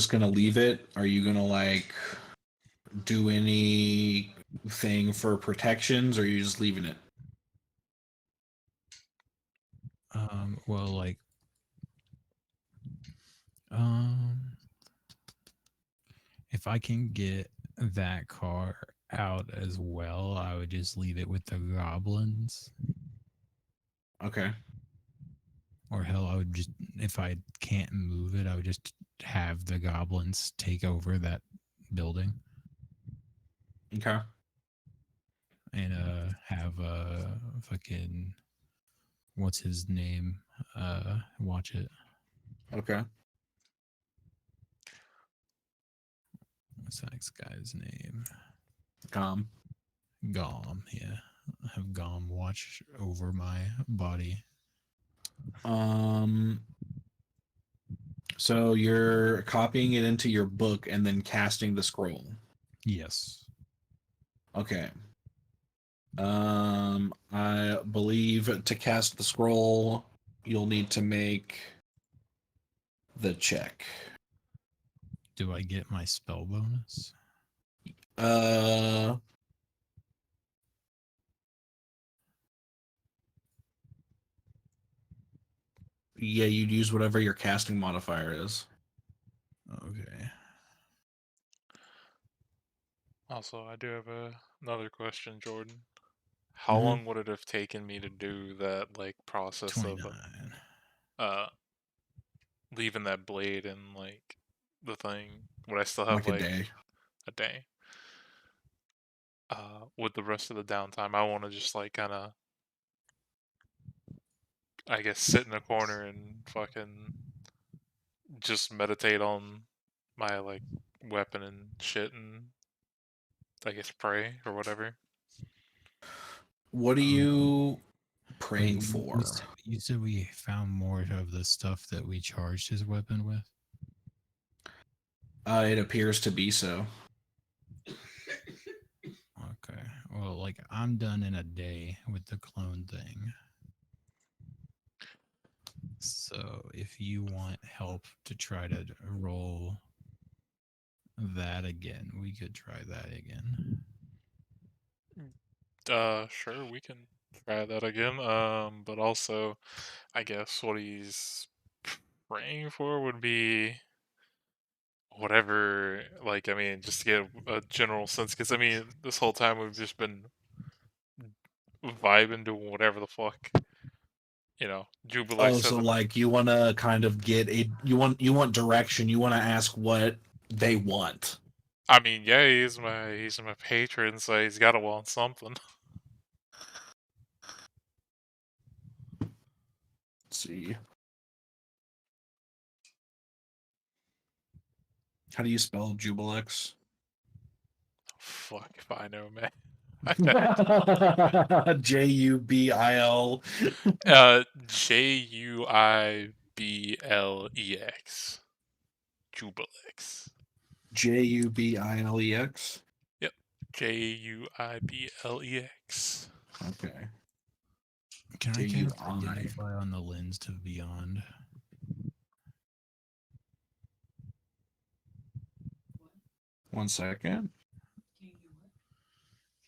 just gonna leave it? Are you gonna like do anything for protections, or are you just leaving it? Well, like, um, if I can get that car out as well, I would just leave it with the goblins. Okay. Or hell, I would just, if I can't move it, I would just have the goblins take over that building Okay. and have fucking what's his name watch it. Okay. What's that next guy's name? Calm. Gom, yeah. Have Gom watch over my body. Um. So you're copying it into your book and then casting the scroll. Yes. Okay. I believe to cast the scroll, you'll need to make the check. Do I get my spell bonus? Uh, yeah, you'd use whatever your casting modifier is. Okay. Also, I do have another question, Jordan. How Mm-hmm. long would it have taken me to do that like process of 29. uh leaving that blade in like the thing? Would I still have Like a like day. a day? With the rest of the downtime, I want to just like kind of, I guess, sit in a corner and fucking just meditate on my like weapon and shit, and I guess pray or whatever. What are Um, you wait, praying we for? said, you said we found more of the stuff that we charged his weapon with? It appears to be so. Okay. Well, like, I'm done in a day with the clone thing. So if you want help to try to roll that again, we could try that again. Sure, we can try that again. But also, I guess what he's praying for would be whatever. Like, I mean, just to get a general sense, because I mean, this whole time we've just been vibing to whatever the fuck, Oh, Jubilex so hasn't. like you want to kind of get a you want direction. You want to ask what they want. I mean, yeah, he's my patron, so he's got to want something. Let's see. How do you spell Jubilex? Fuck if I know, man. Jubil. Juiblex. Jubilex. Jubilex. Yep. Juiblex. Okay. Can I cast Jui. Identify on the lens to beyond? One second.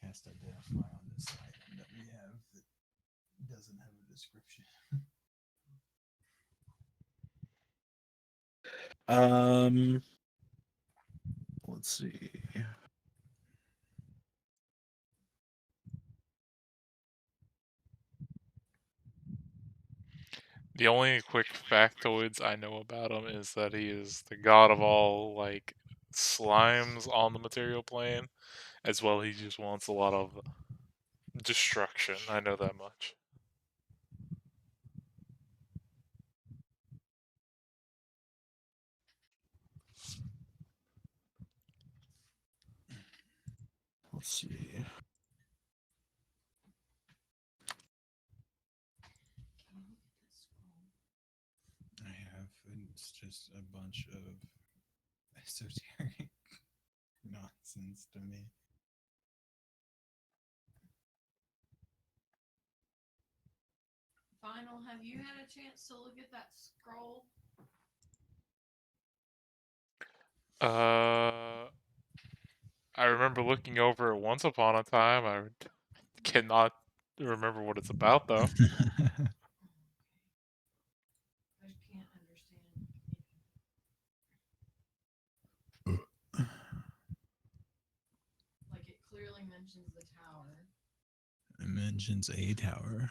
Cast Identify on this item that we have that doesn't have a description. Um. Let's see. The only quick factoids I know about him is that he is the god of all, like, slimes on the material plane. As well, he just wants a lot of destruction. I know that much. Let's see. I have, and it's just a bunch of esoteric nonsense to me. Final, have you had a chance to look at that scroll? I remember looking over it once upon a time. I cannot remember what it's about though. I just can't understand. Like it clearly mentions the tower. It mentions a tower.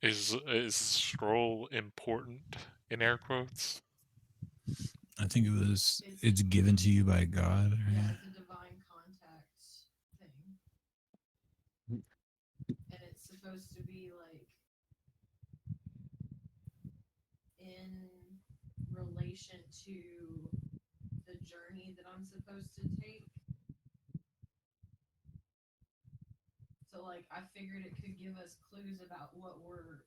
Is scroll important in air quotes? I think it's given to you by God. Yeah, Right? it's a divine contact thing. And it's supposed to be like in relation to the journey that I'm supposed to take. So like I figured it could give us clues about what we're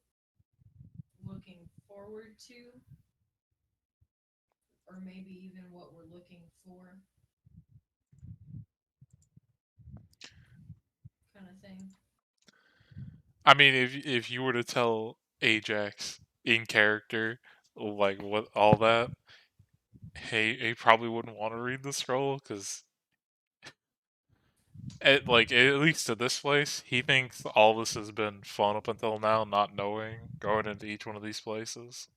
looking forward to. Or maybe even what we're looking for. Kind of thing. I mean, if you were to tell Ajax in character like what all that, he probably wouldn't want to read the scroll because at least to this place, he thinks all this has been fun up until now, not knowing going into each one of these places.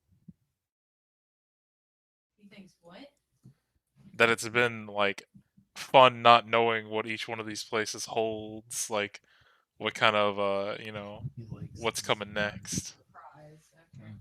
He thinks what? That it's been like fun not knowing what each one of these places holds, like what kind of what's coming next. Surprise. Okay.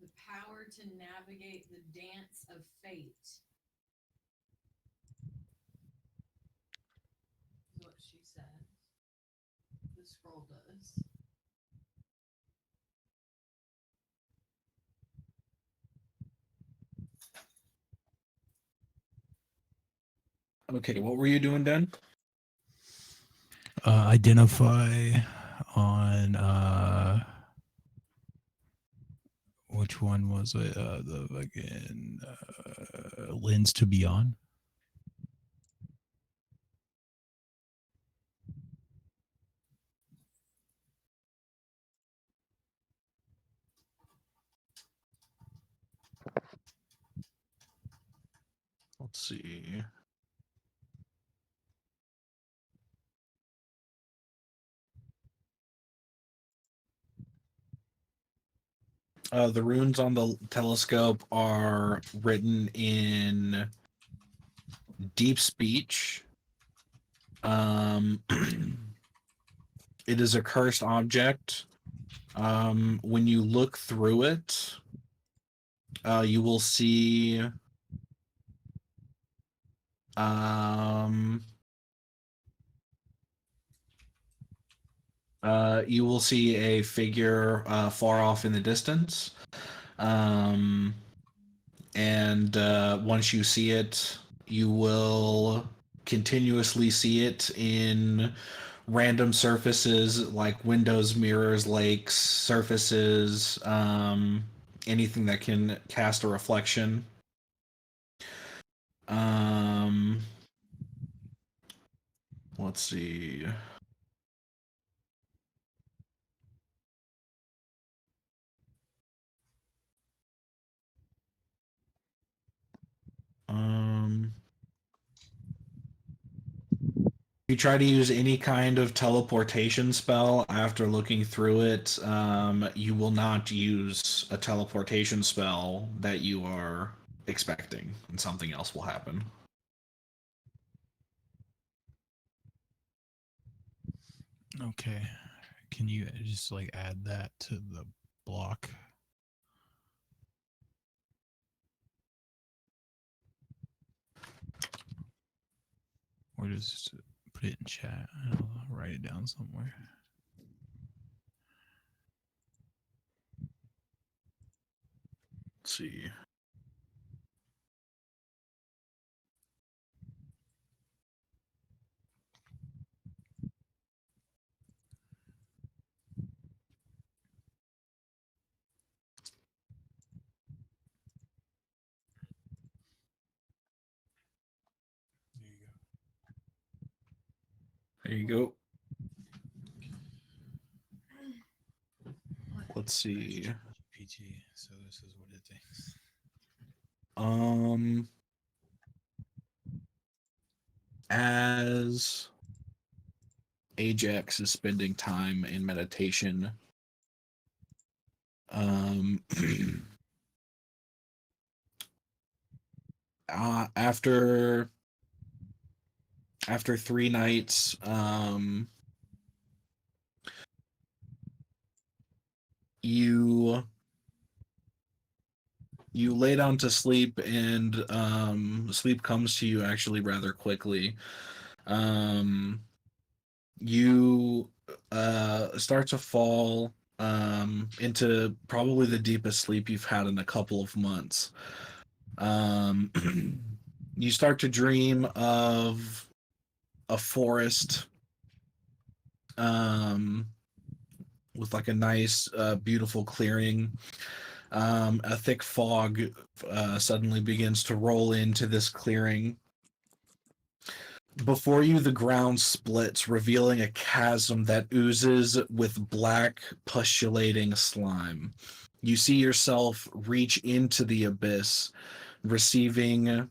The power to navigate the dance of fate. Is what she said. The scroll does. Okay, what were you doing, Dan? Identify on which one was it? The fucking lens to beyond. Let's see. The runes on the telescope are written in deep speech. It is a cursed object. When you look through it, you will see you will see a figure far off in the distance. And once you see it, you will continuously see it in random surfaces like windows, mirrors, lakes, surfaces, anything that can cast a reflection. Let's see. If you try to use any kind of teleportation spell after looking through it, you will not use a teleportation spell that you are expecting, and something else will happen. Okay. Can you just like add that to the block? Or just put it in chat. I'll write it down somewhere. Let's see. There you go. Let's see. GPT, so this is what it thinks. As Ajax is spending time in meditation, after 3 nights, you lay down to sleep, and sleep comes to you actually rather quickly. You start to fall into probably the deepest sleep you've had in a couple of months. You start to dream of a forest with like a nice, beautiful clearing. A thick fog suddenly begins to roll into this clearing. Before you, the ground splits, revealing a chasm that oozes with black, pustulant slime. You see yourself reach into the abyss, receiving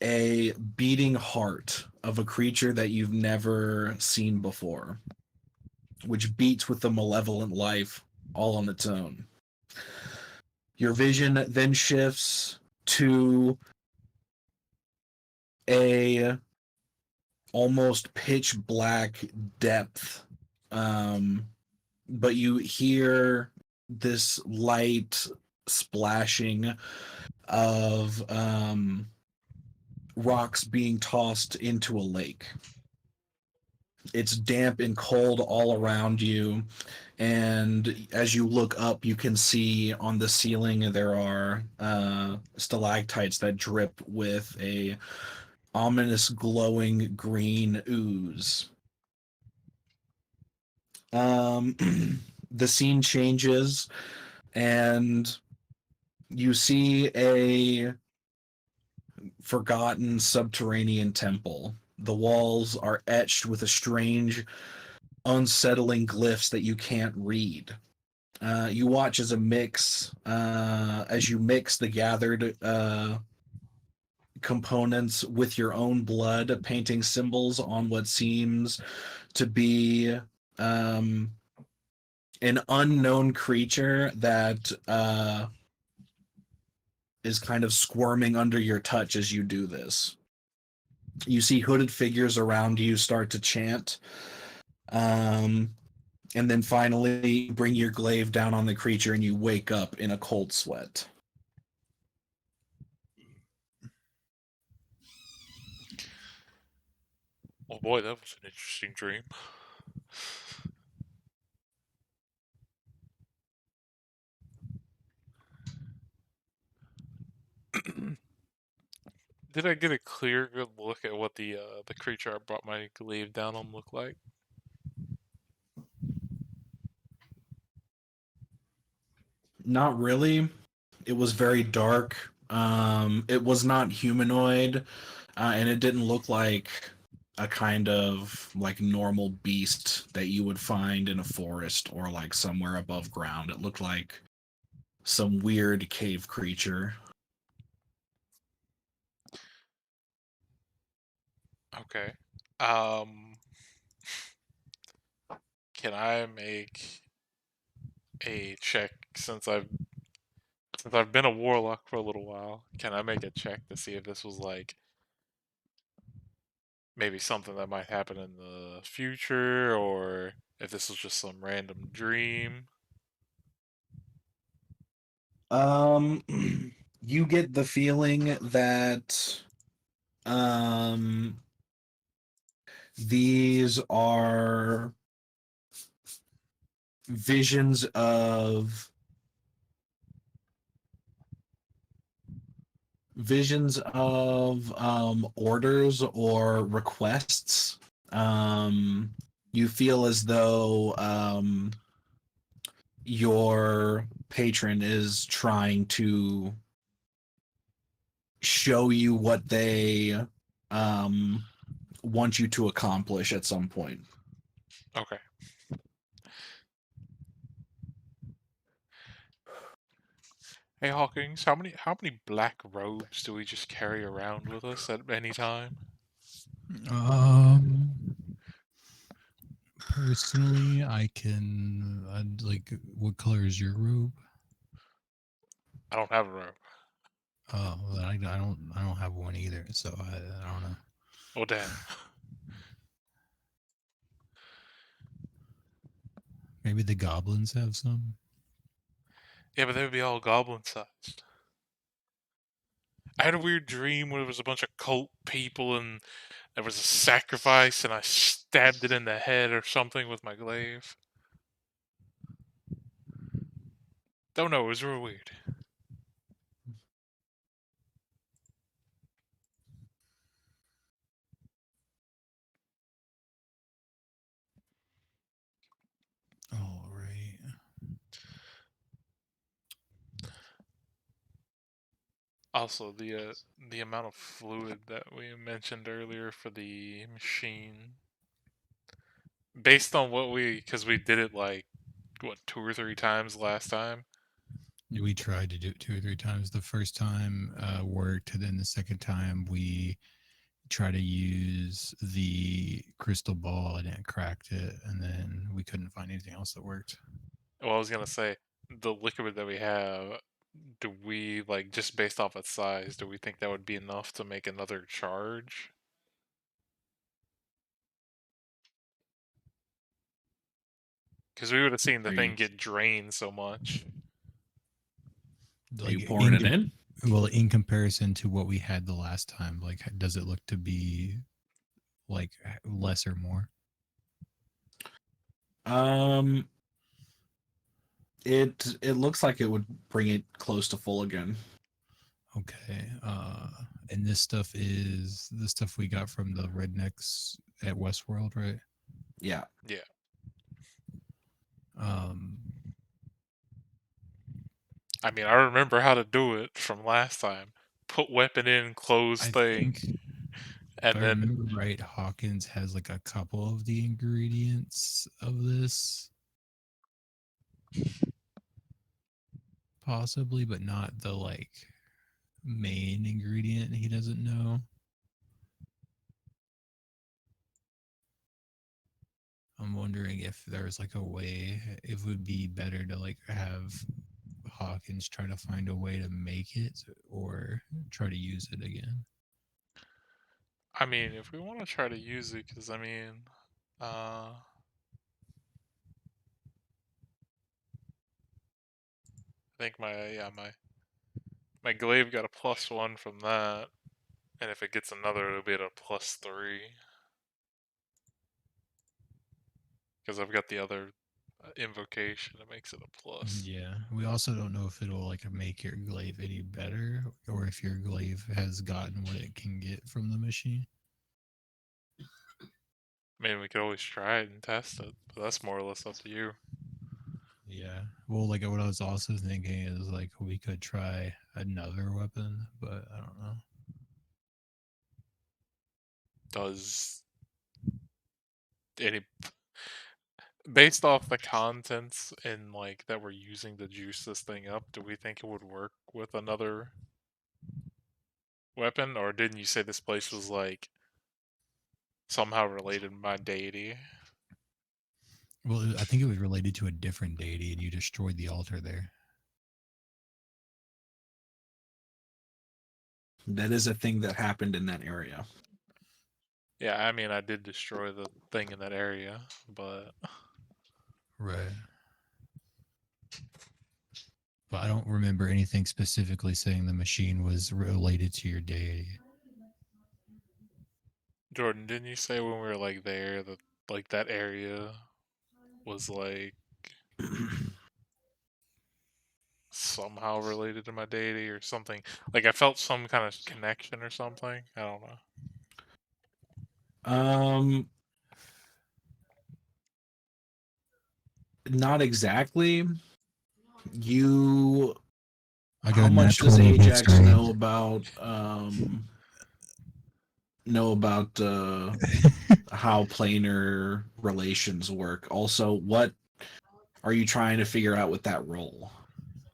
a beating heart of a creature that you've never seen before, which beats with a malevolent life all on its own. Your vision then shifts to a almost pitch black depth, but you hear this light splashing of rocks being tossed into a lake. It's damp and cold all around you, and as you look up, you can see on the ceiling there are stalactites that drip with a ominous glowing green ooze. The scene changes, and you see a forgotten subterranean temple. The walls are etched with a strange, unsettling glyphs that you can't read. You watch as as you mix the gathered components with your own blood, painting symbols on what seems to be an unknown creature that is kind of squirming under your touch as you do this. You see hooded figures around you start to chant. And then finally bring your glaive down on the creature and you wake up in a cold sweat. Oh boy, that was an interesting dream. Did I get a clear, good look at what the creature I brought my glaive down on looked like? Not really. It was very dark. It was not humanoid, and it didn't look like a kind of like normal beast that you would find in a forest or like somewhere above ground. It looked like some weird cave creature. Okay. Can I make a check since I've been a warlock for a little while? Can I make a check to see if this was like maybe something that might happen in the future, or if this was just some random dream? Um, you get the feeling that um these are visions of orders or requests. You feel as though your patron is trying to show you what they want you to accomplish at some point. Okay. Hey Hawkins, how many black robes do we just carry around with us at any time? Personally, I can like. What color is your robe? I don't have a robe. Oh, well, I don't have one either, so I don't know. Oh damn. Maybe the goblins have some. Yeah, but they would be all goblin sized. I had a weird dream where there was a bunch of cult people and there was a sacrifice and I stabbed it in the head or something with my glaive. Don't know, it was real weird. All right. Also, the amount of fluid that we mentioned earlier for the machine, based on because we did it like what 2 or 3 times last time. We tried to do it 2 or 3 times. The first time worked, and then the second time we tried to use the crystal ball and it cracked it, and then we couldn't find anything else that worked. Well, I was gonna say the liquid that we have. Do we like just based off its size? Do we think that would be enough to make another charge? Because we would have seen the Are you thing get drained so much. are you Like pouring it in? well, in comparison to what we had the last time, like does it look to be like less or more? Um, it looks like it would bring it close to full again. Okay. And this stuff is the stuff we got from the rednecks at Westworld, right? Yeah. Yeah. Um, I mean, I remember how to do it from last time. Put weapon in, close I thing, think if and I then remember right, Hawkins has like a couple of the ingredients of this, possibly, but not the like main ingredient he doesn't know. I'm wondering if there's like a way, if it would be better to like have Hawkins try to find a way to make it or try to use it again. I mean, if we want to try to use it, because I mean, I think my glaive got a +1 from that, and if it gets another, it'll be at a +3. Because I've got the other invocation, it makes it a plus. Yeah. We also don't know if it'll like make your glaive any better or if your glaive has gotten what it can get from the machine. I mean, we could always try it and test it, but that's more or less up to you. Yeah. Well, like what I was also thinking is like we could try another weapon, but I don't know. Does any based off the contents and like that we're using to juice this thing up, do we think it would work with another weapon? Or didn't you say this place was like somehow related to my deity? Well, I think it was related to a different deity and you destroyed the altar there. That is a thing that happened in that area. Yeah, I mean, I did destroy the thing in that area, but Right. But I don't remember anything specifically saying the machine was related to your deity. Jordan, didn't you say when we were like there that like that area was like somehow related to my deity or something? Like I felt some kind of connection or something. I don't know. Not exactly. You I got How a nat much does 20 against Ajax range. know about how planar relations work? Also, what are you trying to figure out with that roll?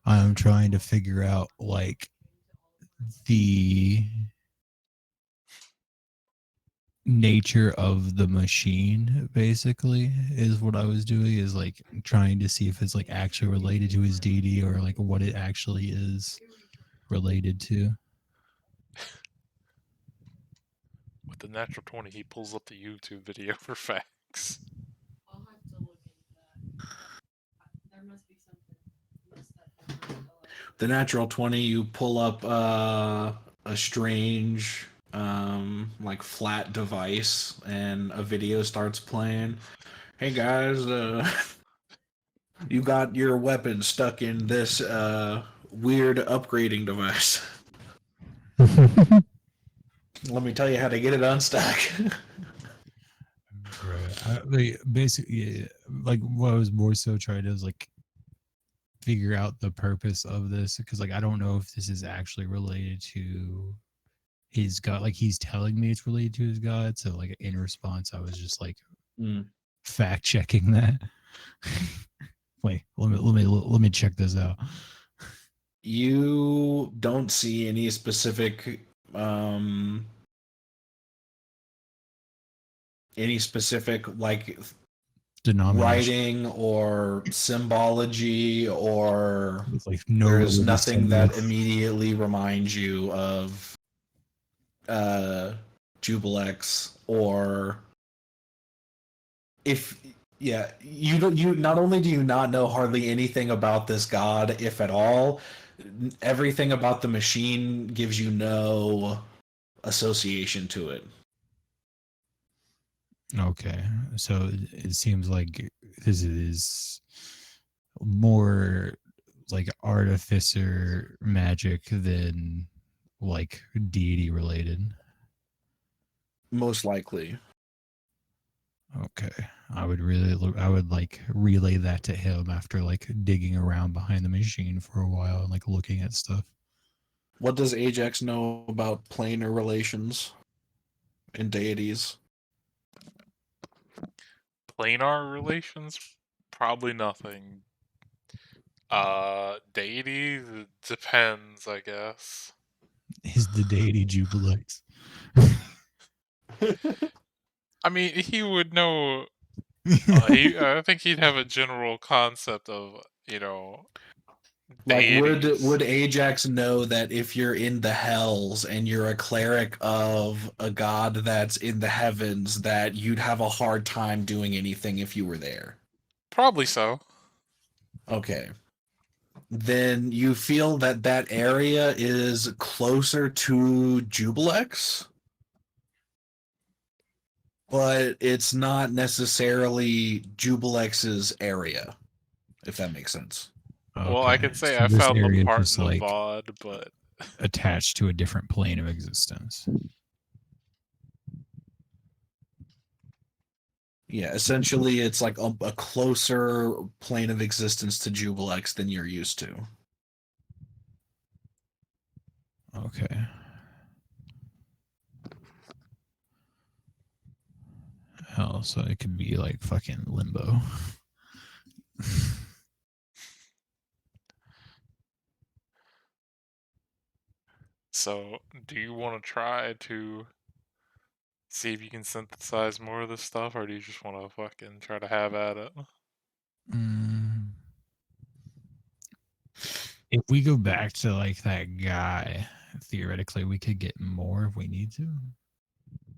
I'm trying to figure out like the nature of the machine basically is what I was doing, is like trying to see if it's like actually related to his deity or like what it actually is related to. With the natural 20, he pulls up the YouTube video for facts. I'll have to look into that. There must be something. Must that have The natural 20, you pull up a strange like flat device and a video starts playing. Hey guys, you got your weapon stuck in this weird upgrading device. Let me tell you how to get it unstuck. Right. Like basically, like what I was more so trying to is like figure out the purpose of this, because like I don't know if this is actually related to his god. Like he's telling me it's related to his god, so like in response, I was just like fact checking that. Wait, let me check this out. You don't see any specific like Denomination. writing or symbology, or It's like no there's religious nothing symbol. that immediately reminds you of Jubilex, or if you don't, you not only do you not know hardly anything about this god, if at all, everything about the machine gives you no association to it. Okay, so it seems like this is more like artificer magic than like deity related. Most likely. Okay, I would like relay that to him after like digging around behind the machine for a while and like looking at stuff. What does Ajax know about planar relations and deities? Planar relations? Probably nothing. Deity? Depends, I guess. Is the deity Jubilex? I mean, he would know. I think he'd have a general concept of, Like, deities. would Ajax know that if you're in the hells and you're a cleric of a god that's in the heavens, that you'd have a hard time doing anything if you were there? Probably so. Okay. Then you feel that that area is closer to Jubilex, but it's not necessarily Jubilex's area. if that makes sense. Well, I Okay, could say so I this found the area is part just in the like VOD, but attached to a different plane of existence. Yeah, essentially, it's like a closer plane of existence to Jubilex than you're used to. Okay. Hell, so it could be like fucking limbo. so do you want to try to see if you can synthesize more of this stuff, or do you just want to fucking try to have at it? Mm. If we go back to like that guy, theoretically we could get more if we need to.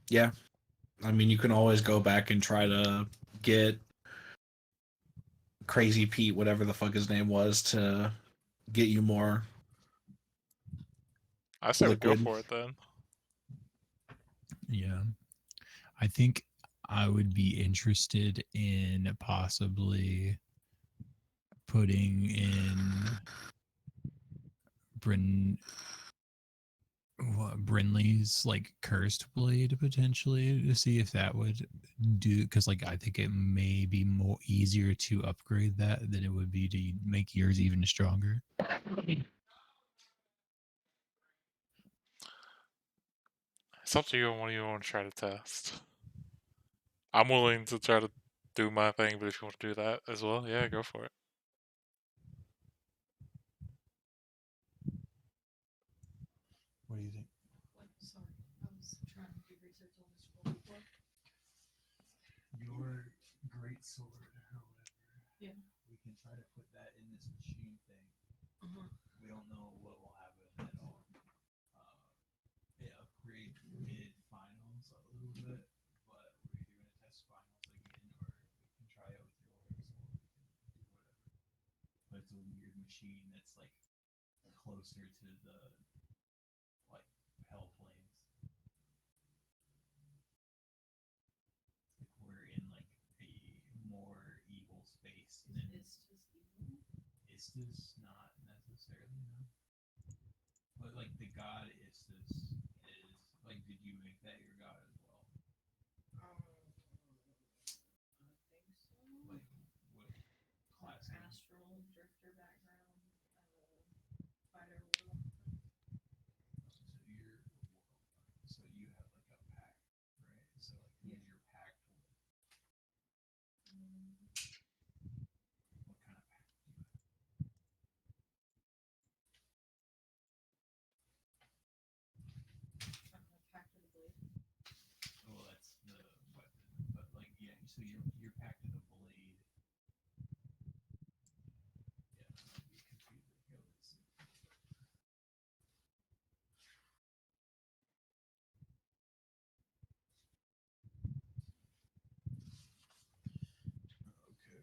Yeah, I mean, you can always go back and try to get Crazy Pete, whatever the fuck his name was, to get you more I say we go liquid. for it then. Yeah. I think I would be interested in possibly putting in Brinley's like cursed blade potentially to see if that would do, because like I think it may be more easier to upgrade that than it would be to make yours even stronger. It's up to you on what you want to try to test. I'm willing to try to do my thing, but if you want to do that as well, yeah, go for it. What do you think? Sorry, I was trying to do research on this real quick. Your great sword or whatever. Yeah. We can try to put that in this machine thing. Uh-huh. We don't know what will happen at all. It upgrade mid finals a little bit, but we're either gonna test finals again or we can try it with yours or we can do whatever. But it's a weird machine that's like closer to the like hell planes. Like we're in like a more evil space than It's just evil. Istis, not necessarily, no. But like the god Istis is like, did you make that your god as well? I think so. Like what class? Astral drifter background. Fighter world. So you have like a pack, right? So like who's your pack with? What kind of pack do you have? Pack to the blade. Well, that's the weapon, but like yeah, so you're packed with a blade. Yeah, that might be confusing. Here, let's see. Okay.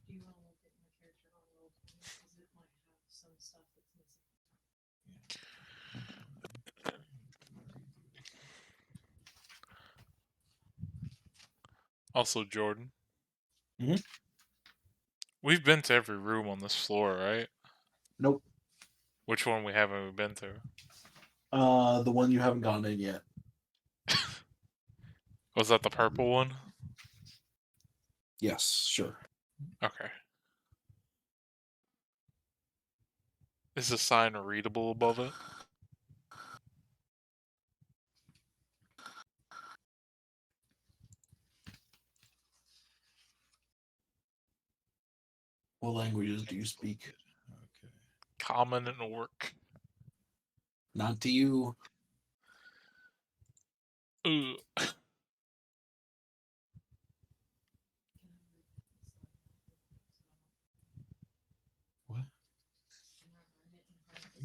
Do you want to look at my character on roll 20? Because it might have some stuff that's missing. Also, Jordan. Mhm. We've been to every room on this floor, right? Nope. Which one we haven't been to? The one you haven't gone in yet. Was that the purple one? Yes, sure. Okay. Is the sign readable above it? What languages do you speak? Okay. Common and Orc. Not to you. Ugh. What?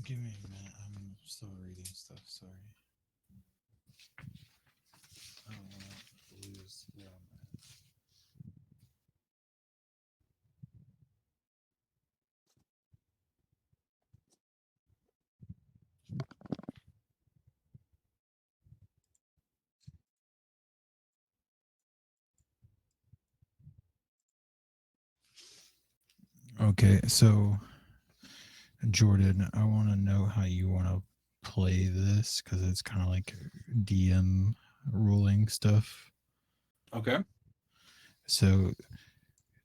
Give me a minute. I'm still reading stuff. Sorry. I don't want to lose where I'm at. Okay, so Jordan, I want to know how you want to play this because it's kind of like DM ruling stuff. Okay. So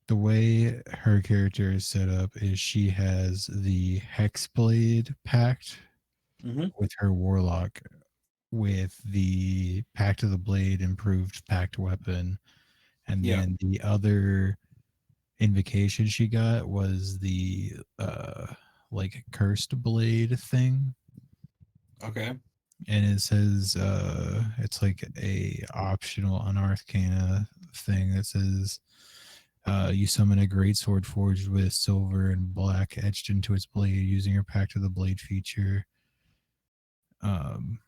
the way her character is set up is she has the Hexblade pact Mhm. with her warlock, with the Pact of the Blade improved pact weapon, and Yeah. then the other invocation she got was the like cursed blade thing. Okay. And it says it's like a optional unarcana thing that says you summon a great sword forged with silver and black etched into its blade using your Pact of the Blade feature. Um,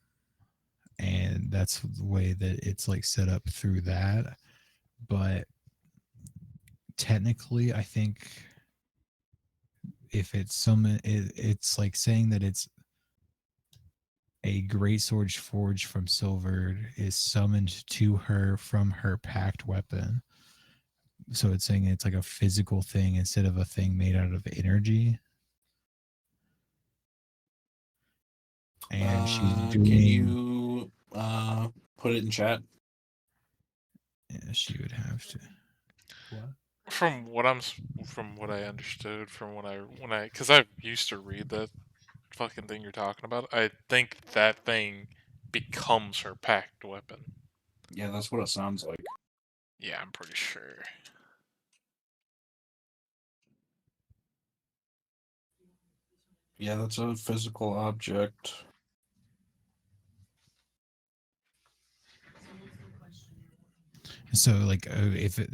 and that's the way that it's like set up through that. But technically, I think if it's it's like saying that it's a great sword forged from silver is summoned to her from her packed weapon. So it's saying it's like a physical thing instead of a thing made out of energy. And she's Can doing. you put it in chat? Yeah, she would have to. What? From what I understood, from when I, because I used to read that fucking thing you're talking about, I think that thing becomes her packed weapon. Yeah, that's what it sounds like. Yeah, I'm pretty sure. Yeah, that's a physical object. So like if it,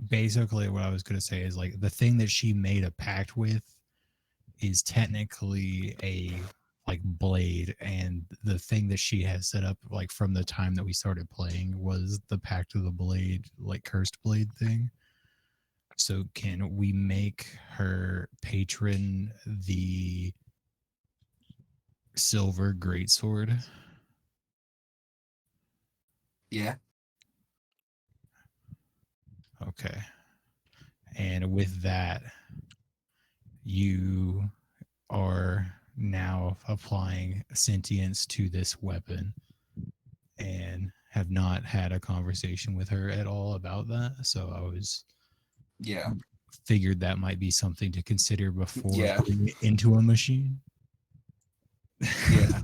basically what I was going to say is like the thing that she made a pact with is technically a like blade, and the thing that she has set up like from the time that we started playing was the Pact of the Blade, like cursed blade thing. So can we make her patron the silver greatsword? Yeah. Okay. And with that, you are now applying sentience to this weapon and have not had a conversation with her at all about that. So I was Yeah. figured that might be something to consider before Yeah. putting it into a machine. Yeah.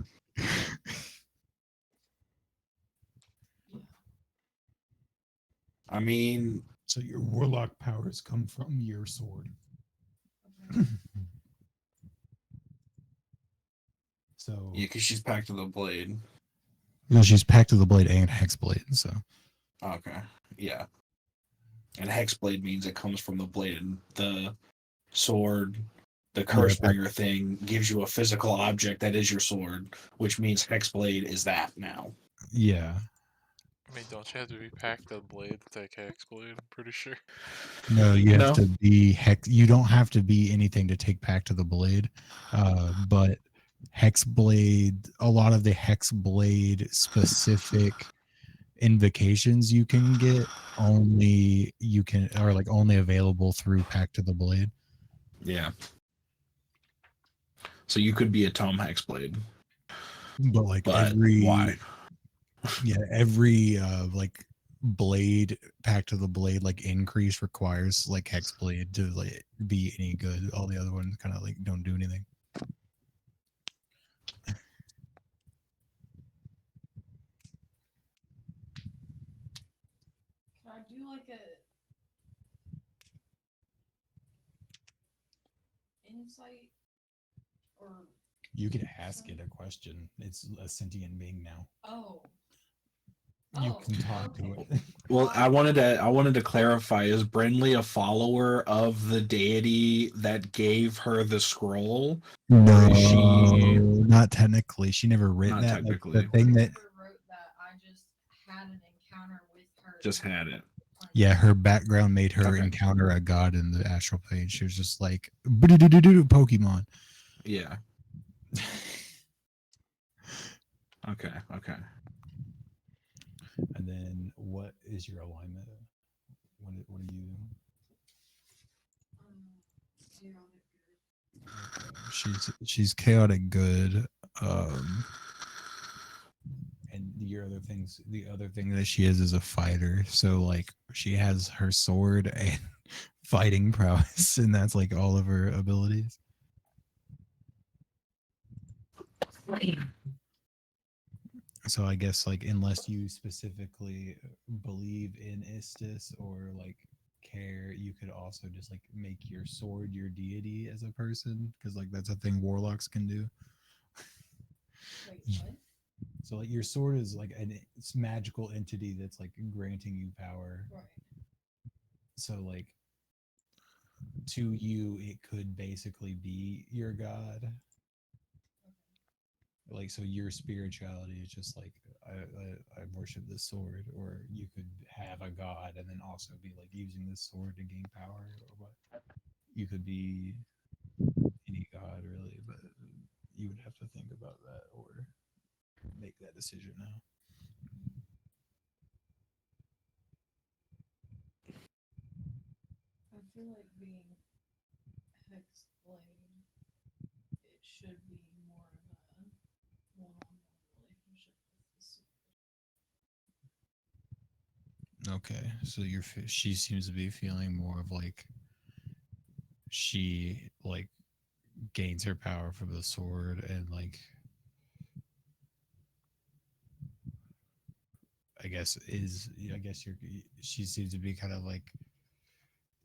I mean, So your warlock powers come from your sword. So yeah, because she's packed to the blade. well, she's Pact of the Blade and Hexblade. So Okay. Yeah. And hexblade means it comes from the blade, and the sword, the curse bringer thing, gives you a physical object that is your sword, which means hexblade is that now. yeah. I mean, don't you have to be packed a blade to take Hexblade? I'm pretty sure. No, you have No? to be hex. You don't have to be anything to take Pact of the Blade, but Hexblade. A lot of the Hexblade specific invocations you can get only you can are like only available through Pact of the Blade. Yeah. So you could be a Tom Hexblade, But like but why? every like blade Pact of the Blade like increase requires like Hexblade to like be any good. All the other ones kind of like don't do anything. Can I do like a insight or You could ask it a question. It's a sentient being now. oh You can talk to okay. it. Well, I wanted to clarify: is Brenly a follower of the deity that gave her the scroll, or is she Not technically. She never written not that. Like the technically? thing that, Never wrote that. I just had an encounter with her. Just had it. yeah, her background made her Okay. encounter a god in the astral plane. She was just like Pokemon. Yeah. Okay. Okay. And then what is your alignment? What are you? chaotic good. She's chaotic good. And the other thing that she is a fighter. So like she has her sword and fighting prowess, and that's like all of her abilities. So I guess like unless you specifically believe in Istis or like care, you could also just like make your sword your deity as a person, because like that's a thing warlocks can do. Wait, what? So like your sword is like it's magical entity that's like granting you power. Right. So like to you it could basically be your god. Like so your spirituality is just like I worship this sword, or you could have a god and then also be like using this sword to gain power, or what. You could be any god really, but you would have to think about that or make that decision now. I feel like being Hexblade, it should be more of a one-on-one relationship with the sword. Okay, so she seems to be feeling more of like she like gains her power from the sword, and like I guess she seems to be kind of like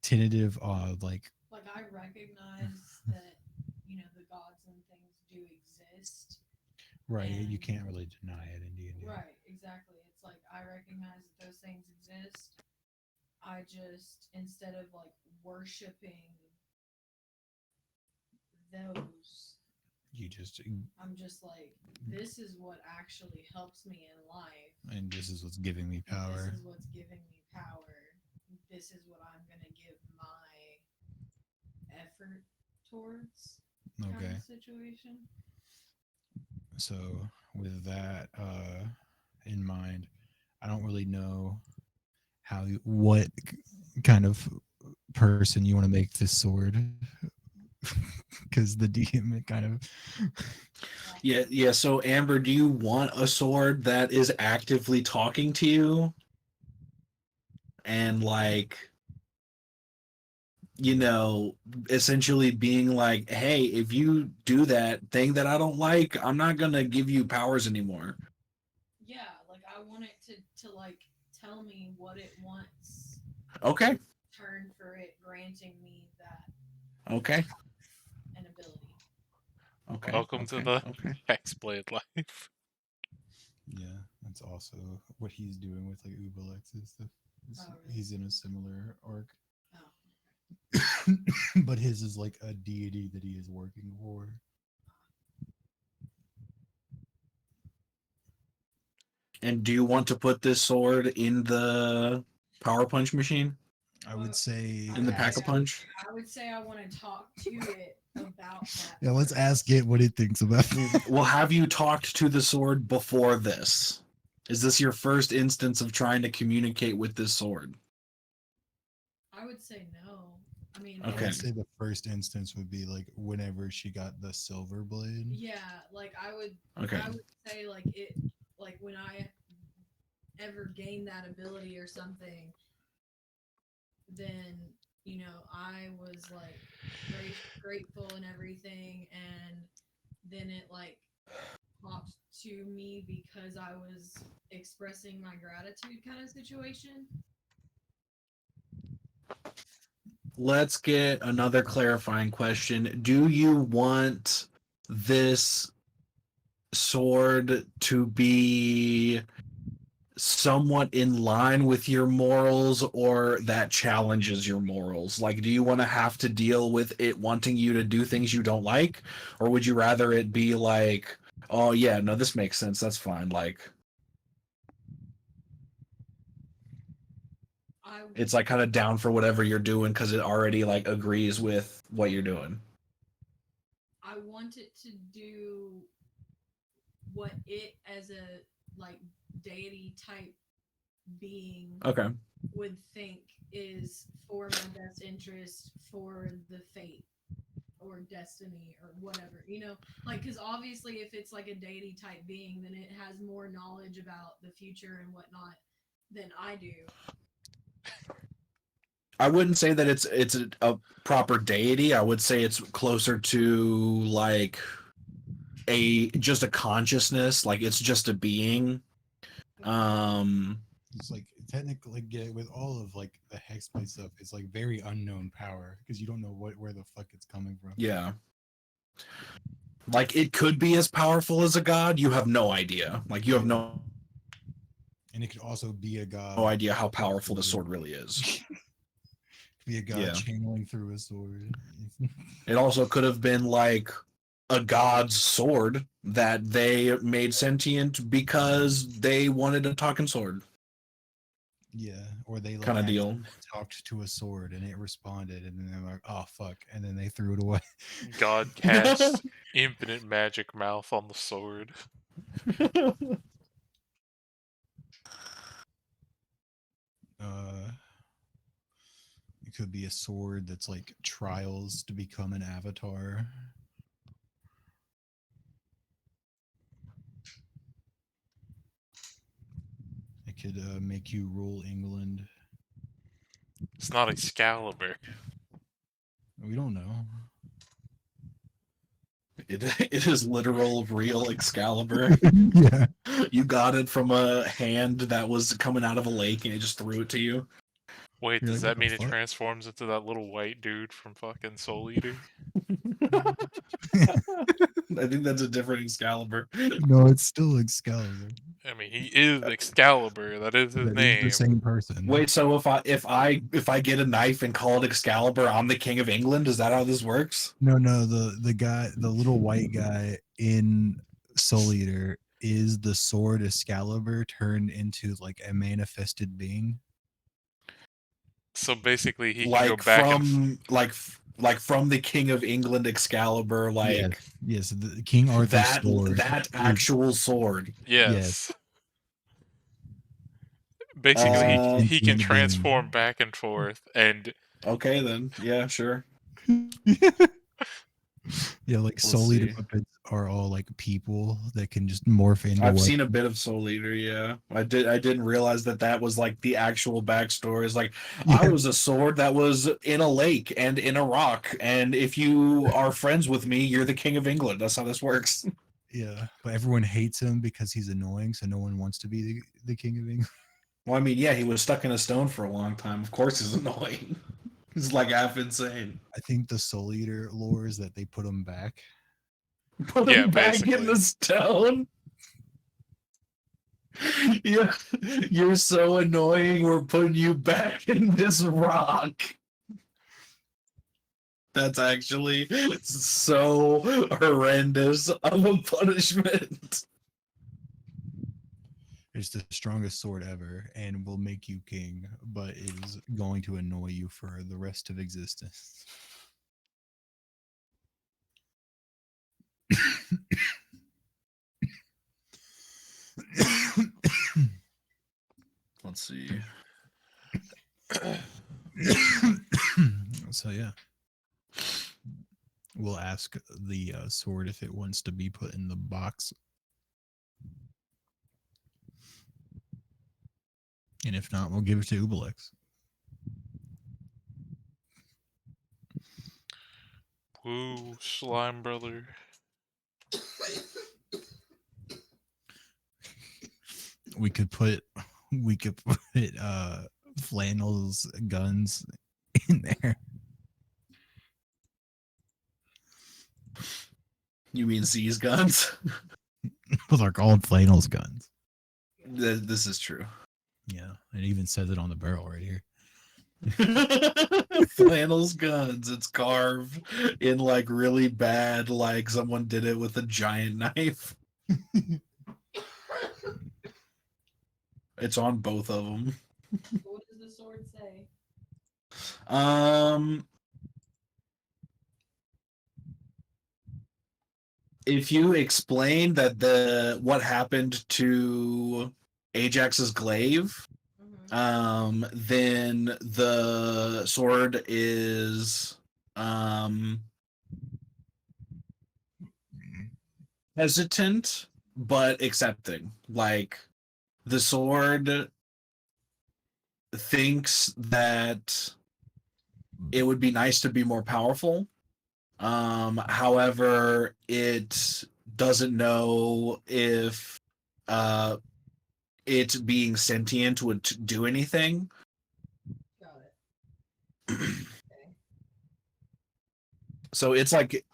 tentative like Like I recognize that, the gods and things do exist. right, you And- can't really deny it in D&D. Right, exactly. It's like I recognize that those things exist. I just, instead of like worshiping those, You just I'm just like, this is what actually helps me in life. and this is what's giving me And power. this is what's giving me power. This is what I'm gonna give my effort towards. Kind Okay. of situation. So with that in mind, I don't really know what kind of person you want to make this sword, because the DM it kind of Yeah. So Amber, do you want a sword that is actively talking to you and like, essentially being like, hey, if you do that thing that I don't like, I'm not gonna give you powers anymore. Yeah, like I want it to like tell me what it wants. Okay. Turn for it granting me that Okay. an ability. Okay. Welcome to okay, the okay. Hexblade life. yeah, that's also what he's doing with like Ubalex and stuff. Oh, really? He's in a similar arc. Oh. But his is like a deity that he is working for. And do you want to put this sword in the power punch machine? I would say In the pack a punch? I would say I want to talk to it about that. Yeah, let's first. ask it what it thinks about Well, have you talked to the sword before this? Is this your first instance of trying to communicate with this sword? I would say no. I mean, I Okay. would say the first instance would be like whenever she got the silver blade. yeah, like Okay. I would say like it, like when I ever gain that ability or something, then I was like grateful and everything, and then it like popped to me because I was expressing my gratitude kind of situation. Let's get another clarifying question. Do you want this sword to be somewhat in line with your morals, or that challenges your morals? Like, do you want to have to deal with it wanting you to do things you don't like, or would you rather it be like, oh yeah, no, this makes sense, that's fine, like it's like kind of down for whatever you're doing because it already like agrees with what you're doing? I want it to do what it as a like deity type being Okay. would think is for my best interest for the fate or destiny or whatever, you know, like, because obviously if it's like a deity type being, then it has more knowledge about the future and whatnot than I do. I wouldn't say that it's a proper deity. I would say it's closer to like just a consciousness, like it's just a being. It's like technically with all of like the hexblade stuff, it's like very unknown power because you don't know where the fuck it's coming from. Yeah. Like it could be as powerful as a god. You have no idea. Like you have no And it could also be a god. no idea how powerful the sword really is. Be a god Yeah. channeling through a sword. It also could have been like a god's sword that they made sentient because they wanted a talking sword. Yeah, or they like Kind of deal. talked to a sword and it responded, and then they're like, "Oh fuck," and then they threw it away. God cast infinite magic mouth on the sword. It could be a sword that's like trials to become an avatar. It could make you rule England. It's not Excalibur. We don't know. It is literal, real Excalibur. Yeah. You got it from a hand that was coming out of a lake and it just threw it to you. Wait, You're does like, that "What mean the it fuck?" transforms into that little white dude from fucking Soul Eater? I think that's a different Excalibur. No, it's still Excalibur. I mean, he is Excalibur. That is his That is name. the same person. Wait, so if I get a knife and call it Excalibur, I'm the King of England? Is that how this works? No, the little white guy in Soul Eater is the sword Excalibur turned into like a manifested being. So basically, he can Like go back and from like from the King of England Excalibur, like Yes, the King Arthur's sword. that actual sword. yes. Yes. Basically, he can Sentient being. transform back and forth, and Okay then, yeah, sure. Yeah, like Let's Soul Eater see. puppets are all like people that can just morph into. I've seen a bit of Soul Eater, yeah. I didn't realize that was like the actual backstory. It's like I Yeah. was a sword that was in a lake and in a rock, and if you are friends with me, you're the King of England. That's how this works. Yeah, but everyone hates him because he's annoying, so no one wants to be the King of England. Well, I mean, yeah, he was stuck in a stone for a long time. Of course, he's annoying. He's like half insane. I think the Soul Eater lore is that they put him back. Put Yeah, him back in basically. the stone. Yeah, you're so annoying. We're putting you back in this rock. That's actually so horrendous of a punishment. It's the strongest sword ever and will make you king, but is going to annoy you for the rest of existence. Let's see. So yeah, we'll ask the sword if it wants to be put in the box, and if not, we'll give it to Ubalex. Woo, slime brother. We could put Flannel's guns in there. You mean Z's guns? Those are called Flannel's guns. This is true. Yeah, it even says it on the barrel right here. Flannel's guns. It's carved in like really bad, like someone did it with a giant knife. It's on both of them. What does the sword say? If you explain that what happened to Ajax's glaive, then the sword is hesitant but accepting. Like the sword thinks that it would be nice to be more powerful. However, it doesn't know if it being sentient would do anything. Got it. Okay. So it's like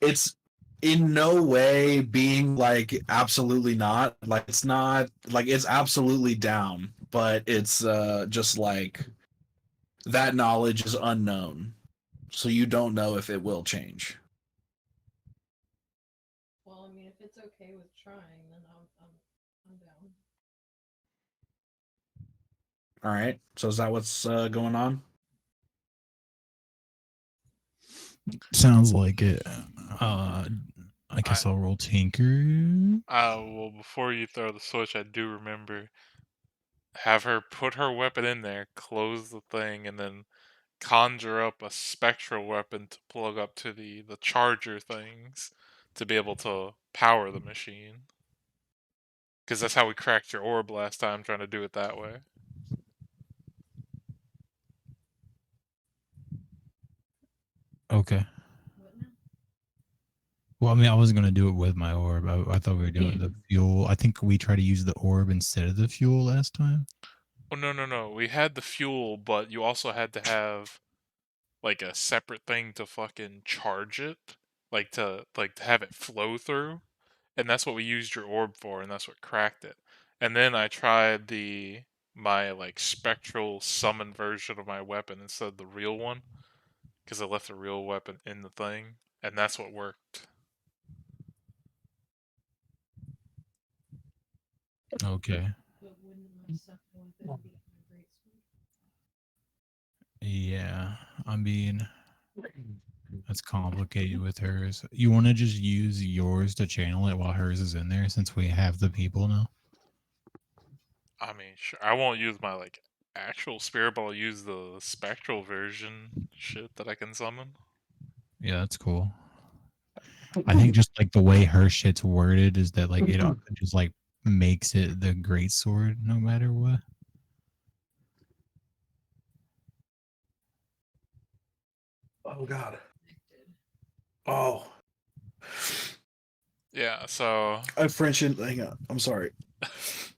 it's in no way being like absolutely not. Like it's not like it's absolutely down, but it's just like that knowledge is unknown. So you don't know if it will change. Well, I mean, if it's okay with trying, then I'm down. All right. So is that what's going on? Sounds like it. I guess I'll roll Tinker. Well, before you throw the switch, I do remember have her put her weapon in there, close the thing, and then conjure up a spectral weapon to plug up to the charger things to be able to power the machine. Because that's how we cracked your orb last time, trying to do it that way. Okay. What now? Well, I mean, I was gonna do it with my orb. I thought we were doing the fuel. I think we tried to use the orb instead of the fuel last time. Oh, no. We had the fuel, but you also had to have like a separate thing to fucking charge it. To have it flow through. And that's what we used your orb for, and that's what cracked it. And then I tried my like spectral summon version of my weapon instead of the real one, because I left the real weapon in the thing, and that's what worked. Okay. But wouldn't my second weapon be my greatsword? Yeah. I mean, that's complicated with hers. You want to just use yours to channel it while hers is in there, since we have the people now. I mean, sure, I won't use my like actual spirit, but I'll use the spectral version shit that I can summon. Yeah, that's cool. I think just like the way her shit's worded is that like it just like makes it the great sword no matter what. Oh God. Connected. Oh. Yeah, so I French in hang on. I'm sorry.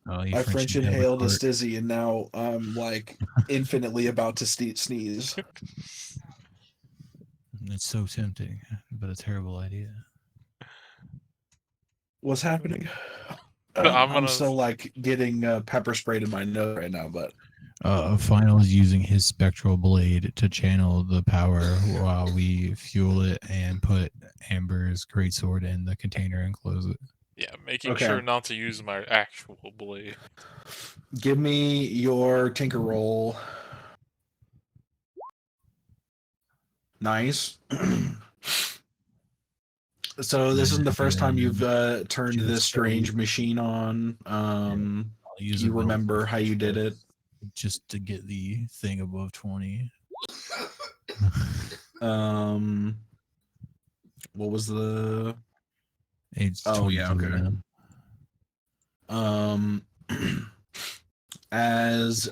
Oh, you I French French inhaled the inhaled a fart. stizzy and now I'm like infinitely about to sneeze. It's so tempting, but a terrible idea. What's happening? I'm I'm gonna still like getting pepper sprayed in my nose right now, but Final is using his spectral blade to channel the power while we fuel it and put Amber's greatsword in the container and close it. making okay. sure not to use my actual blade. Give me your tinker roll. Nice. So this isn't the first time you've turned this strange machine on. I'll use You a will remember how you did it? just to get the thing above 20. What was the? It's Oh yeah, 23 okay. now. As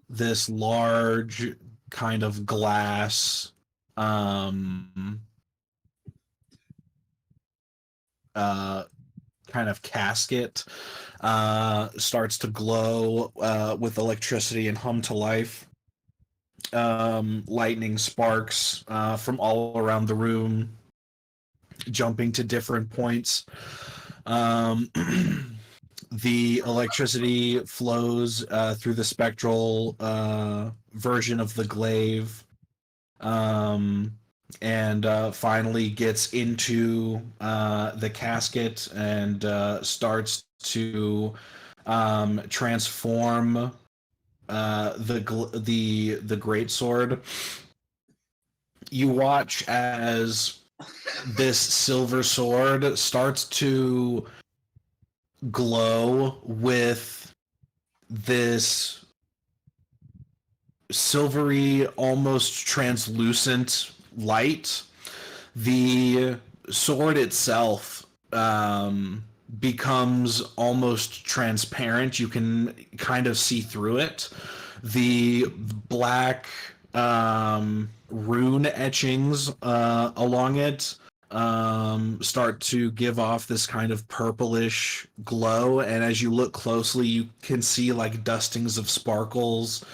this large kind of glass kind of casket starts to glow with electricity and hum to life. Lightning sparks from all around the room, jumping to different points. The electricity flows through the spectral version of the glaive, and finally gets into the casket and starts to transform the great sword. You watch as this silver sword starts to glow with this silvery, almost translucent light. The sword itself becomes almost transparent. You can kind of see through it. The black rune etchings along it start to give off this kind of purplish glow, and as you look closely, you can see like dustings of sparkles,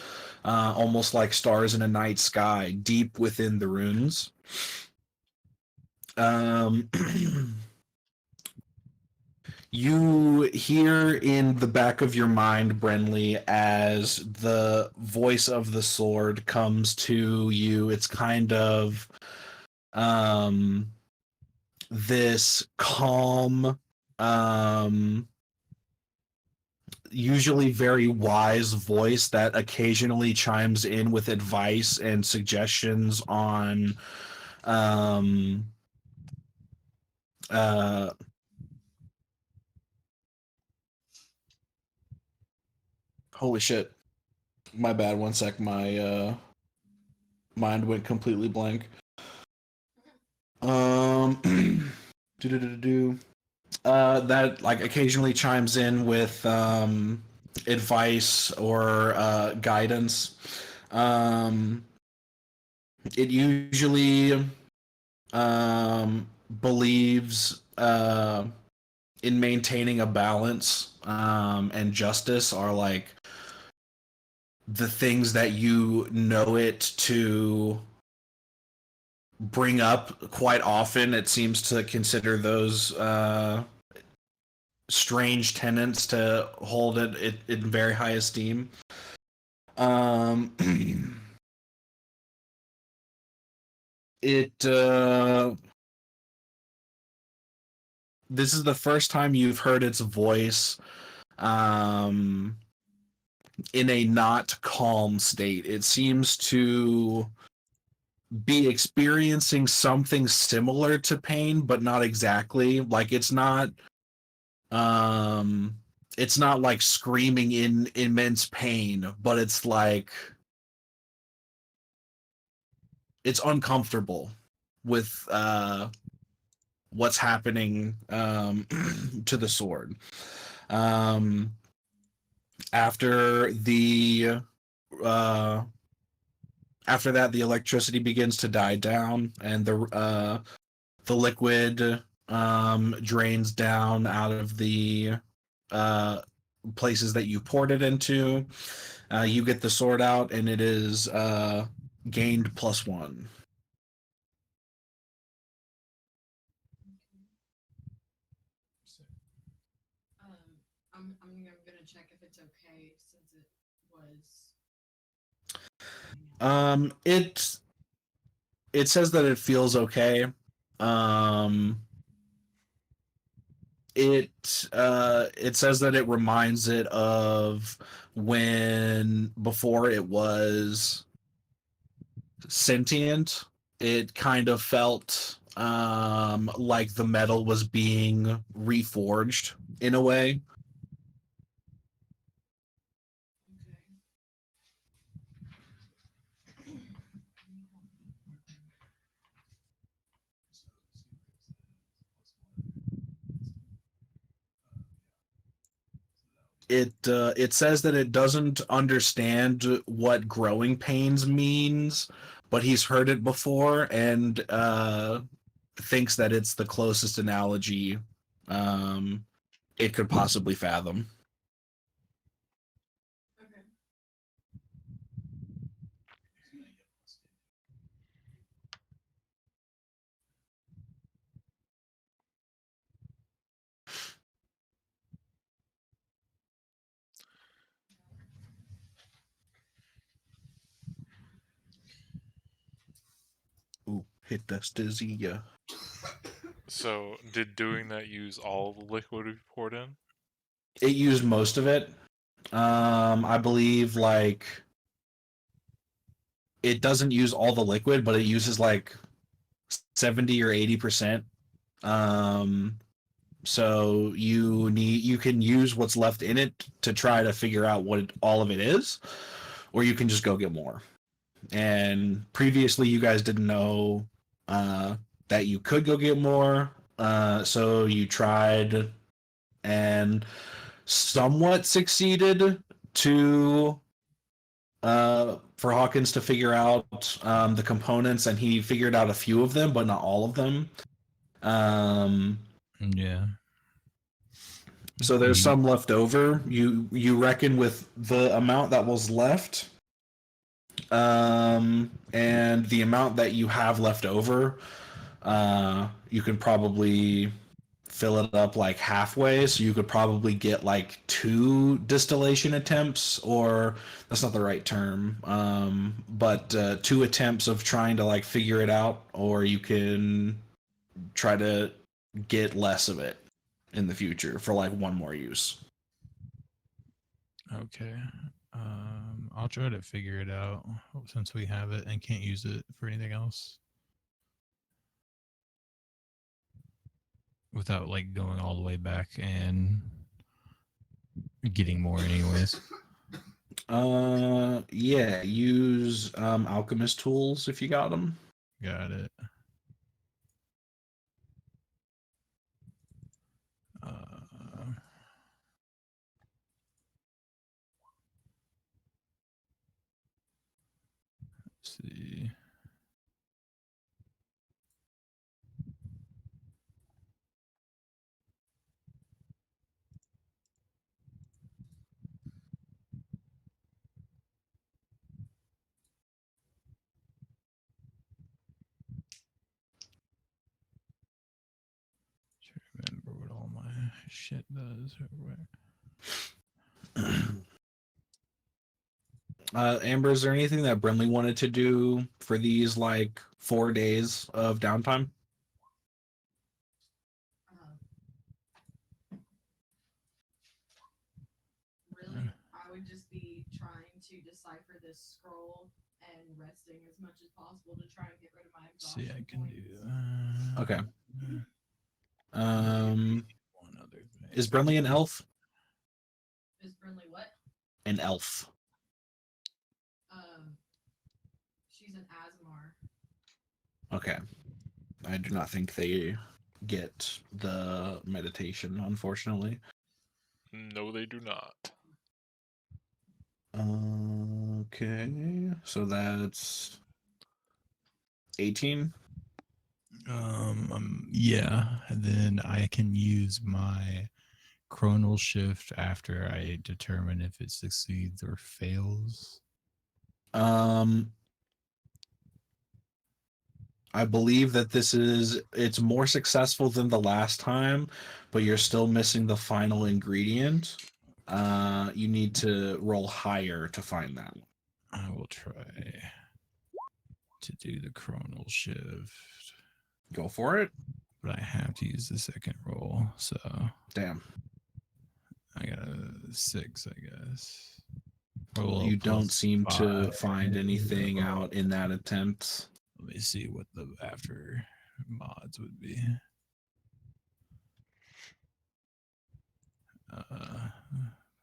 almost like stars in a night sky, deep within the runes. You hear in the back of your mind, Brenly, as the voice of the sword comes to you. It's kind of this calm, usually very wise voice that occasionally chimes in with advice and suggestions on holy shit. My bad, one sec. My mind went completely blank. That like occasionally chimes in with advice or guidance. It usually believes in maintaining a balance and justice are like the things that you know it to bring up quite often. It seems to consider those strange tenets to hold it in very high esteem. This is the first time you've heard its voice in a not calm state. It seems to be experiencing something similar to pain, but not exactly. Like it's not like screaming in immense pain, but it's like it's uncomfortable with what's happening to the sword. After that, the electricity begins to die down, and the liquid drains down out of the places that you poured it into. You get the sword out, and it is gained +1. I'm gonna check if it's okay since it was. It says that it feels okay. It says that it reminds it of when before it was sentient. It kind of felt like the metal was being reforged in a way. It says that it doesn't understand what growing pains means, but he's heard it before and thinks that it's the closest analogy it could possibly fathom. Okay. Ooh, hit that dizzy, yeah. So, did doing that use all the liquid we poured in? It used most of it. I believe like it doesn't use all the liquid, but it uses like 70 or 80%. So you can use what's left in it to try to figure out what all of it is, or you can just go get more. And previously, you guys didn't know that you could go get more. So you tried and somewhat succeeded to for Hawkins to figure out the components, and he figured out a few of them, but not all of them. Yeah. So there's some left over. You reckon with the amount that was left, and the amount that you have left over, you can probably fill it up like halfway. So you could probably get like 2 distillation attempts, or that's not the right term, but 2 attempts of trying to like figure it out, or you can try to get less of it in the future for like 1 more use. Okay. I'll try to figure it out since we have it and can't use it for anything else without like going all the way back and getting more anyways. Yeah, use alchemist tools if you got them. Got it. Let's see. Remember what all my shit does. Amber, is there anything that Brinley wanted to do for these like 4 days of downtime? Really, I would just be trying to decipher this scroll and resting as much as possible to try and get rid of my exhaustion. See, I can points. do. Okay. One other thing. Is Brinley an elf? Is Brinley what? An elf. She's an Asmar. Okay. I do not think they get the meditation, unfortunately. No, they do not. Okay, so that's 18. Yeah, and then I can use my chronal shift after I determine if it succeeds or fails. I believe that it's more successful than the last time, but you're still missing the final ingredient. You need to roll higher to find that. I will try to do the chronal shift. Go for it. But I have to use the second roll, so Damn. I got a 6, I guess. You don't seem to find anything out in that attempt. Let me see what the after mods would be.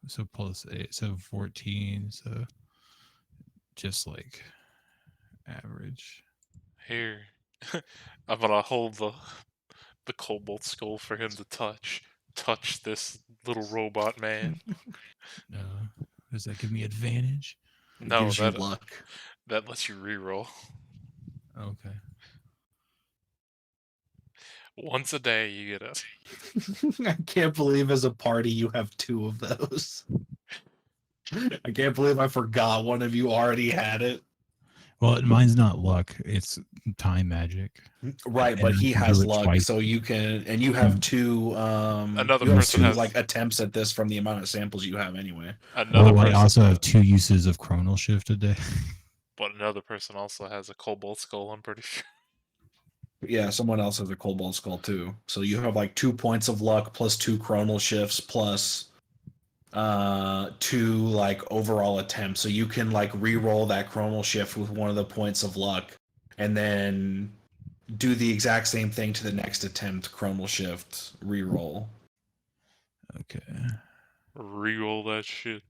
So +8, so 14, so just like average. Here, I'm gonna hold the cobalt skull for him to touch. Touch this little robot man. Does that give me advantage? It No, gives you luck. that lets you reroll. Okay. Once a day, you get a. I can't believe as a party you have 2 of those. I can't believe I forgot one of you already had it. Well, mine's not luck; it's time magic. Right, And but I he can has do it luck, twice. so you can, and you have 2. Another you have person 2 has- like attempts at this from the amount of samples you have anyway. Another I person, also have 2 uses of chronal shift a day. but another person also has a cobalt skull. I'm pretty sure. Yeah, someone else has a cobalt skull too. So you have like 2 points of luck plus 2 chronal shifts plus 2 like overall attempts. So you can like re-roll that chronal shift with one of the points of luck, and then do the exact same thing to the next attempt. Chronal shift, re-roll. Okay. Reroll that shit.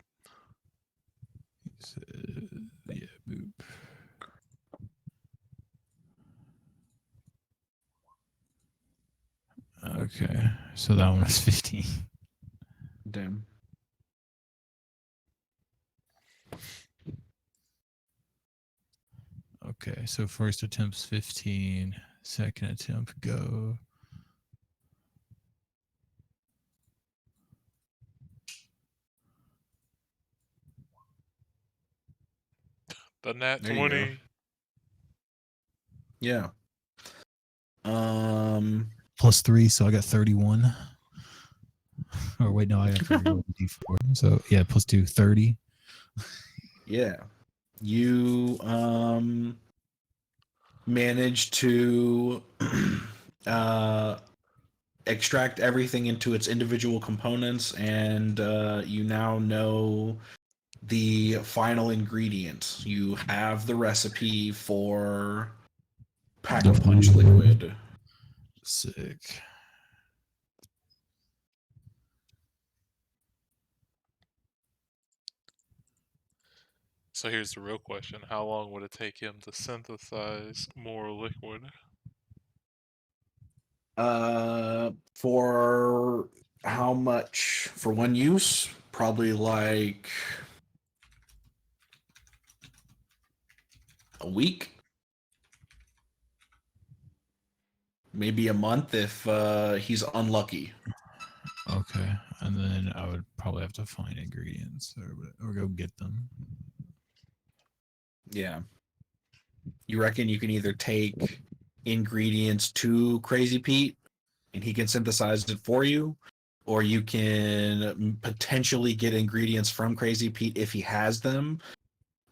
Yeah, boop. Okay, so that one was 15. Damn. Okay, so first attempt's 15. Second attempt, go. The nat There you go. 20. Yeah. +3, so I got 31. Or wait, no, I have to roll d4. So yeah, +2, 30. Yeah. You manage to extract everything into its individual components, and you now know the final ingredients. You have the recipe for Pack-a-Punch liquid. Sick. So here's the real question. How long would it take him to synthesize more liquid? For how much? For one use? Probably like a week, maybe a month if he's unlucky. Okay, and then I would probably have to find ingredients or go get them. Yeah. You reckon you can either take ingredients to Crazy Pete and he can synthesize it for you, or you can potentially get ingredients from Crazy Pete if he has them,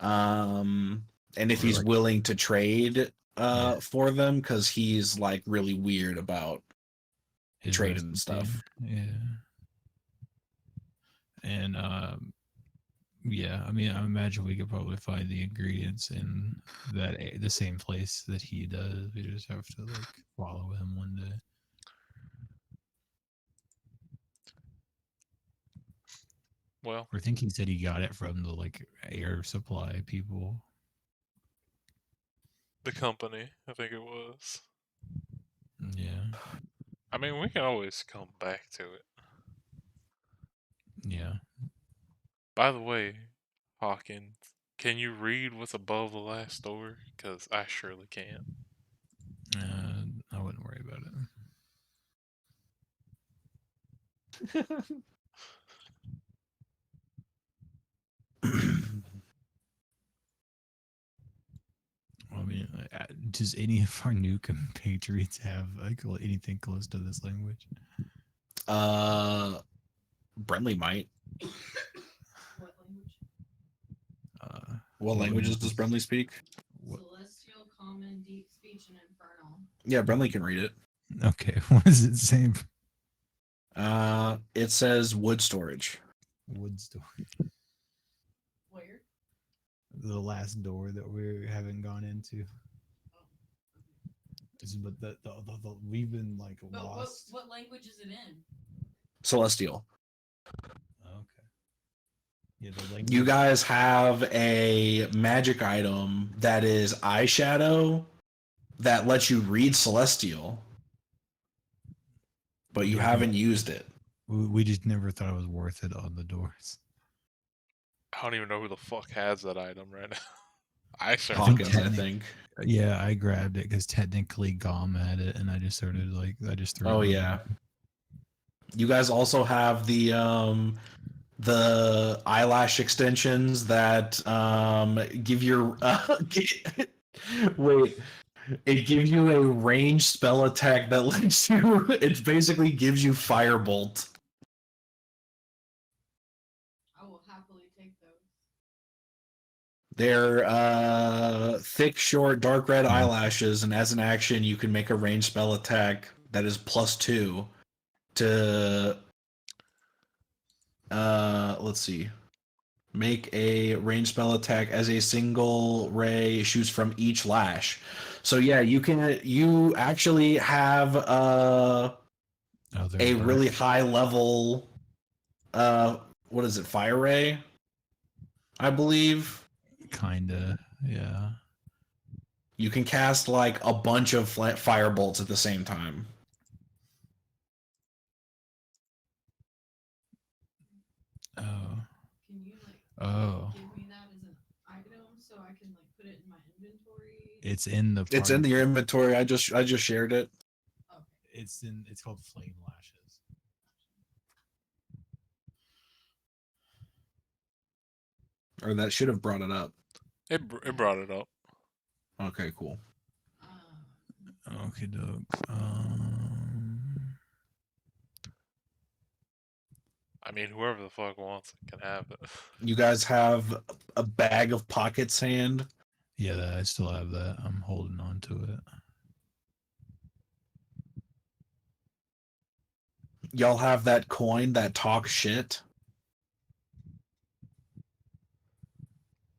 and if Or, he's like, willing to trade Yeah. for them, because he's like really weird about his trading recipe. stuff. Yeah. And yeah, I mean, I imagine we could probably find the ingredients in the same place that he does. We just have to like follow him one day. Well, I think he said he got it from the like air supply people. the company, I think it was. Yeah. I mean, we can always come back to it. Yeah. By the way, Hawkins, can you read what's above the last door? Because I surely can't. I wouldn't worry about it. I mean, does any of our new compatriots have like anything close to this language? Brentley might. What language? What languages does Brentley speak? What? Celestial, Common, Deep Speech, and Infernal. Yeah, Brentley can read it. Okay, what does it say? It says wood storage. Wood store. Where? The last door that we haven't gone into. But the we've been like But lost. what language is it in? Celestial. Okay. Yeah, the language. You guys have a magic item that is eyeshadow that lets you read Celestial, but you Yeah, haven't used it. we just never thought it was worth it on the doors. I don't even know who the fuck has that item right now. I certainly think Hawkins, I technic- think. Yeah, I grabbed it because technically Gom had it, and I just started like I just threw. Oh it yeah. You guys also have the eyelash extensions that give your wait. It gives you a ranged spell attack that lets you. It basically gives you Firebolt. I will happily take those. They're thick, short, dark red eyelashes, and as an action, you can make a ranged spell attack that is +2 to. Let's see. Make a ranged spell attack as a single ray shoots from each lash. So yeah, you actually have a really high level what is it, fire ray, I believe. Kinda, yeah. You can cast like a bunch of fire bolts at the same time. Oh, give me that as an item so I can like put it in my inventory? it's in the It's party. in your inventory. I just shared it. Okay. It's called Flame Lashes. Or that should have brought it up. It brought it up. Okay, cool. Okay, Doug. I mean, whoever the fuck wants it can have it. You guys have a bag of pocket sand. Yeah, I still have that. I'm holding on to it. Y'all have that coin that talks shit.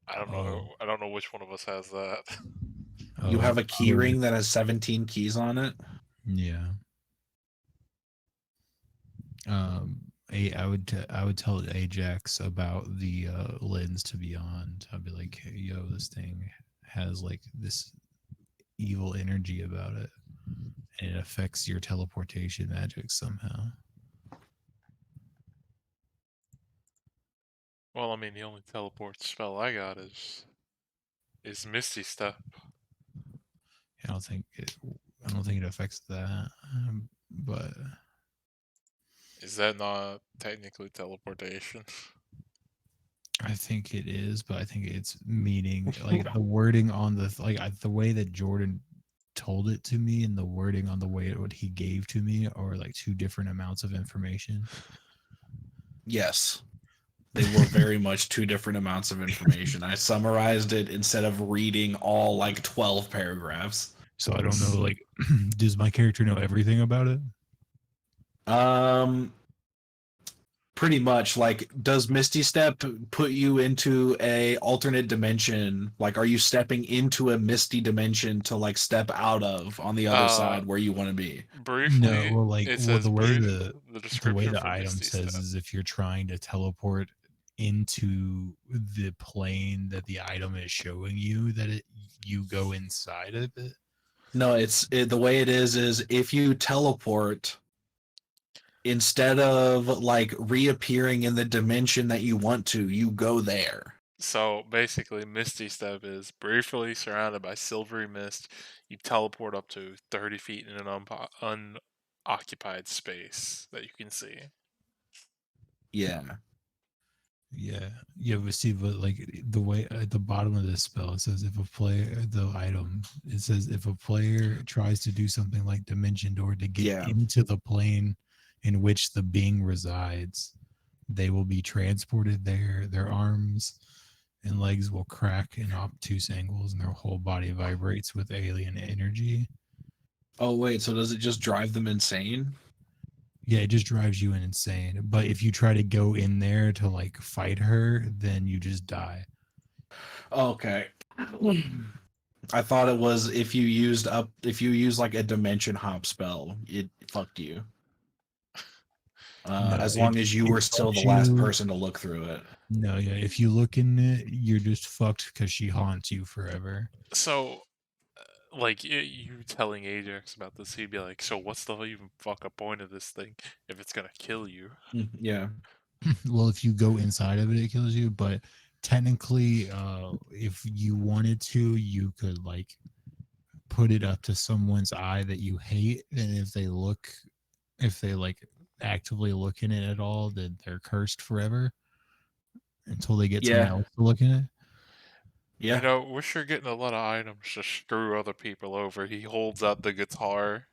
I don't know. I don't know which one of us has that. You have a key oh, ring that has 17 keys on it. Yeah. I would tell Ajax about the lens to beyond. I'd be like, hey, yo, this thing has like this evil energy about it, and it affects your teleportation magic somehow. Well, I mean, the only teleport spell I got is Misty Step. I don't think it affects that, but Is that not technically teleportation? I think it is. But I think it's meaning like the wording on the way that Jordan told it to me and the wording on the way what he gave to me are like two different amounts of information. Yes. They were very much two different amounts of information. I summarized it instead of reading all like 12 paragraphs. So I don't know, like, does my character know everything about it? Pretty much, like, does Misty Step put you into a alternate dimension? Like, are you stepping into a misty dimension to like step out of on the other side where you want to be? Briefly, No, well, it says the way the the description for item Misty says Step. is if you're trying to teleport into the plane that the item is showing you, that you go inside of it. No, the way it is if you teleport, instead of like reappearing in the dimension that you want to, you go there. So basically, Misty Step is briefly surrounded by silvery mist. You teleport up to 30 feet in an unoccupied space that you can see. Yeah. Yeah, but see, but like the way at the bottom of this spell, it says if a player, the item, it says if a player tries to do something like Dimension Door to get Yeah. into the plane in which the being resides, they will be transported there. Their arms and legs will crack in obtuse angles, and their whole body vibrates with alien energy. Oh wait, so does it just drive them insane? Yeah, it just drives you insane. But if you try to go in there to like fight her, then you just die. Okay. I thought it was if you use like a dimension hop spell, it fucked you. No, As long as you it were still the fucks last you. person to look through it. No, yeah. If you look in it, you're just fucked because she haunts you forever. So, like, you telling Ajax about this, he'd be like, so what's the even fucking point of this thing if it's gonna kill you? Yeah. Well, if you go inside of it, it kills you. But technically, if you wanted to, you could like put it up to someone's eye that you hate, and if they like actively look in it at all, then they're cursed forever until they get someone Yeah. else to look in it. Yeah. You know, we're sure getting a lot of items to screw other people over. He holds out the guitar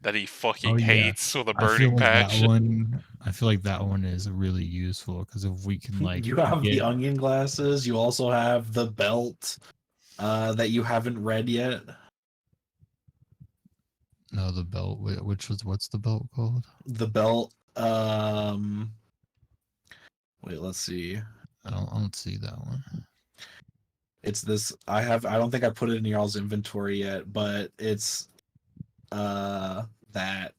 that he Oh fucking yeah, hates with a I feel burning like that passion. one. I feel like that one is really useful because if we can like You have the get onion glasses. You also have the belt that you haven't read yet. no the belt, which was what's the belt called? The belt. Wait, let's see. I don't see that one. It's this. I don't think I put it in y'all's inventory yet, but it's that.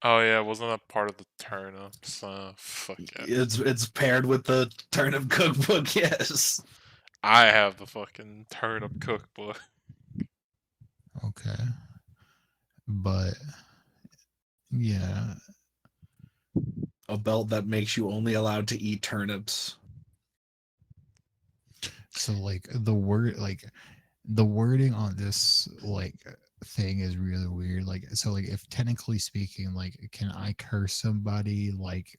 Oh yeah, wasn't that part of the turnips? Fuck it. It's paired with the turnip cookbook. Yes. I have the fucking turnip cookbook. Okay. but yeah. A belt that makes you only allowed to eat turnips. So like the wording on this like thing is really weird. Like so like if technically speaking, like can I curse somebody like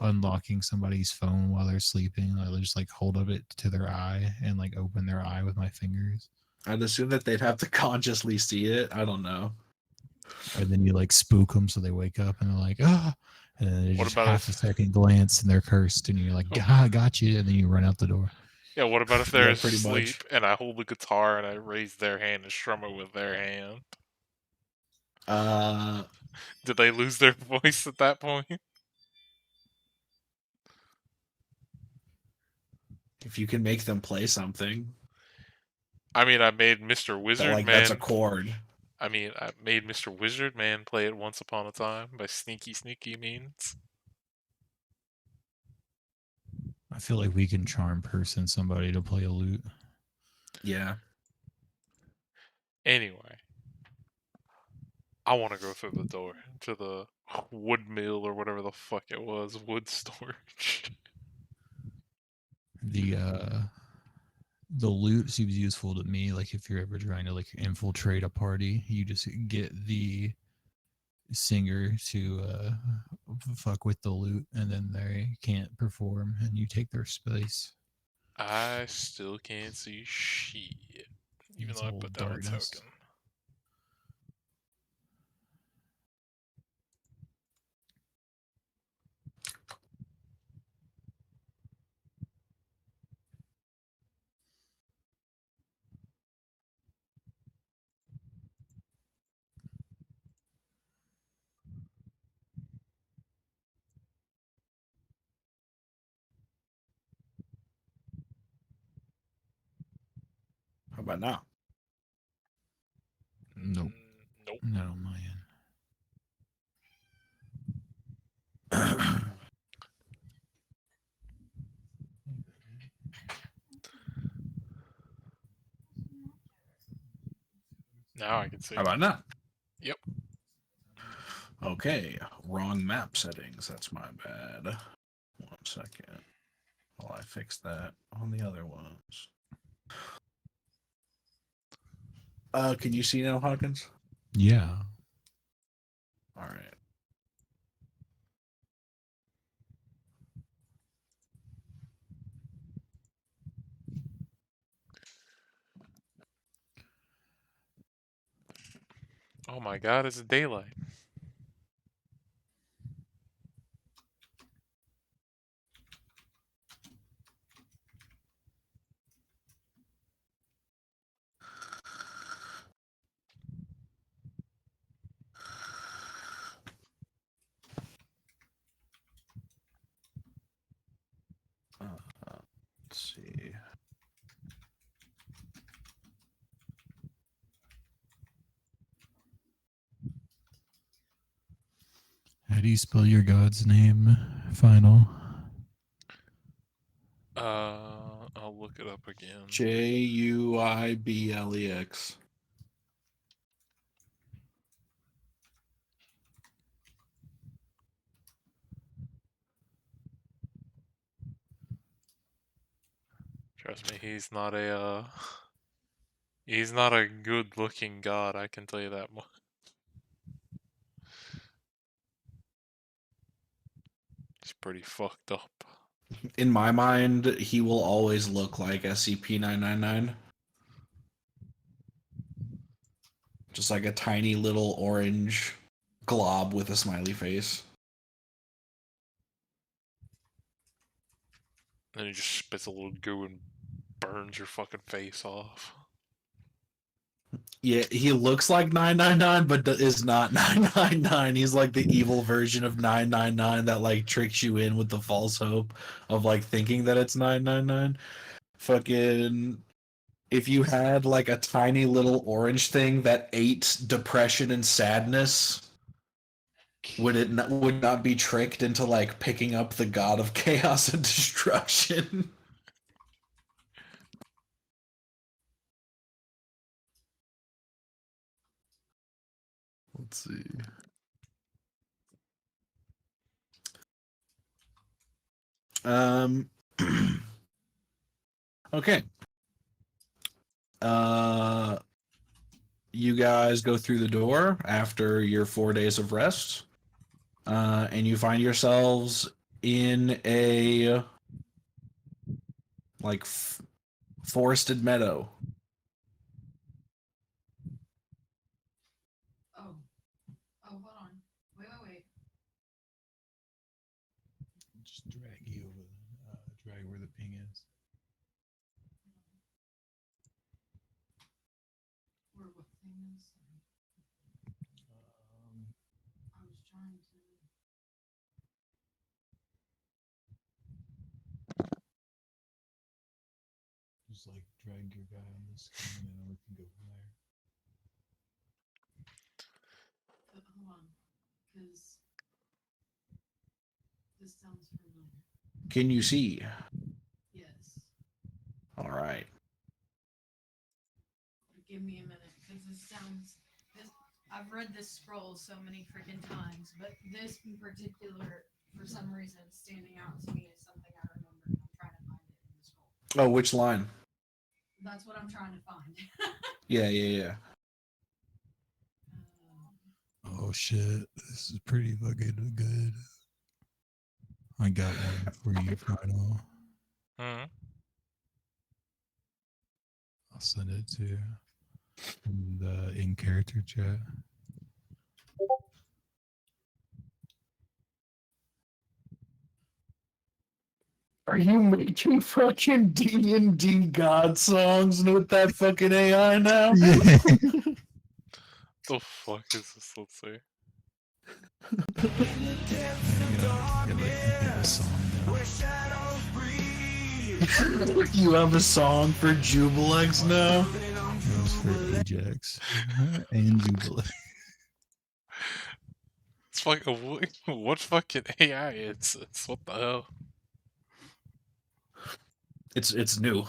unlocking somebody's phone while they're sleeping? I'll just like hold up it to their eye and like open their eye with my fingers. I'd assume that they'd have to consciously see it. I don't know. And then you like spook them so they wake up and they're like, ah, and then they What just about half a if- second glance and they're cursed and you're like, Oh. ah, got you, and then you run out the door. Yeah, what about if they're Yeah, pretty asleep much. and I hold the guitar and I raise their hand and strum it with their hand? Did they lose their voice at that point? If you can make them play something, I mean, I made Mr. that Wizard that's a Man. chord. I mean, I made Mr. Wizard Man play it once upon a time by sneaky means. I feel like we can charm person somebody to play a lute. Yeah. Anyway, I want to go through the door to the wood mill or whatever the fuck it was, wood storage. The loot seems useful to me. Like if you're ever trying to like infiltrate a party, you just get the singer to fuck with the loot, and then they can't perform, and you take their space. I still can't see shit, even It's though I all put down a darkness. token. How about now? Nope, Nope. not on my end. Now I can see. How about now? Yep. Okay, wrong map settings. That's my bad. 1 second. While I fix that on the other ones. Can you see now, Hawkins? Yeah. All right. Oh my god, it's daylight. Let's see. How do you spell your god's name? Final. I'll look it up again. Juiblex. Trust me, he's not a he's not a good-looking god, I can tell you that much. He's pretty fucked up. In my mind, he will always look like SCP-999. Just like a tiny little orange glob with a smiley face. And he just spits a little goo and burns your fucking face off. Yeah, he looks like 999, but is not 999. He's like the evil version of 999 that like tricks you in with the false hope of like thinking that it's 999. Fucking, if you had like a tiny little orange thing that ate depression and sadness, would not be tricked into like picking up the god of chaos and destruction? Let's see. Okay. You guys go through the door after your 4 days of rest, and you find yourselves in a like forested meadow. Oh, hold on. Wait. Just drag you over, drag where the ping is. Where what thing is? I was trying to. Just like drag your guy on the screen, and then we can go from there. Hold on, because this sounds familiar. Can you see? Yes. All right. Give me a minute, because this sounds. I've read this scroll so many freaking times, but this in particular, for some reason, standing out to me is something I remember, and I'm trying to find it in the scroll. Oh, which line? That's what I'm trying to find. Yeah. Oh shit, this is pretty fucking good. I got one for you, Final. Hmm. I'll send it to the in-character chat. Are you making fucking D&D God songs with that fucking AI now? Yeah. The fuck is this? Let's see. You have a song for Jubilex now? It was for Ajax and Jubilee. It's fucking what fucking AI is this? What the hell? It's new.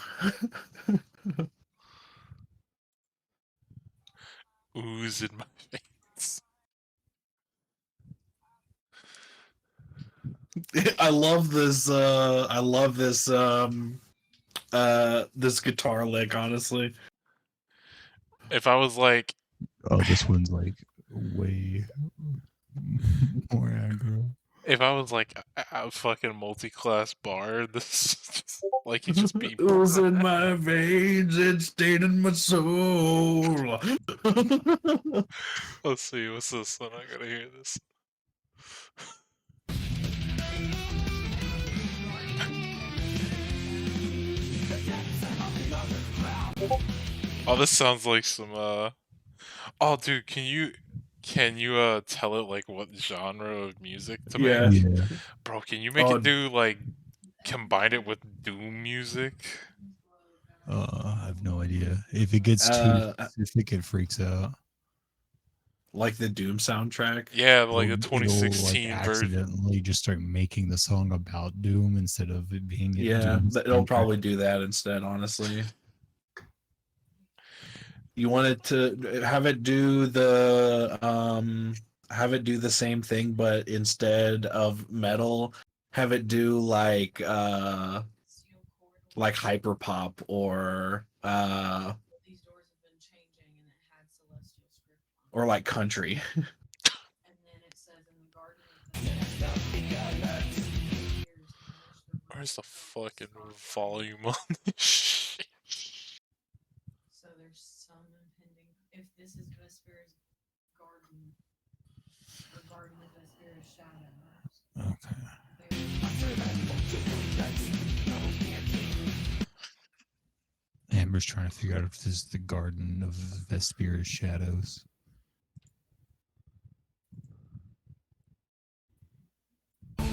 Ooze in my face. I love this this guitar lick, honestly. If I was like, Oh, this one's like way more aggro. if I was like a fucking multi-class bard, this is just like he just be. Ooze in my veins, it's staining my soul. Let's see, what's this one? I gotta hear this. Oh, this sounds like some oh dude, can you tell it like what genre of music to Yeah. make? Yeah. Bro, can you make Oh, it do like combine it with doom music? I have no idea. If it gets too specific, it freaks out. like the Doom soundtrack. Yeah, like the It'll like 2016 version. accidentally just start making the song about Doom instead of it being Yeah, Doom's it'll soundtrack. probably do that instead, honestly. You want it to have it do the same thing, but instead of metal, have it do like hyper pop or These doors have been changing, and it had celestial script on it. or like country. And then it says in the garden of the Where's the fucking volume on this shit? So there's some impending. If this is Vespera's garden, or garden of Vespera's shadows. Okay. Amber's trying to figure out if this is the Garden of Vespera's Shadows. In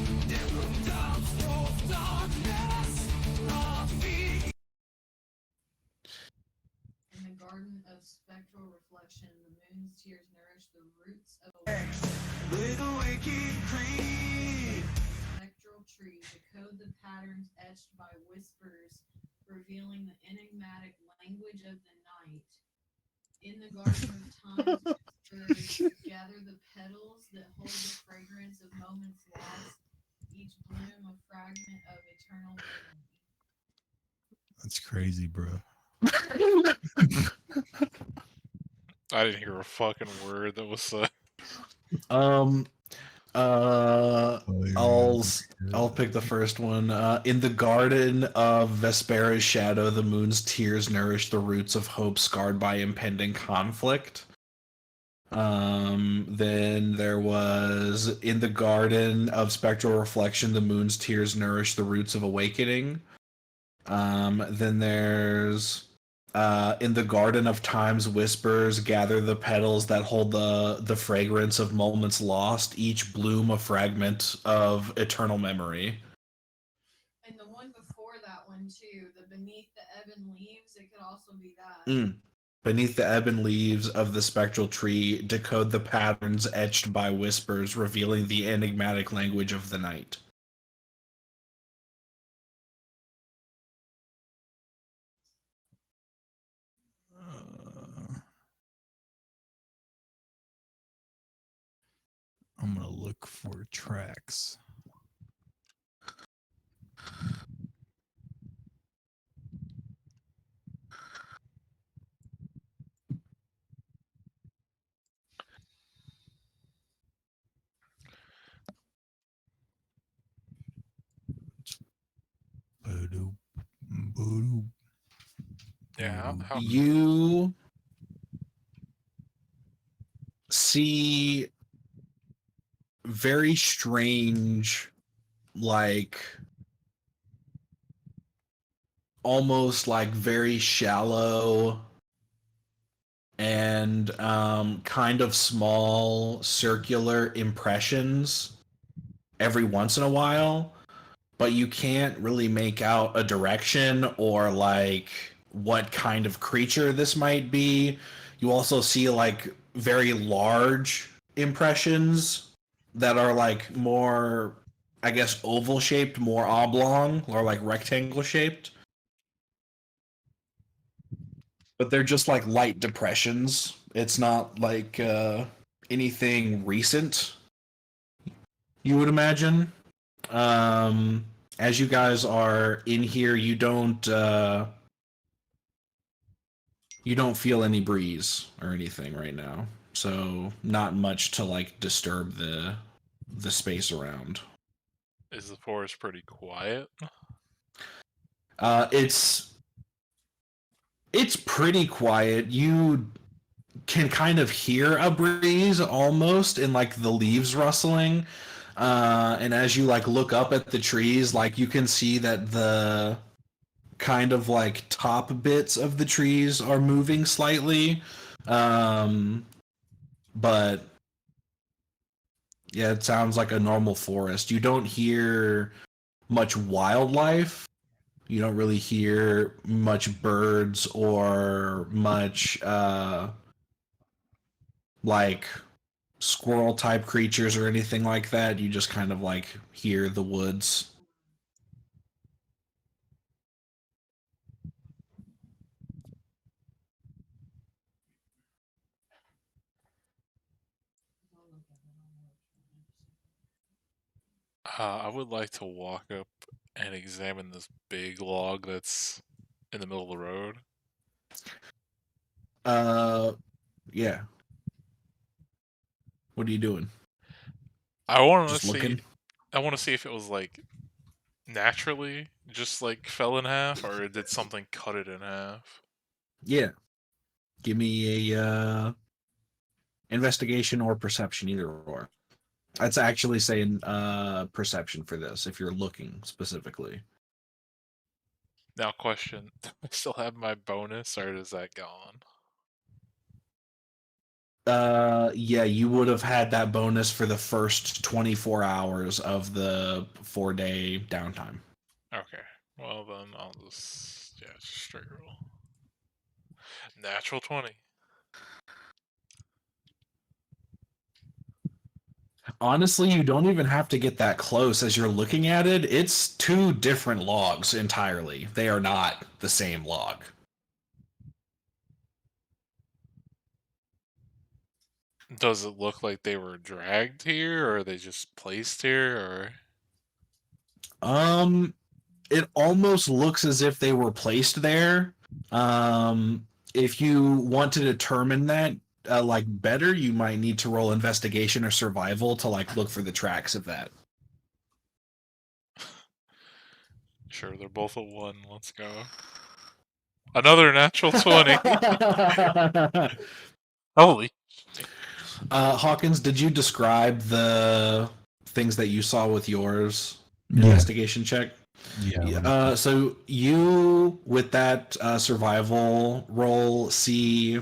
the garden of spectral reflection, the moon's tears nourish the roots of a spectral tree, decode the patterns etched by whispers, revealing the enigmatic language of the night. In the garden of time, whispers gather the petals that hold the fragrance of moments lost, each bloom a fragment of eternal memory. That's crazy, bro. I didn't hear a fucking word that was said. um Oh, I'll pick the first one. In the garden of Vespera's shadow, the moon's tears nourish the roots of hope scarred by impending conflict. Then there was in the garden of spectral reflection, the moon's tears nourish the roots of awakening. Then there's in the garden of time's whispers, gather the petals that hold the fragrance of moments lost, each bloom a fragment of eternal memory. And the one before that one too, the beneath the ebon leaves, it could also be that. Beneath the ebon leaves of the spectral tree, decode the patterns etched by whispers, revealing the enigmatic language of the night. I'm gonna look for tracks. Boodoo, boodoo, Yeah, boodoo. how You see very strange, like almost like very shallow and kind of small circular impressions every once in a while, but you can't really make out a direction or like what kind of creature this might be. You also see like very large impressions that are like more, I guess, oval shaped, more oblong or like rectangle shaped. But they're just like light depressions. It's not like anything recent, you would imagine. As you guys are in here, you don't feel any breeze or anything right now, so not much to like disturb the space around. is the forest pretty quiet? It's pretty quiet. You can kind of hear a breeze almost in like the leaves rustling. And as you like look up at the trees, like you can see that the kind of like top bits of the trees are moving slightly. But yeah, it sounds like a normal forest. You don't hear much wildlife. You don't really hear much birds or much like squirrel type creatures or anything like that. You just kind of like hear the woods. I would like to walk up and examine this big log that's in the middle of the road. Yeah. What are you doing? I want to Just see. looking? I want to see if it was like naturally just like fell in half, or did something cut it in half? Yeah. Give me a investigation or perception, either or. I'd actually say perception for this if you're looking specifically. Now, question: do I still have my bonus, or is that gone? Yeah, you would have had that bonus for the first 24 hours of the 4-day downtime. Okay. Well then, I'll just straight roll. Natural 20. Honestly, you don't even have to get that close as you're looking at it. It's two different logs entirely. They are not the same log. Does it look like they were dragged here, or are they just placed here, It almost looks as if they were placed there. If you want to determine that like better, you might need to roll investigation or survival to like look for the tracks of that. Sure, they're both a 1. Let's go. Another natural 20. Holy. Hawkins, did you describe the things that you saw with yours Yeah. investigation check? Yeah. So you, with that survival roll, see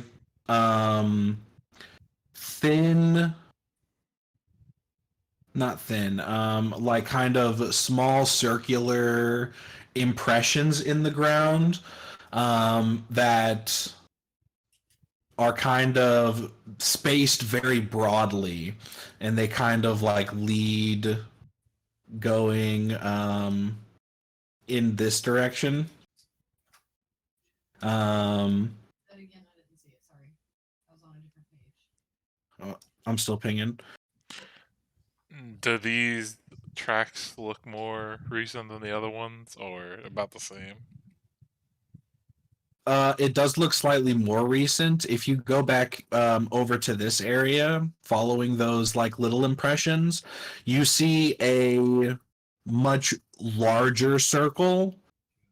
thin, not thin, like kind of small circular impressions in the ground that are kind of spaced very broadly, and they kind of like lead going in this direction. That again, I didn't see it. Sorry, I was on a different page. I'm still pinging. Do these tracks look more recent than the other ones, or about the same? It does look slightly more recent. If you go back over to this area, following those like little impressions, you see a much larger circle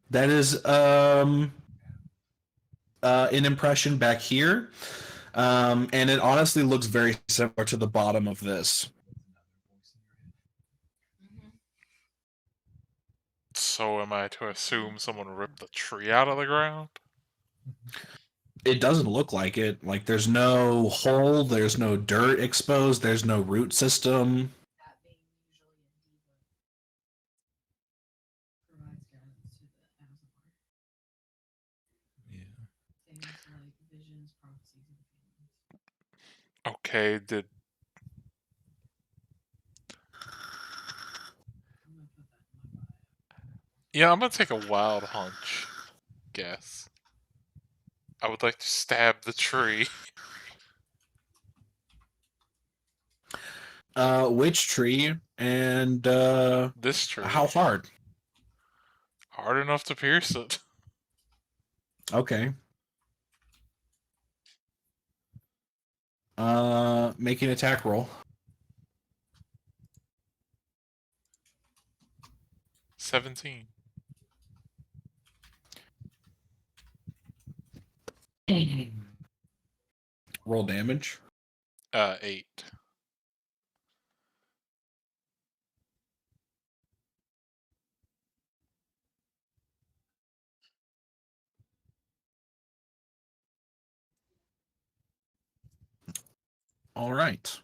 that is an impression back here. And it honestly looks very similar to the bottom of this. So am I to assume someone ripped the tree out of the ground? It doesn't look like it. Like there's no hole, there's no dirt exposed, there's no root system. That being usually a diva provides guidance to the Amazon. Yeah. Things like visions, prophecies, and feelings. Okay, I'm gonna put that in my bio. Yeah, I'm gonna take a wild hunch guess. I would like to stab the tree. Which tree and This tree. how hard? Hard enough to pierce it. Okay. Make an attack roll. 17. Roll damage. 8. All right.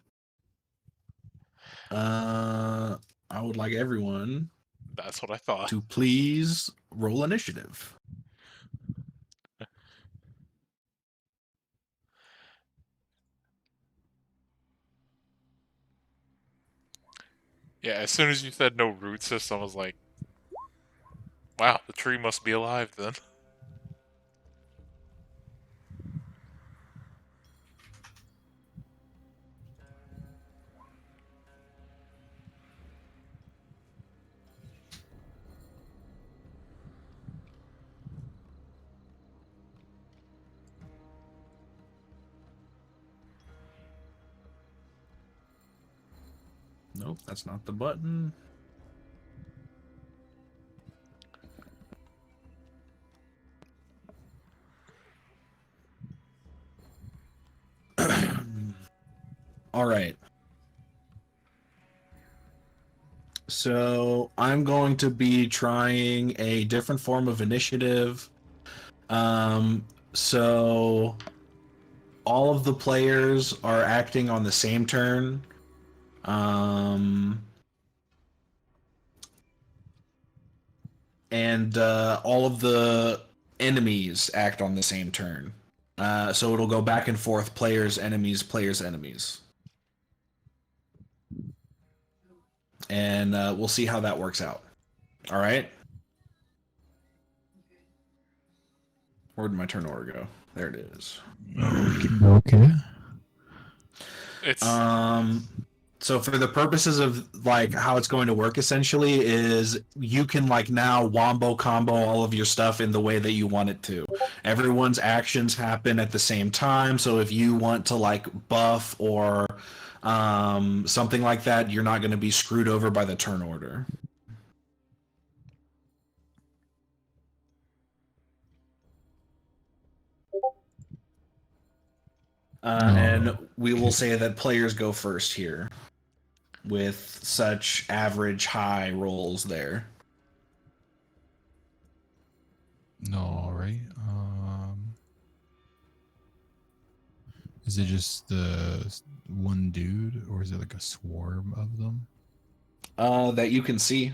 I would like everyone That's what I thought. to please roll initiative. Yeah, as soon as you said no root system, I was like, wow, the tree must be alive then. Nope, that's not the button. All right. So I'm going to be trying a different form of initiative. So all of the players are acting on the same turn. And all of the enemies act on the same turn. So it'll go back and forth, players, enemies, players, enemies. And we'll see how that works out. All right? Where did my turn order go? There it is. Okay. It's So for the purposes of like how it's going to work essentially is you can like now wombo combo all of your stuff in the way that you want it to. Everyone's actions happen at the same time, so if you want to like buff or something like that, you're not going to be screwed over by the turn order. And we will say that players go first here with such average high rolls there. All right. Is it just the one dude, or is it like a swarm of them? That you can see.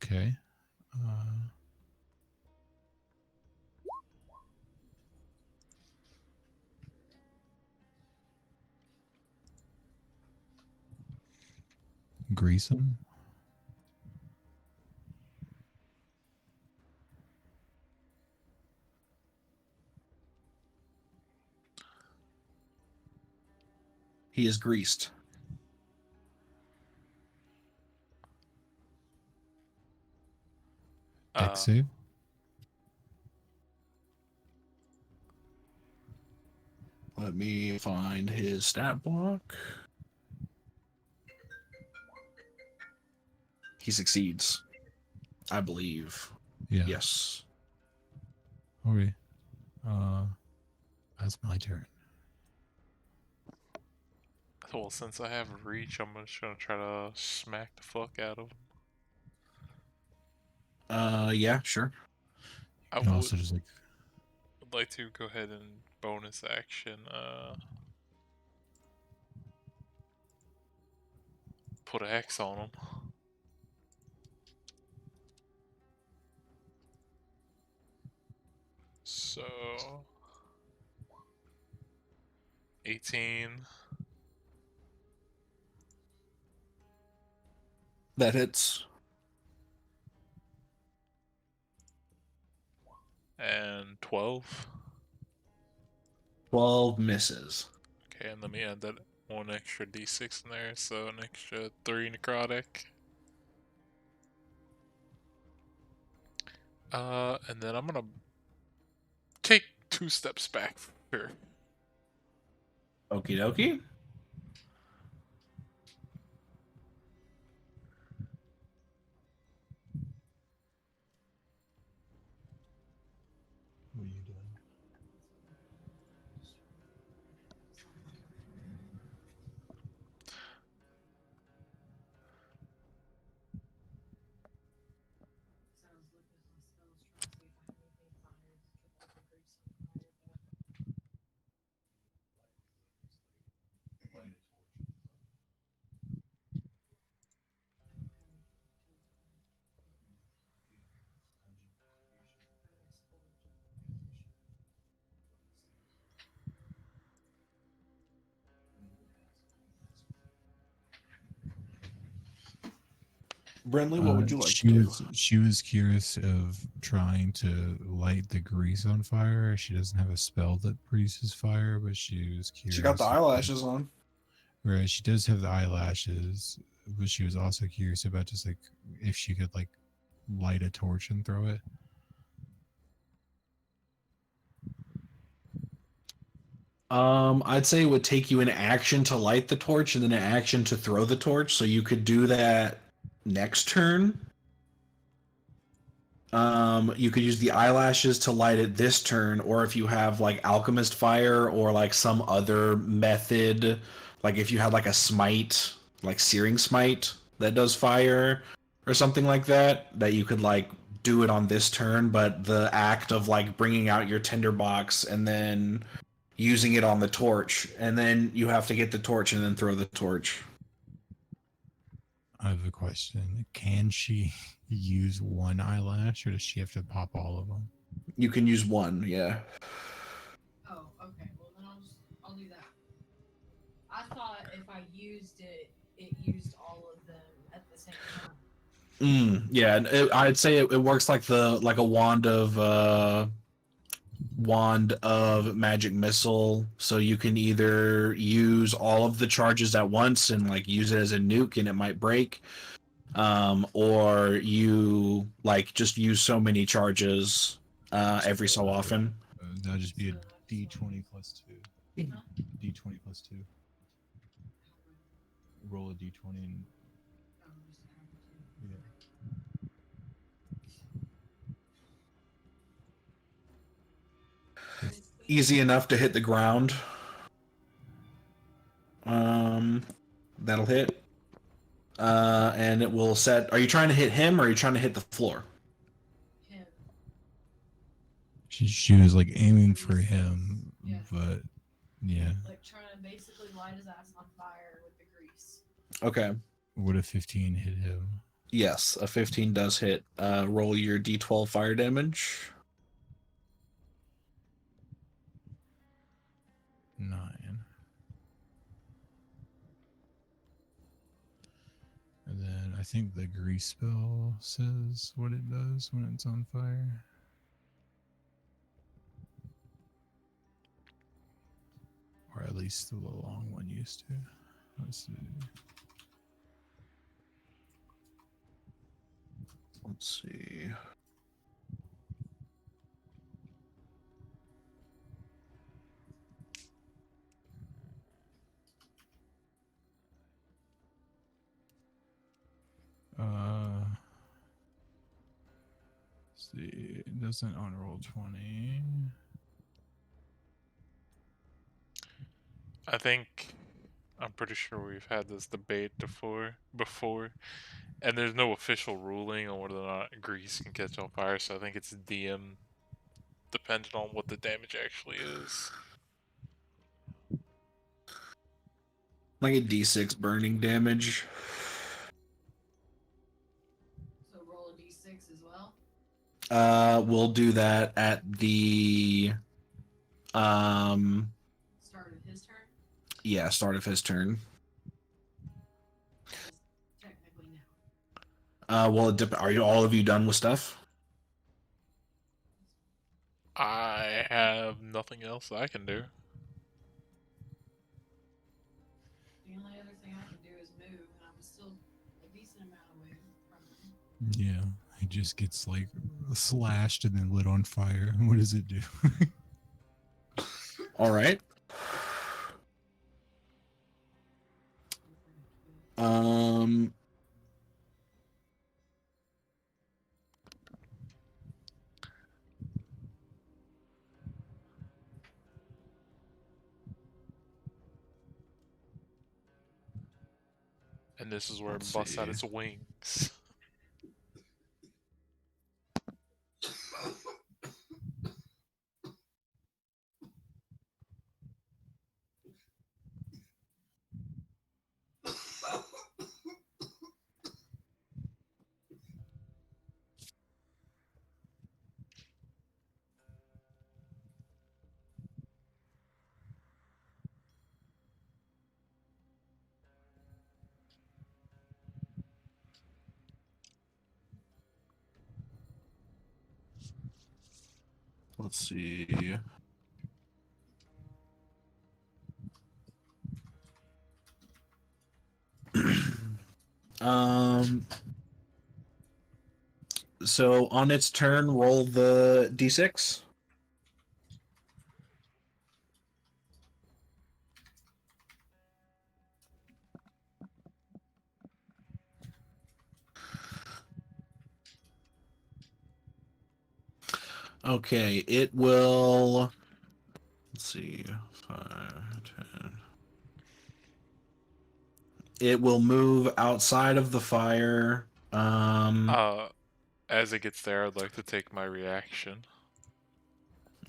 Okay. Grease him. He is greased. Deck save. Let me find his stat block. He succeeds, I believe. Yeah. Yes. Okay. That's my turn. well, since I have reach, I'm just gonna try to smack the fuck out of him. Yeah, sure. I You can would also just like like to go ahead and bonus action, put a hex on him. So 18 That hits. and 12. 12 misses. Okay, and let me add that one extra d6 in there, so an extra 3 necrotic. And then I'm gonna take 2 steps back. Sure. Okie dokie. what are you doing? Brentley, what would you like she to do? she was curious of trying to light the grease on fire. She doesn't have a spell that produces fire, but she was curious. She got the eyelashes on. Right, she does have the eyelashes, but she was also curious about just like if she could like light a torch and throw it. I'd say it would take you an action to light the torch and then an action to throw the torch, so you could do that next turn. You could use the eyelashes to light it this turn, or if you have like alchemist fire or like some other method, like if you had like a smite, like searing smite that does fire or something like that, that you could like do it on this turn, but the act of like bringing out your tinderbox and then using it on the torch, and then you have to get the torch and then throw the torch. I have a question. Can she use one eyelash, or does she have to pop all of them? You can use one, yeah. Oh, okay. Well, then I'll do that. I thought I used it, it used all of them at the same time. Yeah, and I'd say it works like a wand of magic missile, so you can either use all of the charges at once and like use it as a nuke and it might break, or you like just use so many charges every so often. That'll just be a So D20 plus 2. Huh? D20 plus 2. Roll a D20 and yeah. Easy enough to hit the ground. That'll hit. And it will set. Are you trying to hit him or are you trying to hit the floor? Him. She was like aiming for him, Yeah. but yeah. Like trying to basically light his ass on fire with the grease. Okay. Would a 15 hit him? Yes, a 15 does hit. Roll your D12 fire damage. 9. And then I think the grease spell says what it does when it's on fire. Or at least the long one used to. Let's see. Let's see. Let's see. It doesn't on roll 20. I'm pretty sure we've had this debate before, and there's no official ruling on whether or not grease can catch on fire. So I think it's DM dependent on what the damage actually is. Like a D6 burning damage. So roll a d6 as well. We'll do that at the Start of his turn. yeah, start of his turn. Technically now. Well, are you all of you done with stuff? I have nothing else I can do. The only other thing I can do is move, and I'm still a decent amount away from him. Yeah. It just gets like slashed and then lit on fire. What does it do? All right. And this is where it Let's busts out see. its wings. Let's see. So on its turn, roll the d6. Okay, it will. Let's see, 5, 10. It will move outside of the fire. As it gets there, I'd like to take my reaction.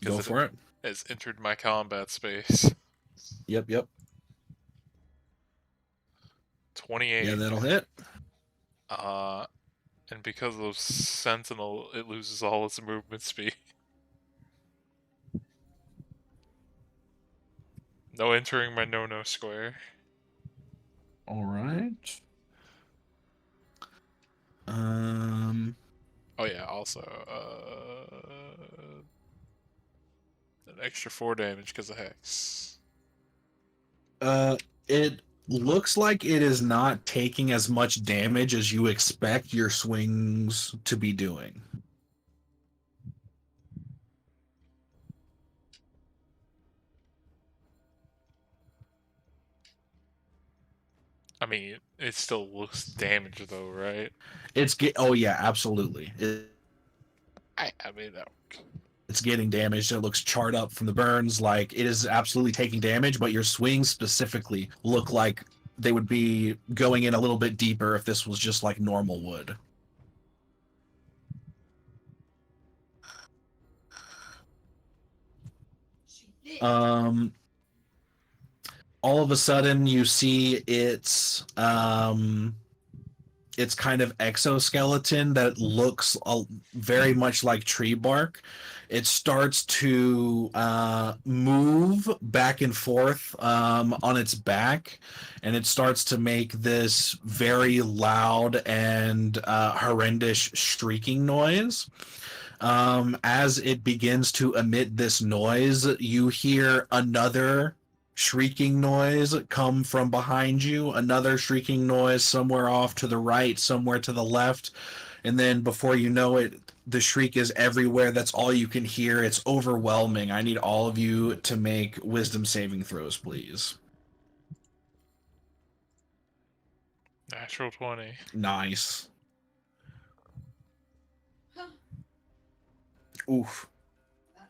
Go for it. Has entered my combat space. Yep. 28. Yeah, that'll hit. And because of Sentinel, it loses all its movement speed. No entering my no-no square. All right. Oh yeah, also an extra 4 damage because of Hex. It looks like it is not taking as much damage as you expect your swings to be doing. I mean, it still looks damaged though, right? Oh yeah, absolutely. I mean, It's getting damaged. It looks charred up from the burns. Like it is absolutely taking damage, but your swings specifically look like they would be going in a little bit deeper if this was just like normal wood. Um, all of a sudden you see its kind of exoskeleton that looks very much like tree bark. It starts to move back and forth on its back, and it starts to make this very loud and horrendous shrieking noise. As it begins to emit this noise, you hear another shrieking noise come from behind you, another shrieking noise somewhere off to the right, somewhere to the left, and then before you know it, the shriek is everywhere. That's all you can hear. It's overwhelming. I need all of you to make wisdom saving throws, please. natural 20. Nice. Oof. That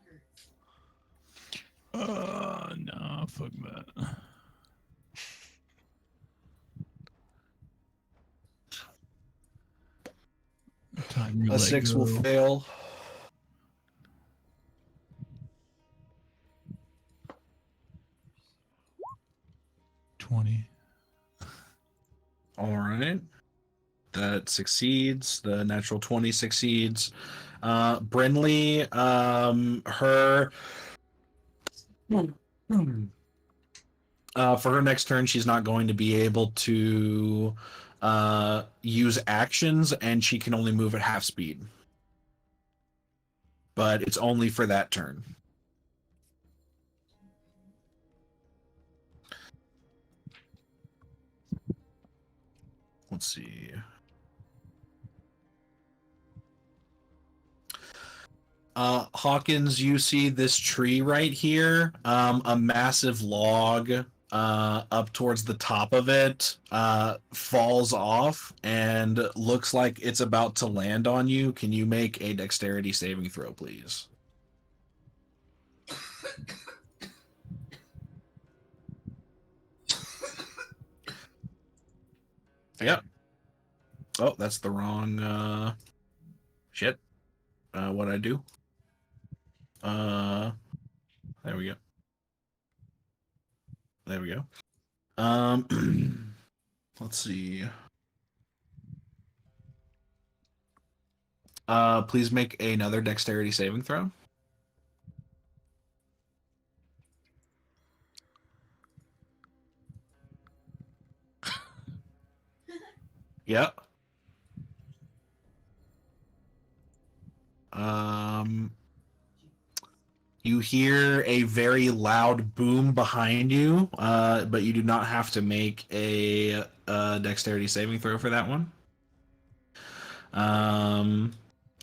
hurts. No, fuck that. Time to A let 6 go. will fail. All right. That succeeds. The natural 20 succeeds. Brinley, for her next turn, she's not going to be able to use actions, and she can only move at half speed. But it's only for that turn. Let's see. Hawkins, you see this tree right here, a massive log up towards the top of it falls off and looks like it's about to land on you. Can you make a dexterity saving throw, please? Yep. Oh, that's the wrong shit. What'd I do? There we go. There we go. Let's see. Please make another dexterity saving throw. Yep. You hear a very loud boom behind you, but you do not have to make a dexterity saving throw for that one.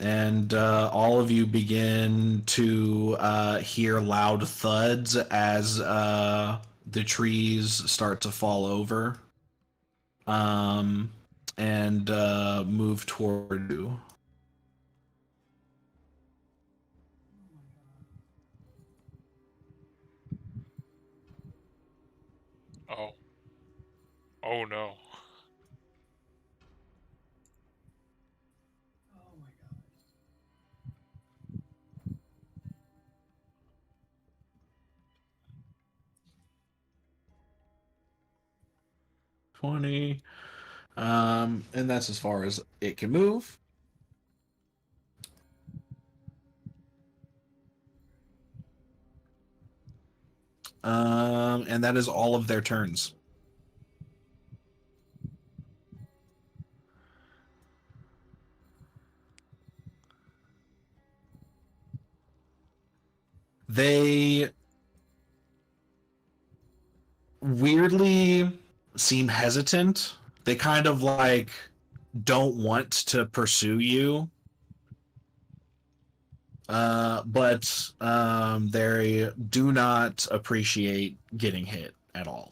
And all of you begin to hear loud thuds as the trees start to fall over and move toward you. Oh. Oh no. Oh my god. 20. And that's as far as it can move. And that is all of their turns. They weirdly seem hesitant. They kind of like don't want to pursue you. But they do not appreciate getting hit at all.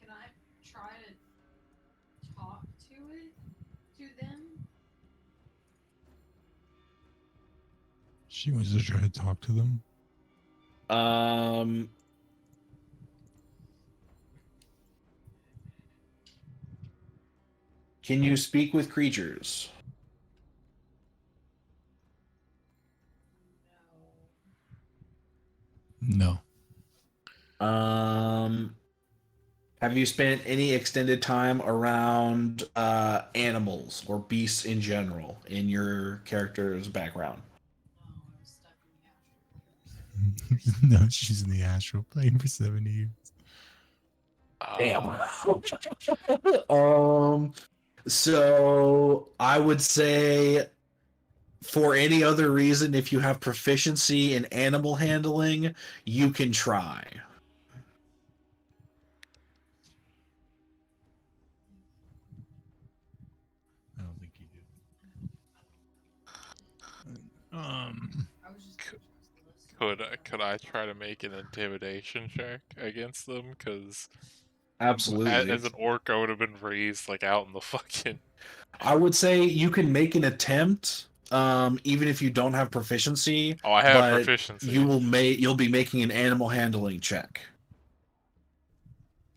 Can I try to talk to them? She wants to try to talk to them. Can you speak with creatures? No. Have you spent any extended time around animals or beasts in general in your character's background? No, I was stuck in the astral plane for 7 years. No, she's in the astral plane for 7 years. Damn. So I would say for any other reason, if you have proficiency in animal handling, you can try. I don't think you do. I was just gonna trust the list. Could I try to make an intimidation check against them? Because Absolutely. as an orc, I would have been raised like out in the fucking. I would say you can make an attempt, even if you don't have proficiency. Oh, I have but proficiency. You'll be making an animal handling check.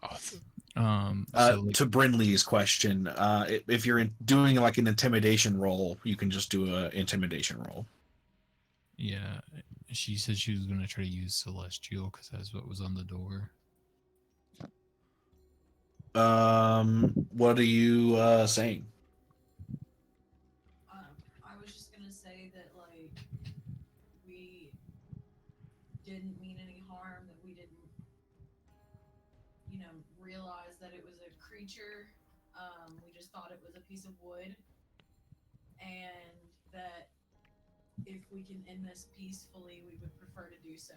Awesome. To Brinley's question, if you're doing like an intimidation roll, you can just do an intimidation roll. Yeah, she said she was going to try to use Celestial because that's what was on the door. What are you saying? I was just gonna say that like we didn't mean any harm, that we didn't, realize that it was a creature. We just thought it was a piece of wood, and that if we can end this peacefully, we would prefer to do so.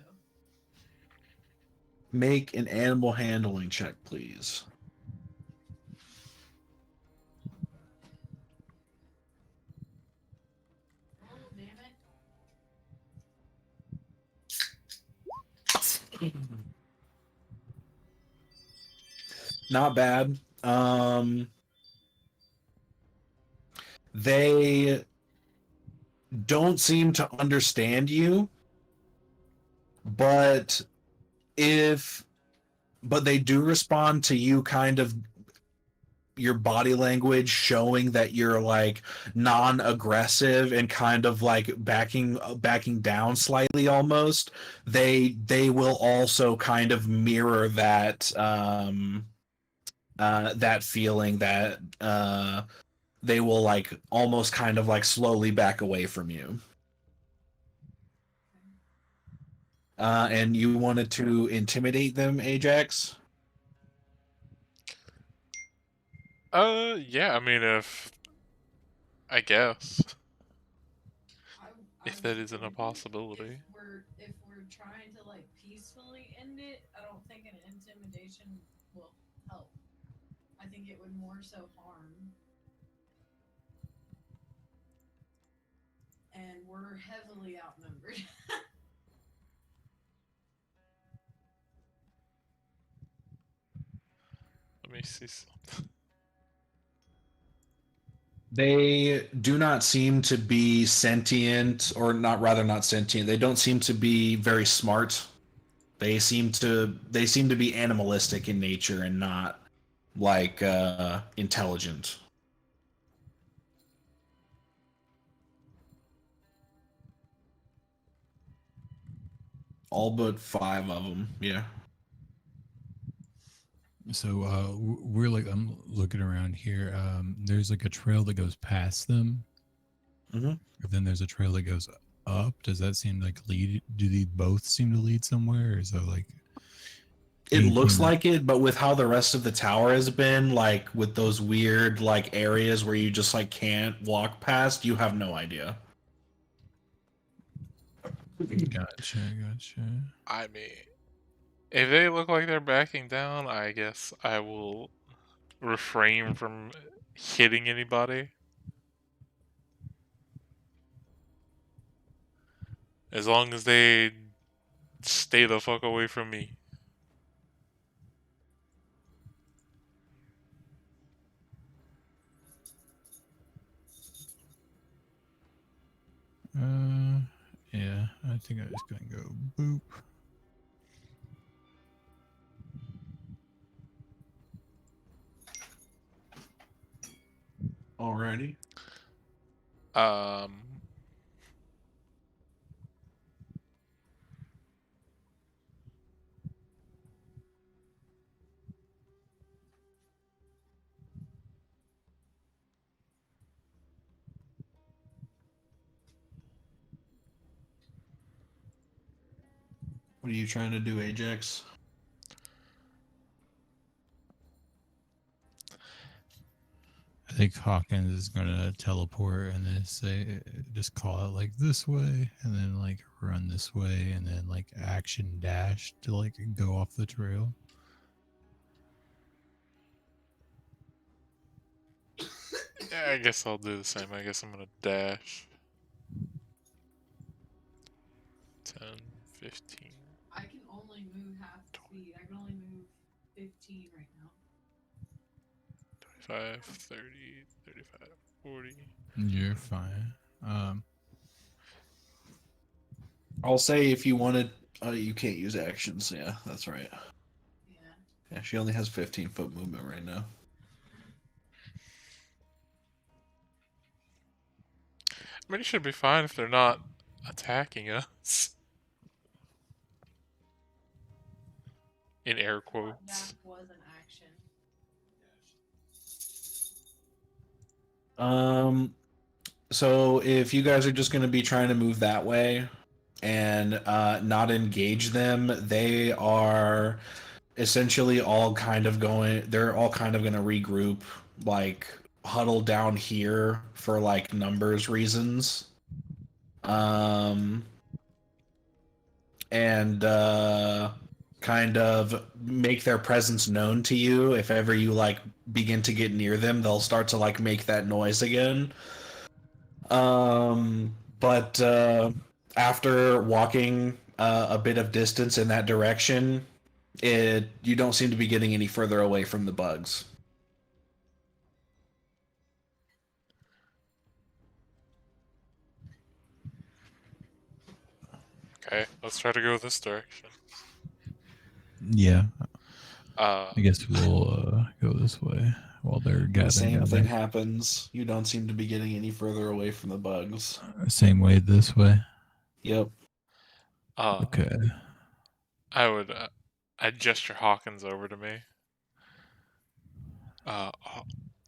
Make an animal handling check, please. Oh, damn it. Not bad. They don't seem to understand you, but they do respond to you kind of your body language showing that you're like non-aggressive and kind of like backing down slightly almost. They will also kind of mirror that that feeling that they will like almost kind of like slowly back away from you. And you wanted to intimidate them, Ajax? Yeah, I mean, I guess. If that isn't a possibility. If we're trying to like peacefully end it, I don't think an intimidation will help. I think it would more so harm. And we're heavily outnumbered. Let me see something. They do not seem to be sentient, or not sentient. They don't seem to be very smart. They seem to be animalistic in nature and not like intelligent. All but 5 of them, yeah. So we're like, I'm looking around here. There's like a trail that goes past them. Mm-hmm. But then there's a trail that goes up. Does that seem like lead? Do they both seem to lead somewhere? Or is that like? It looks like it, but with how the rest of the tower has been, like with those weird like areas where you just like can't walk past, you have no idea. Gotcha. I mean, if they look like they're backing down, I guess I will refrain from hitting anybody. As long as they stay the fuck away from me. Yeah, I think I'm just gonna go boop. Alrighty. Um, What are you trying to do, Ajax? I think Hawkins is gonna teleport and then say, just call it like this way, and then like run this way, and then like action dash to like go off the trail. yeah, I guess I'll do the same. I guess I'm gonna dash. 10, 15. I can only move half speed. I can only move 15 right now. 25, 30, 35, 40. You're fine. I'll say if you wanted, you can't use actions. Yeah, that's right. Yeah. Yeah, she only has 15-foot movement right now. I mean, it should be fine if they're not attacking us. In air quotes. That was an action. So if you guys are just going to be trying to move that way and not engage them, they are essentially all kind of going. They're all kind of going to regroup, like huddle down here for like numbers reasons. And kind of make their presence known to you. If ever you like begin to get near them, they'll start to like make that noise again. But after walking a bit of distance in that direction, you don't seem to be getting any further away from the bugs. Okay, let's try to go this direction. Yeah, Uh, I guess we'll go this way while they're gathering The same down thing there. happens. You don't seem to be getting any further away from the bugs. Same way this way. Yep. Okay. I would, I'd gesture Hawkins over to me.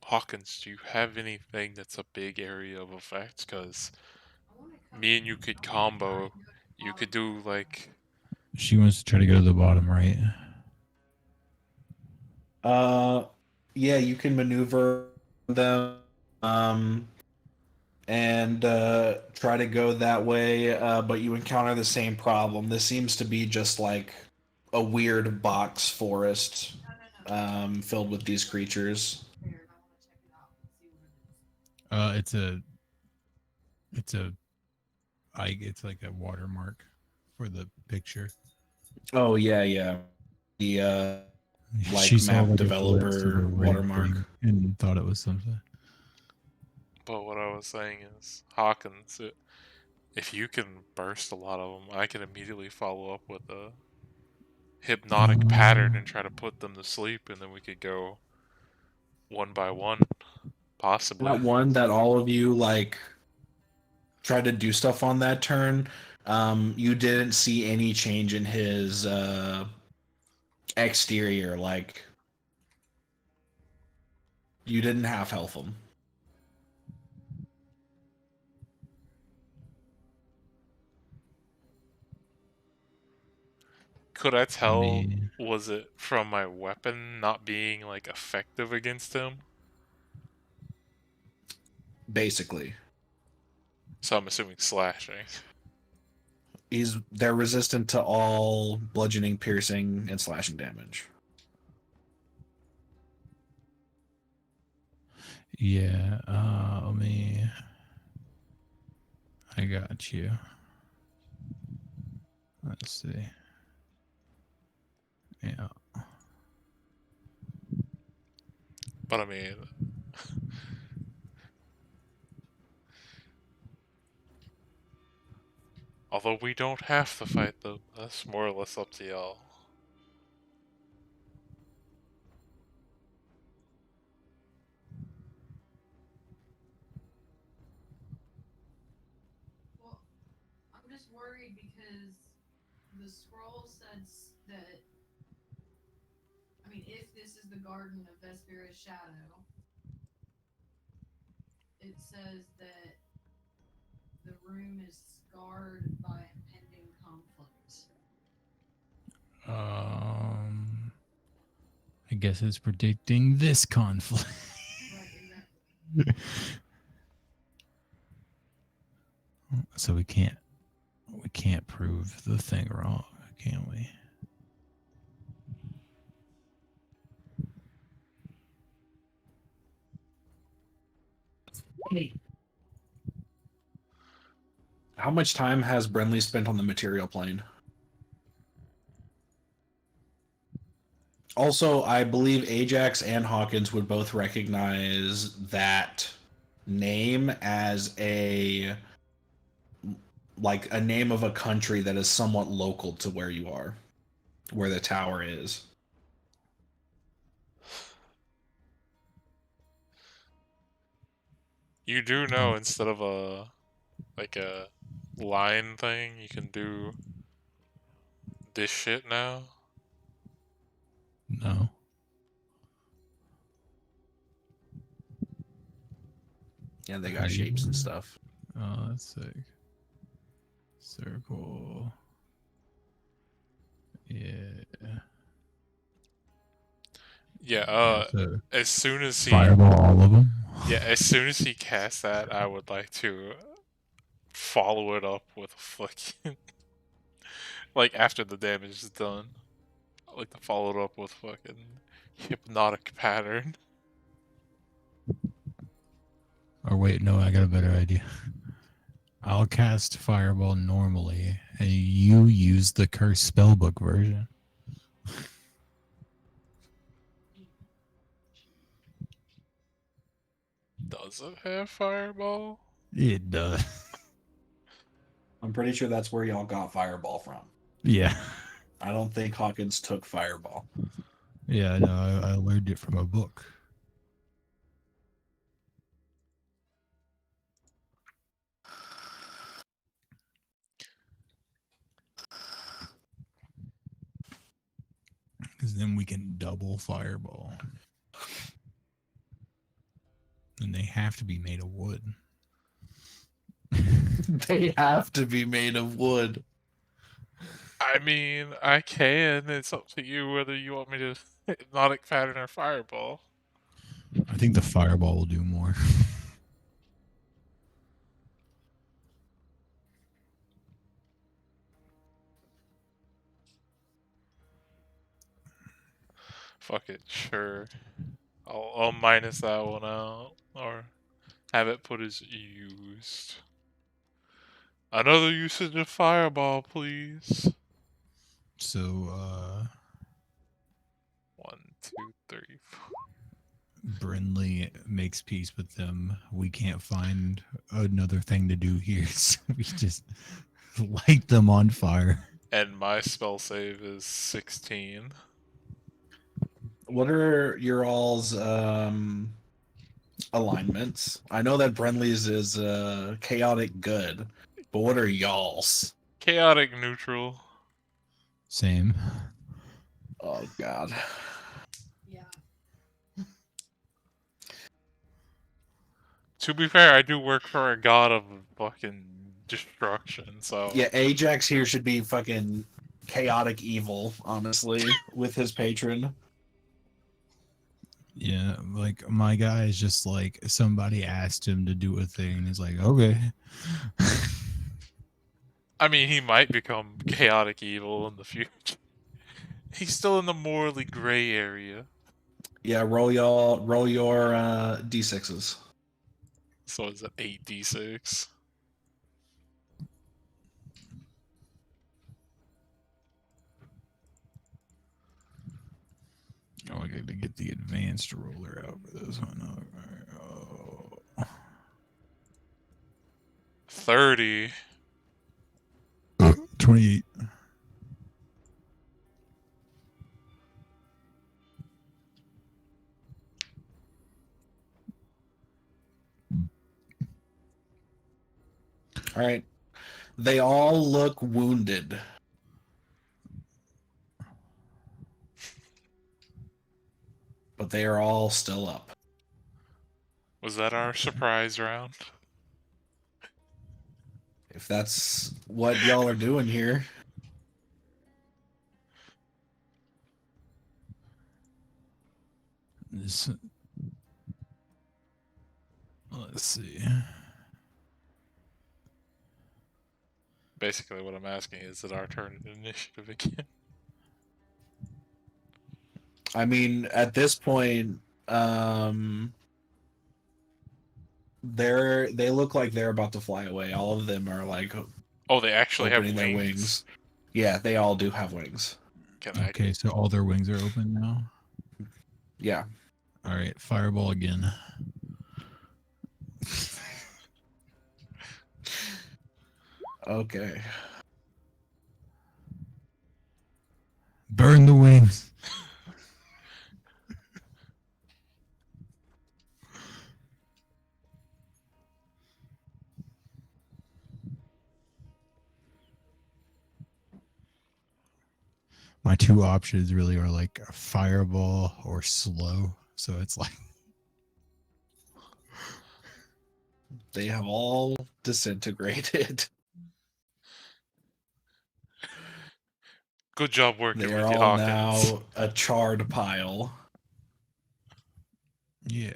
Hawkins, do you have anything that's a big area of effect? Because me and you could combo. You could do like. She wants to try to go to the bottom right. Yeah, you can maneuver them, and try to go that way, but you encounter the same problem. This seems to be just like a weird box forest, filled with these creatures. It's like a watermark for the picture. Oh yeah, yeah. The like She saw map like a glimpse of a developer red watermark. thing and thought it was something. But what I was saying is, Hawkins, if you can burst a lot of them, I can immediately follow up with a hypnotic pattern and try to put them to sleep, and then we could go one by one, possibly. That one that all of you like tried to do stuff on that turn. You didn't see any change in his exterior. Like you didn't half health him. Could I tell, mean- was it from my weapon not being like effective against him? Basically. So I'm assuming slashing. They're resistant to all bludgeoning, piercing, and slashing damage. Yeah, let me... I got you. Let's see. Yeah. But I mean, although we don't have to fight them, that's more or less up to y'all. Well, I'm just worried because the scroll says that. I mean, if this is the Garden of Vespera's Shadow, it says that the room is scarred by impending conflict. I guess it's predicting this conflict. Right, exactly. So we can't prove the thing wrong, can we? How much time has Brenly spent on the material plane? Also, I believe Ajax and Hawkins would both recognize that name as a name of a country that is somewhat local to where you are, where the tower is. You do know instead of a line thing, you can do this shit now. No. Yeah, they How got do you- shapes and stuff. Oh, that's sick. Circle. Yeah. Yeah, So as soon as he fireball all of them. Yeah, as soon as he casts that, I would like to follow it up with a fucking like after the damage is done. I like to follow it up with fucking hypnotic pattern. Or wait, no, I got a better idea. I'll cast fireball normally, and you use the cursed spellbook version. Does it have fireball? It does. I'm pretty sure that's where y'all got Fireball from. Yeah. I don't think Hawkins took Fireball. Yeah, no, I learned it from a book. Because then we can double fireball. And they have to be made of wood. They have to be made of wood. I mean, I can. It's up to you whether you want me to hypnotic pattern or fireball. I think the fireball will do more. Fuck it, sure. I'll minus that one out or have it put as used. Another usage of fireball, please. So, 1, 2, 3, 4. Brinley makes peace with them. We can't find another thing to do here, so we just light them on fire. And my spell save is 16. What are your all's alignments? I know that Brenly's is chaotic good, but what are y'all's? Chaotic neutral. Same. Oh god. Yeah. To be fair, I do work for a god of fucking destruction, so Yeah, Ajax here should be fucking chaotic evil, honestly, with his patron. Yeah, like my guy is just like somebody asked him to do a thing, and he's like, okay. I mean, he might become chaotic evil in the future. He's still in the morally gray area. Yeah, roll your d6s. So it's an 8d6. Oh, I got to get the advanced roller out for this one. Oh. 30. 28. All right. They all look wounded. But they are all still up. Was that our surprise round? If that's what y'all are doing here. This, let's see. Basically, what I'm asking is it our turn in initiative again? I mean, at this point, they look like they're about to fly away. All of them are like Oh, they actually have opening their wings. Yeah, they all do have wings. Can I? Okay, so all their wings are open now. Yeah. All right, fireball again. Okay. Burn the wings. My two options really are like a fireball or slow. So it's like They have all disintegrated. Good job working They with are you, all Hawkins. now a charred pile. yeah.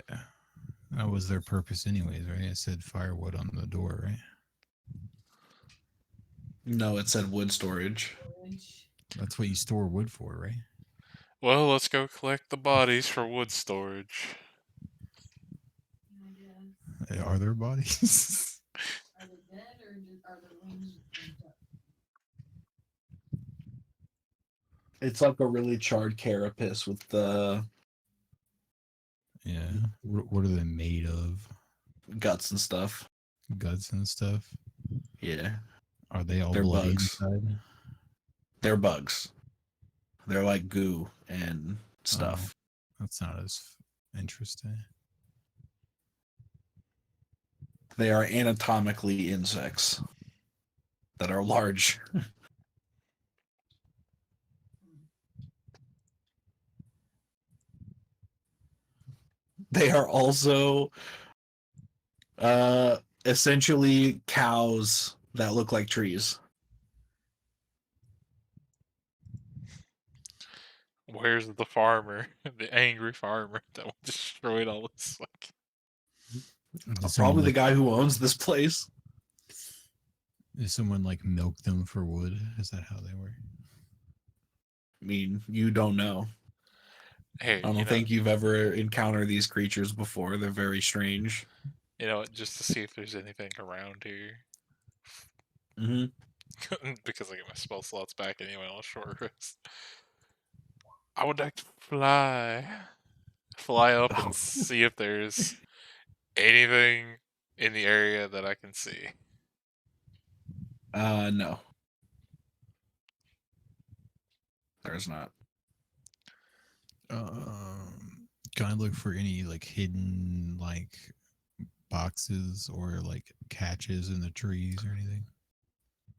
That was their purpose anyways, right? I said firewood on the door, right? No, it said wood storage. That's what you store wood for, right? Well, let's go collect the bodies for wood storage. I guess. Are there bodies? Are they dead or are their wings burnt up? It's like a really charred carapace with the yeah. What are they made of? guts and stuff. Guts and stuff. Yeah. Are they all They're bloody bugs. inside? They're bugs. They're like goo and stuff. That's not as interesting. They are anatomically insects that are large. They are also essentially cows that look like trees. Where's the farmer? The angry farmer that destroyed all this. Like, Does Probably the someone, guy who owns this place. does someone like milk them for wood? Is that how they work? I mean, you don't know. hey, I don't think you've ever encountered these creatures before. They're very strange. just to see if there's anything around here. Mm-hmm. Because I get my spell slots back anyway on a short rest. I would like to fly up and see if there's anything in the area that I can see. No. There's not. Can I look for any like hidden like boxes or like catches in the trees or anything?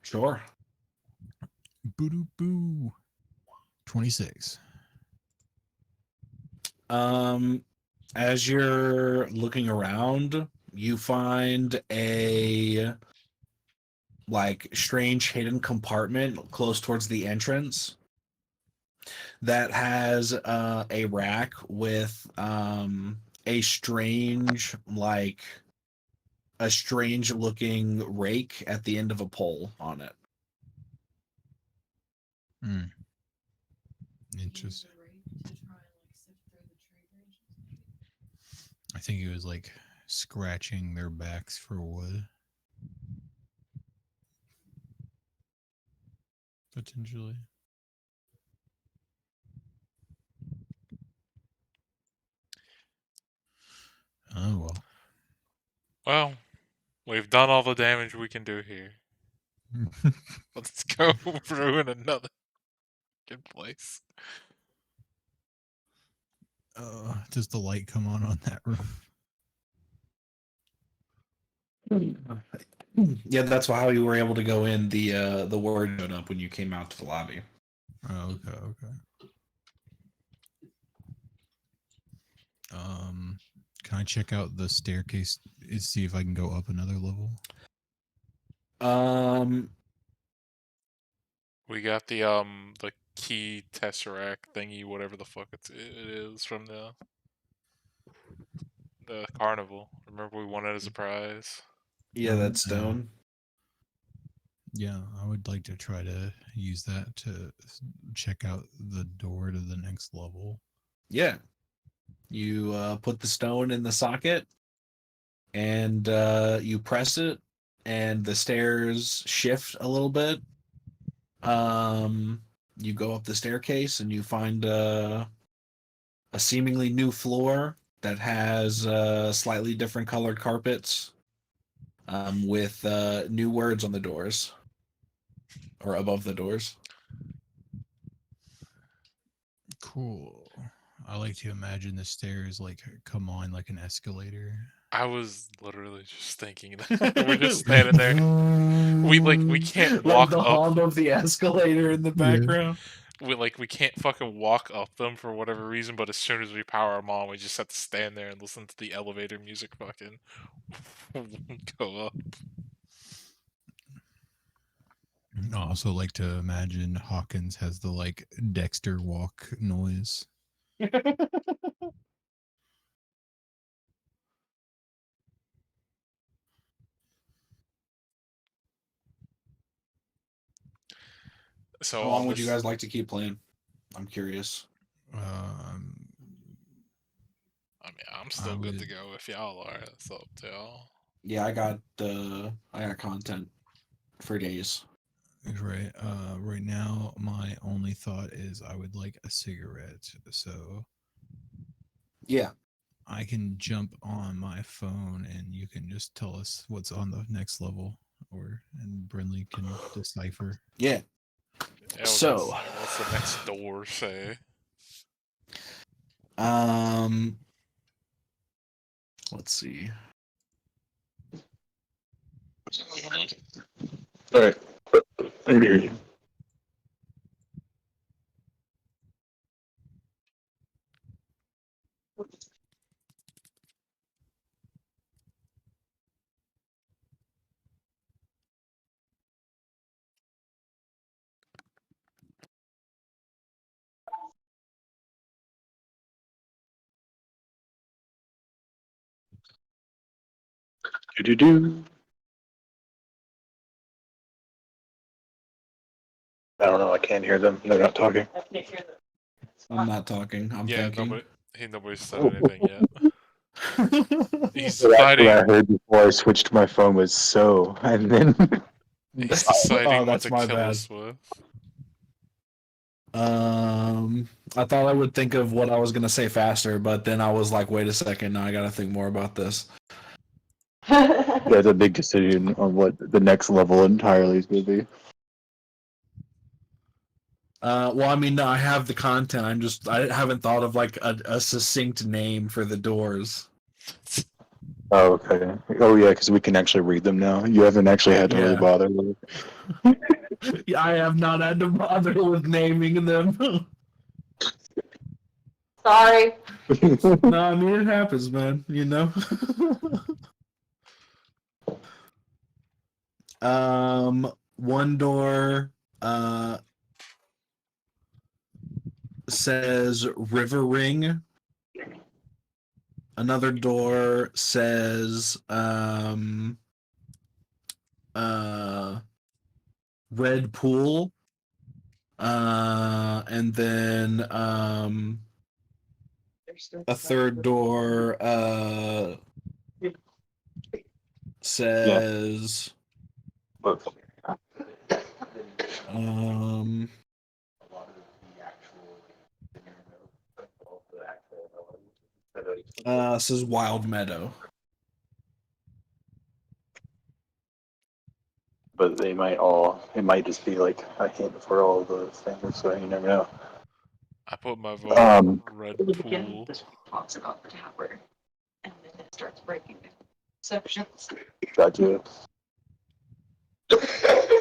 Sure. Boo doo boo. 26. As you're looking around, you find a like strange hidden compartment close towards the entrance that has a rack with a strange looking rake at the end of a pole on it. Mm. Use Interesting. the rake to try and like sift through the tree branches. Maybe. I think he was like scratching their backs for wood. Potentially. Oh well. Well, we've done all the damage we can do here. Let's go ruin another good place. Does the light come on that roof? Yeah, that's how you were able to go in. The word showed up when you came out to the lobby. Oh, okay. Can I check out the staircase and see if I can go up another level? We got the key tesseract thingy, whatever the fuck it is from the carnival. Remember we won it as a prize. Yeah, Oh, that stone. Yeah, I would like to try to use that to check out the door to the next level. Yeah, you put the stone in the socket, and you press it, and the stairs shift a little bit. You go up the staircase, and you find a seemingly new floor that has slightly different colored carpets, with new words on the doors or above the doors. Cool. I like to imagine the stairs like come on like an escalator. I was literally just thinking that. We're just standing there. We can't like walk the up. hum of the escalator in the background. We can't fucking walk up them for whatever reason, but as soon as we power them on, we just have to stand there and listen to the elevator music fucking go up. I also like to imagine Hawkins has the like Dexter walk noise. So How long on would you this, guys like to keep playing? I'm curious. Um, I mean, I'm still good to would- go if y'all are. It's up to y'all. Yeah, I got content for days. right. Right now, my only thought is I would like a cigarette. So Yeah. I can jump on my phone and you can just tell us what's on the next level, and Brinley can decipher. Yeah. Yeah, So, what's the next door say? let's see. All right. I hear you. Do. I don't know. I can't hear them. They're not talking. I'm not talking. I'm Yeah, thinking. nobody's said anything yet. He's So that's what I deciding. heard before I switched to my phone was so, and then He's deciding what that's to my kill bad. us with. I thought I would think of what I was gonna say faster, but then I was like, wait a second, now I gotta think more about this. there's a big decision on what the next level entirely is going to be. Well, I mean, no, I have the content. I haven't thought of like a succinct name for the doors. Oh, okay. Oh, yeah, because we can actually read them now. You haven't actually had to really Yeah. bother with it. Yeah, I have not had to bother with naming them. Sorry. No, I mean it happens, man. You know. One door says River Ring. Another door says Red Pool. And then a third door says says Wild Meadow. But they might all. It might just be like a hint for all the things, so you never know. I put my vote on Red In the beginning, Pool. this talks about the tower, and then it starts breaking into sections. Gotcha.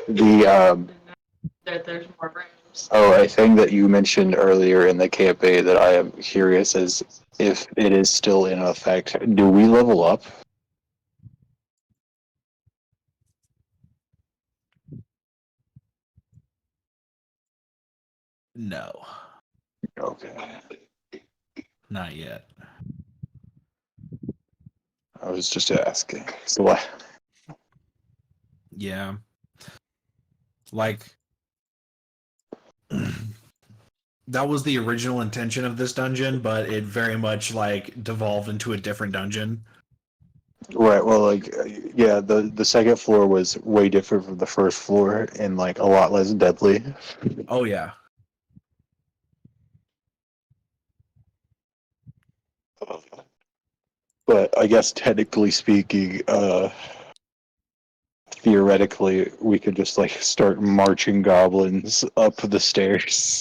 The There's more rooms. a thing that you mentioned earlier in the campaign that I am curious is if it is still in effect. Do we level up? No, Okay. not yet. I was just asking. So what? Yeah. Like that was the original intention of this dungeon, but it very much like devolved into a different dungeon. Right. Well, like, yeah, the second floor was way different from the first floor and like a lot less deadly. Oh yeah. But I guess technically speaking, theoretically, we could just like start marching goblins up the stairs.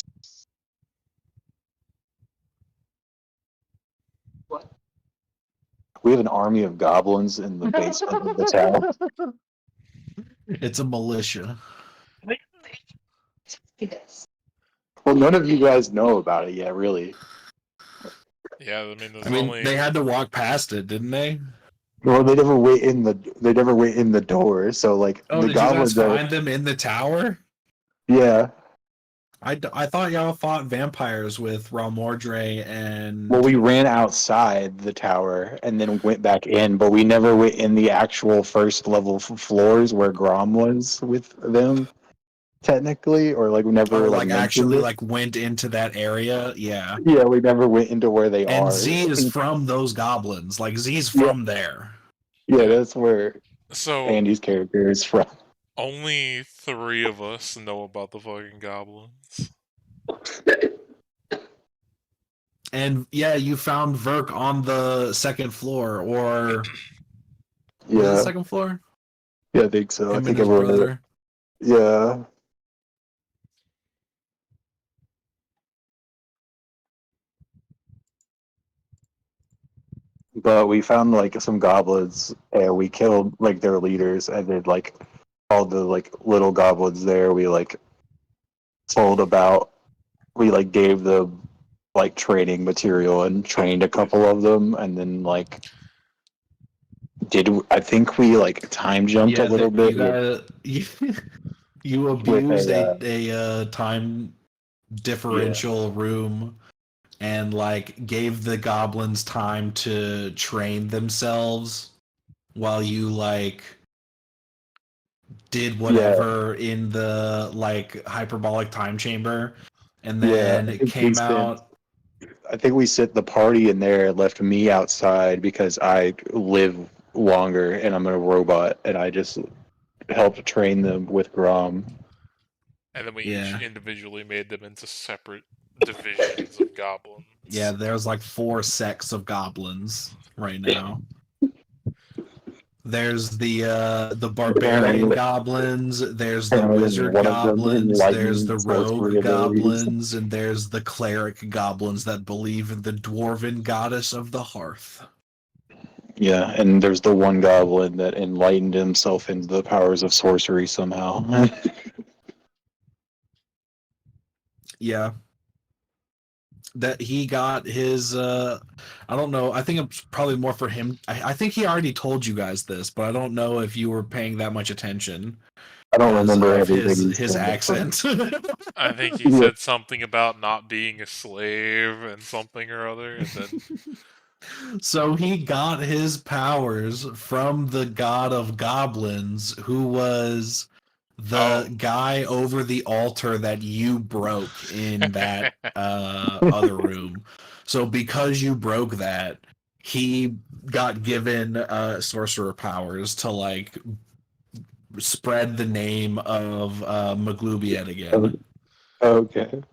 What? We have an army of goblins in the basement of the town. It's a militia. Yes. Well, none of you guys know about it yet, really. Yeah, I mean, there's I mean, only they had to walk past it, didn't they? Well, they never wait in the door. So like Oh, the did you guys goblins are, find them in the tower? yeah. I thought y'all fought vampires with Ralmordre Well, and we ran outside the tower and then went back in, but we never went in the actual first level floors where Grom was with them, technically, or like we never like like mentioned actually it. like went into that area. Yeah. Yeah, we never went into where they And are. Z is from those goblins. Like Z's Yeah. from there. Yeah, that's where so Andy's character is from. only 3 of us know about the fucking goblins. And yeah, you found Verk on the second floor, or was it the Yeah, second floor? yeah, I think so. I Him and think his everyone. brother. Yeah. But we found like some goblins and we killed like their leaders and then like all the like little goblins there we like told about we like gave the like training material and trained a couple of them and then like I think we like time jumped a Yeah, little bit you got you with abused a a time differential room and like gave the goblins time to train themselves while you like did whatever in the like hyperbolic time chamber, and then it came out. I think we sent the party in there and left me outside because I live longer and I'm a robot and I just helped train them with Grom. And then we Yeah. each individually made them into separate divisions of goblins. Yeah, there's like 4 sects of goblins right now. There's the barbarian goblins, there's the wizard One of them goblins, there's enlightened the sorcery rogue abilities. goblins, and there's the cleric goblins that believe in the dwarven goddess of the hearth. Yeah, and there's the one goblin that enlightened himself into the powers of sorcery somehow. Yeah. That he got his I don't know, I think it's probably more for him. I think he already told you guys this, but I don't know if you were paying that much attention I don't because remember of everything. his accent. I think he said something about not being a slave and something or other, and then So he got his powers from the god of goblins, who was The Oh. guy over the altar that you broke in that other room. So because you broke that, he got given sorcerer powers to like spread the name of Maglubiet again. Okay.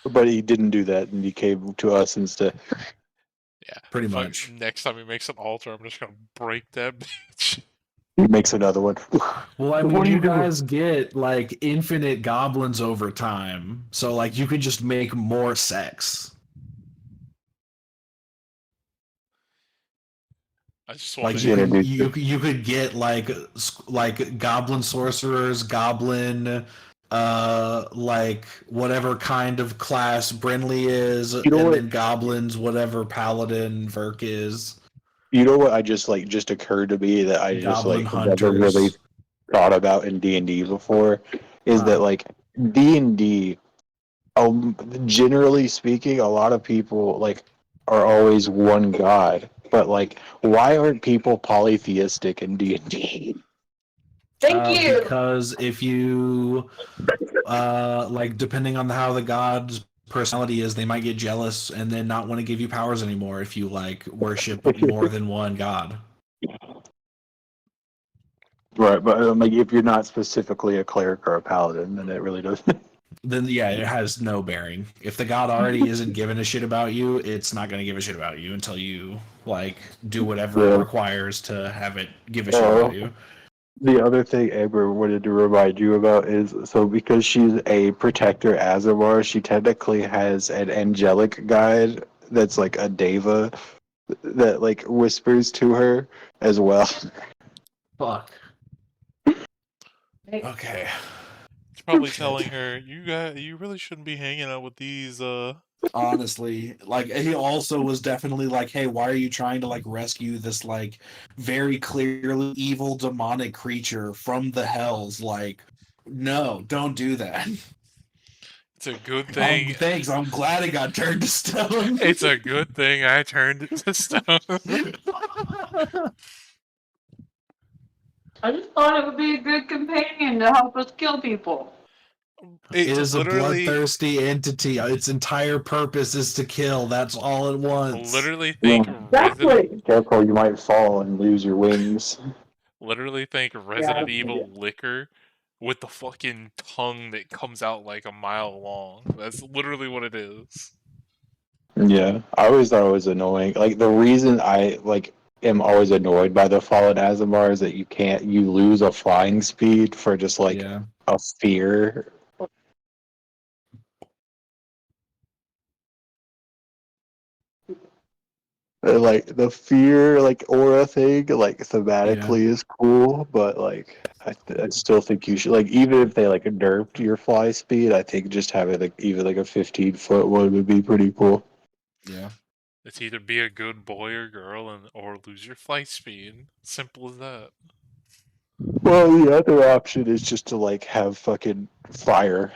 But he didn't do that, and he came to us instead. Yeah. Pretty Fuck, much. next time he makes an altar, I'm just gonna break that bitch. He makes another one. Well, I mean, What are you you doing? guys get like infinite goblins over time, so like you could just make more sex. I just Like want Just introduce you could get like goblin sorcerers, goblin like whatever kind of class Brinley is, You know and what? then goblins whatever paladin Verk is. You know what? I just occurred to me that I just Goblin never really hunters. thought about in D&D before is that like D&D, generally speaking, a lot of people like are always one god, but like why aren't people polytheistic in D&D? Thank you. Because if you like depending on how the god's personality is, they might get jealous and then not want to give you powers anymore if you like worship more than one god. Right, but like if you're not specifically a cleric or a paladin, then it really doesn't. Then yeah, it has no bearing. If the god already isn't giving a shit about you, it's not going to give a shit about you until you like do whatever it Yeah. requires to have it give a shit about you. The other thing Amber wanted to remind you about is so because she's a protector Azamar, she technically has an angelic guide that's like a deva that like whispers to her as well. Fuck. Okay. It's probably telling her, you really shouldn't be hanging out with these Honestly, like he also was definitely like, hey, why are you trying to like rescue this like very clearly evil demonic creature from the hells? Like, no, don't do that. It's a good thing. Thanks, I'm glad it got turned to stone. It's a good thing I turned it to stone. I just thought it would be a good companion to help us kill people. It It's is a literally bloodthirsty entity. Its entire purpose is to kill. That's all it wants. literally Yeah. think Exactly. Careful, you might fall and lose your wings. Resident Evil liquor with the fucking tongue that comes out like a mile long. That's literally what it is. Yeah, I always thought it was annoying. Like the reason I like am always annoyed by the fallen Azamar is that you lose a flying speed for just like Yeah. a fear. Like the fear like aura thing like thematically is cool, but like I still think you should like even if they like nerfed your fly speed, I think just having like even like a 15-foot one would be pretty cool. Yeah. It's either be a good boy or girl or lose your flight speed. Simple as that. Well, the other option is just to like have fucking fire.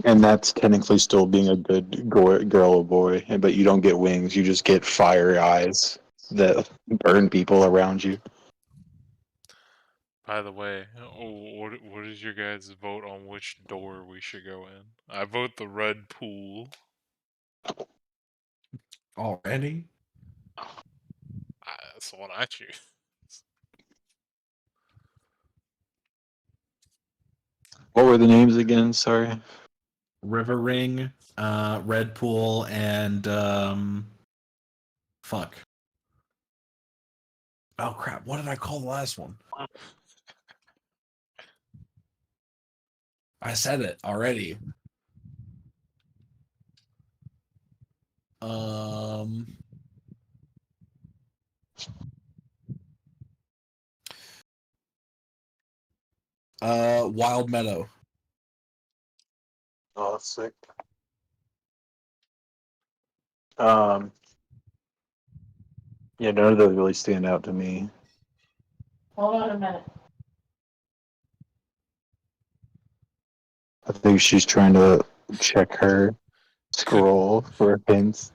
And that's technically still being a good girl or boy, but you don't get wings. You just get fire eyes that burn people around you. By the way, what is your guys' vote on which door we should go in? I vote the red pool. Already? That's the one I choose. What were the names again? Sorry. River Ring, Red Pool, and fuck. Oh crap! What did I call the last one? I said it already. Um. Wild Meadow. Oh, that's sick. Um, yeah, none of those really stand out to me. Hold on a minute. I think she's trying to check her scroll for hints.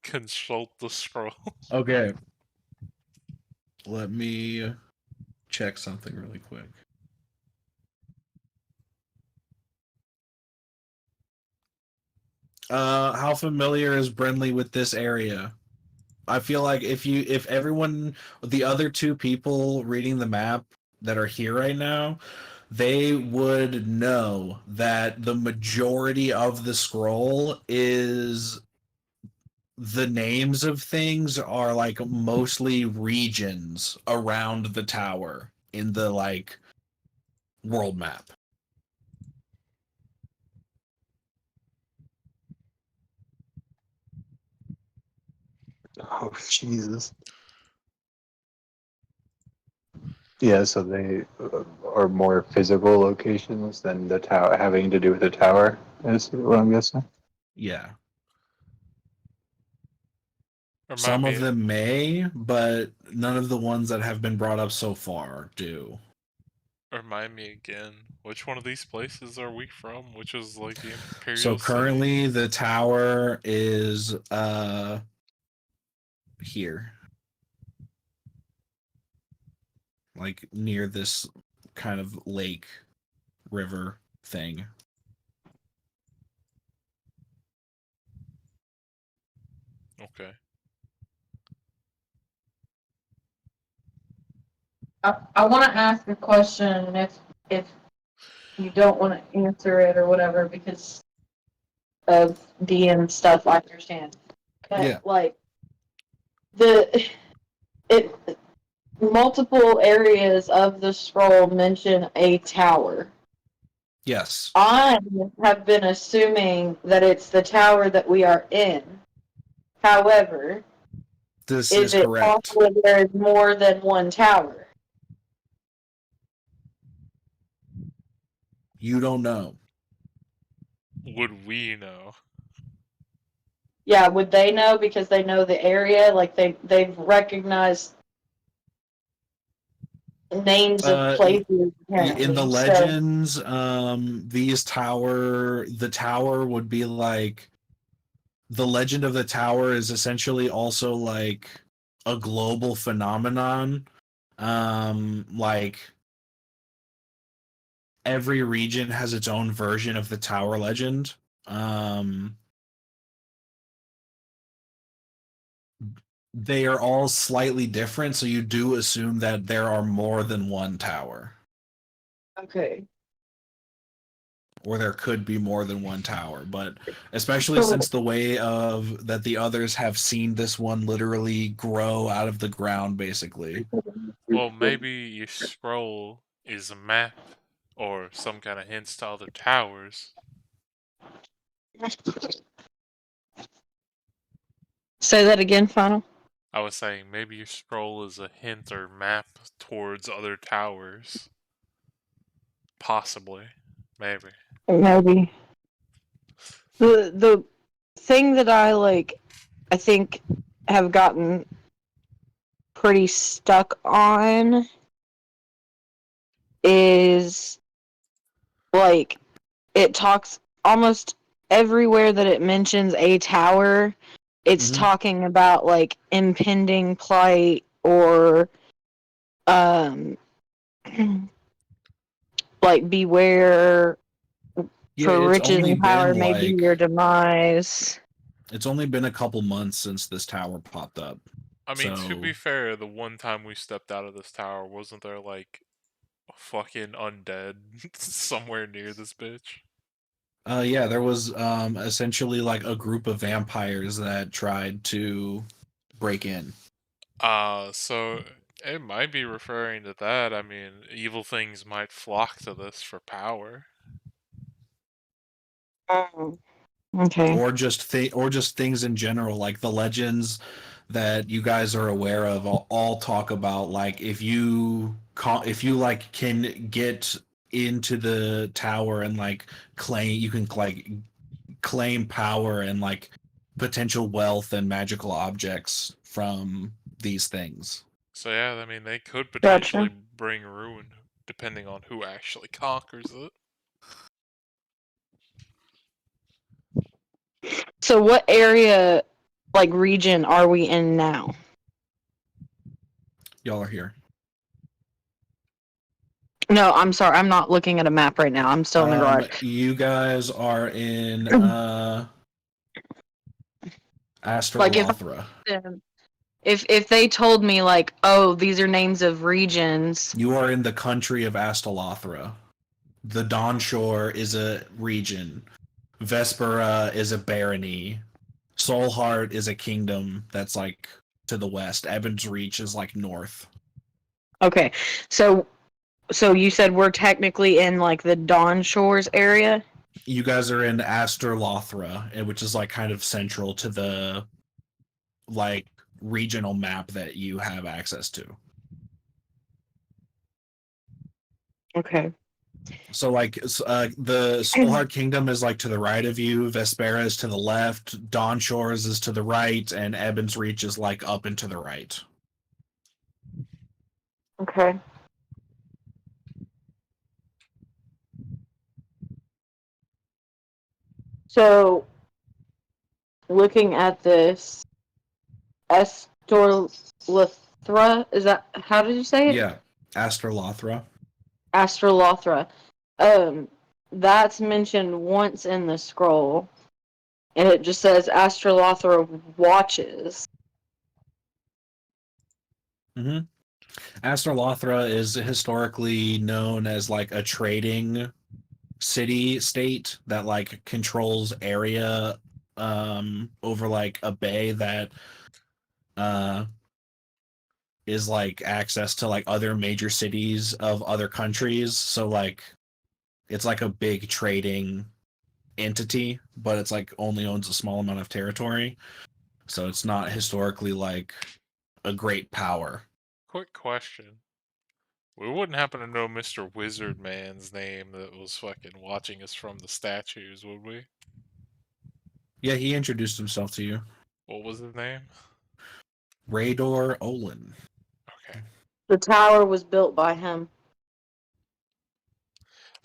Consult the scroll. Okay. Let me check something really quick. How familiar is Brenly with this area? I feel like if everyone, the other two people reading the map that are here right now, they would know that the majority of the scroll is the names of things are like mostly regions around the tower in the like world map. Oh Jesus. Yeah, so they are more physical locations than the tower having to do with the tower. Is what I'm guessing. Yeah. Remind Some of me, them may, but none of the ones that have been brought up so far do. remind me again. Which one of these places are we from? Which is like the So Imperial City? currently the tower is here. Like near this kind of lake river thing. Okay. I want to ask a question, and if you don't want to answer it or whatever because of DM stuff, I understand. But Yeah. like the it multiple areas of the scroll mention a tower. Yes. I have been assuming that it's the tower that we are in. However, This is is it correct. possible there is more than one tower? You don't know. Would we know? Yeah, would they know because they know the area? Like they've recognized names of places In the apparently. So legends, the tower would be like the legend of the tower is essentially also like a global phenomenon. Like every region has its own version of the tower legend. They are all slightly different, so you do assume that there are more than one tower. okay. Or there could be more than one tower, but especially since the way of that the others have seen this one literally grow out of the ground basically. Well, maybe your scroll is a map or some kind of hints to other towers. Say that again, final. I was saying maybe your scroll is a hint or map towards other towers. Possibly. Maybe. Maybe. The thing that I think have gotten pretty stuck on is like it talks almost everywhere that it mentions a tower, it's Mhm. talking about like impending plight or um like beware Yeah, for it's riches only and power been may be like your demise. it's only been a couple months since this tower popped up. I mean, to So be fair, the one time we stepped out of this tower, wasn't there like a fucking undead somewhere near this bitch? yeah, there was essentially like a group of vampires that tried to break in. So it might be referring to that. I mean, evil things might flock to this for power. Okay. Or just things in general like the legends that you guys are aware of all talk about like if you like can get into the tower and like claim you can like claim power and like potential wealth and magical objects from these things. So yeah, I mean, they could potentially Gotcha. bring ruin depending on who actually conquers it. So what area, like region, are we in now? Y'all are here. No, I'm sorry. I'm not looking at a map right now. I'm still in the garage. You guys are in Like Astrolothra. if they told me like, oh, these are names of regions. You are in the country of Astrolothra. The Dawn Shore is a region. Vespera is a barony. Soulheart is a kingdom that's like to the west. Ebon's Reach is like north. Okay, so you said we're technically in like the Dawn Shores area. You guys are in Astrolothra, which is like kind of central to the like regional map that you have access to. Okay. So like the Soulheart Kingdom is like to the right of you, Vespera is to the left, Dawn Shores is to the right, and Ebon's Reach is like up and to the right. Okay. So, looking at this, Astrolothra, is that, how did you say it? Yeah, Astrolothra. Astrolothra. That's mentioned once in the scroll, and it just says Astrolothra watches. Mm-hmm. Astrolothra is historically known as like a trading city state that like controls area over like a bay that is like access to like other major cities of other countries. So like it's like a big trading entity, but it's like only owns a small amount of territory. So it's not historically like a great power. Quick question. We wouldn't happen to know Mr. Wizard Man's name that was fucking watching us from the statues, would we? Yeah, he introduced himself to you. What was his name? Rador Olin. Okay. The tower was built by him.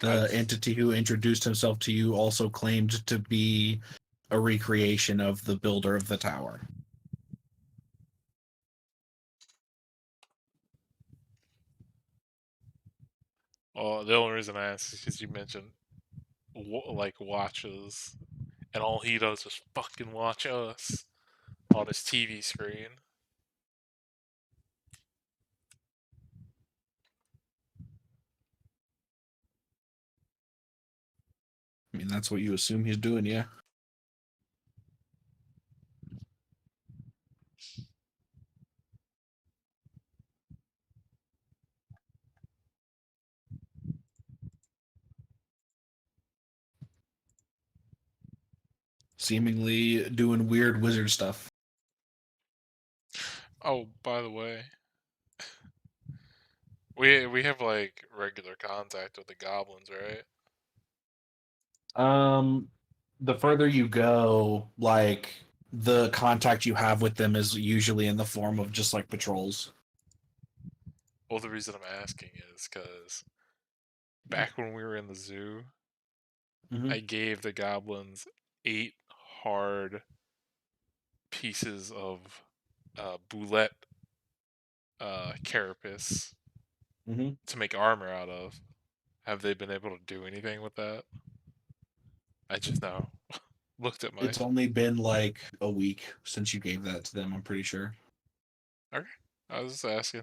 The entity who introduced himself to you also claimed to be a recreation of the builder of the tower. Well, the only reason I asked is because you mentioned like watches, and all he does is fucking watch us on his TV screen. I mean, that's what you assume he's doing, yeah. Seemingly doing weird wizard stuff. Oh, by the way, we have like regular contact with the goblins, right? The further you go, like the contact you have with them is usually in the form of just like patrols. Well, the reason I'm asking is because back when we were in the zoo, I gave the goblins 8 hard pieces of boulette carapace to make armor out of. Have they been able to do anything with that? I just now looked at my. It's only been like a week since you gave that to them, I'm pretty sure. Okay, I was just asking.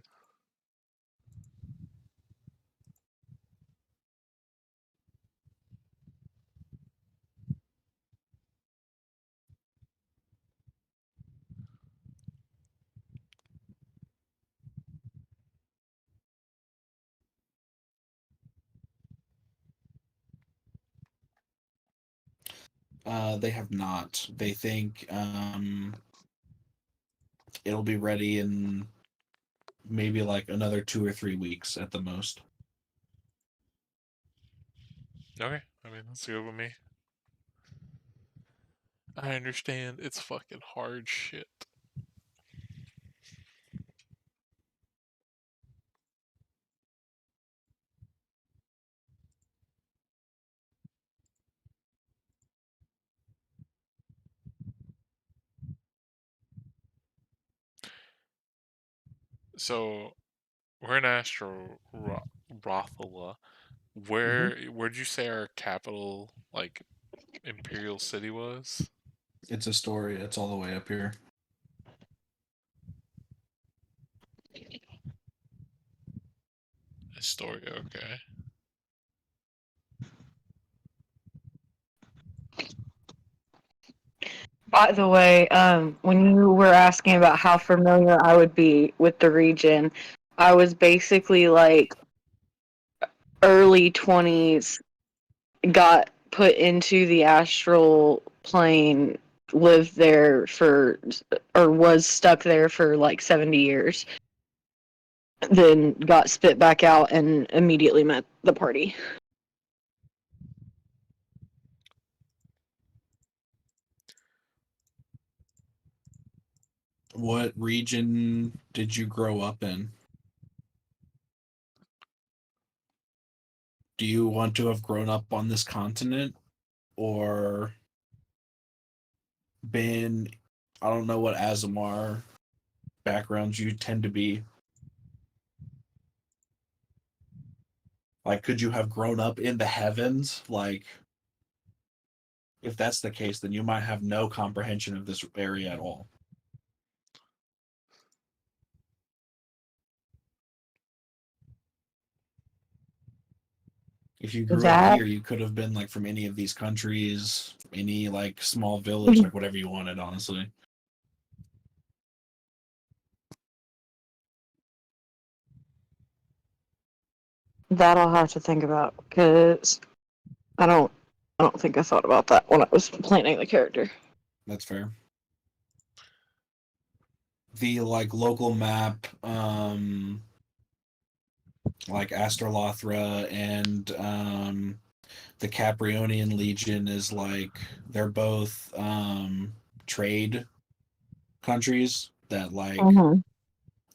They have not. They think it'll be ready in maybe like another 2 or 3 weeks at the most. Okay, I mean that's good with me. I understand it's fucking hard shit. So we're in Astro Rothala. Where'd you say our capital, like Imperial City, was? It's Astoria. It's all the way up here. Astoria, okay. By the way, when you were asking about how familiar I would be with the region, I was basically like early 20s, got put into the astral plane, lived there for, or was stuck there for like 70 years, then got spit back out and immediately met the party. What region did you grow up in? Do you want to have grown up on this continent or been, I don't know what Azamar backgrounds you tend to be? Like, could you have grown up in the heavens? Like, if that's the case, then you might have no comprehension of this area at all. If you grew up That here, you could have been like from any of these countries, any like small village, like whatever you wanted, honestly. that I'll have to think about because I don't think I thought about that when I was planning the character. That's fair. The like local map, like Astrolothra and the Caprionian Legion is like they're both trade countries that like Mm-hmm.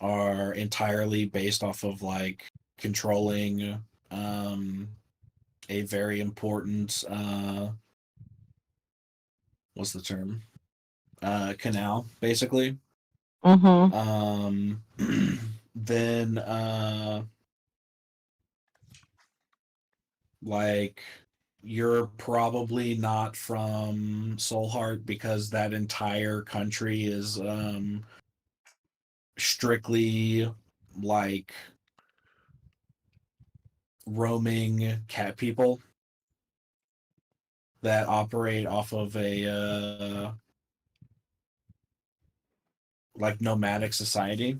are entirely based off of like controlling a very important what's the term? Canal, basically. Mm-hmm. Then like you're probably not from Soulheart because that entire country is strictly like roaming cat people that operate off of a like nomadic society.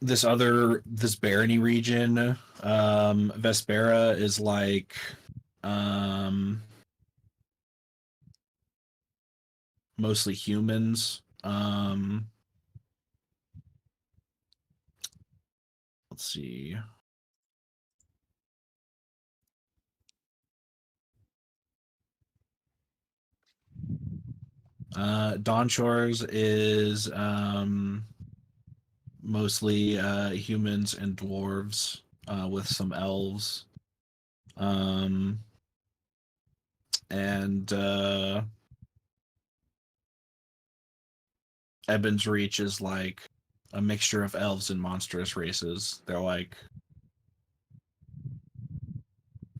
This barony region, Vespera is like mostly humans. Let's see. Dawn Shores is mostly humans and dwarves with some elves. And Ebon's Reach is like a mixture of elves and monstrous races. They're like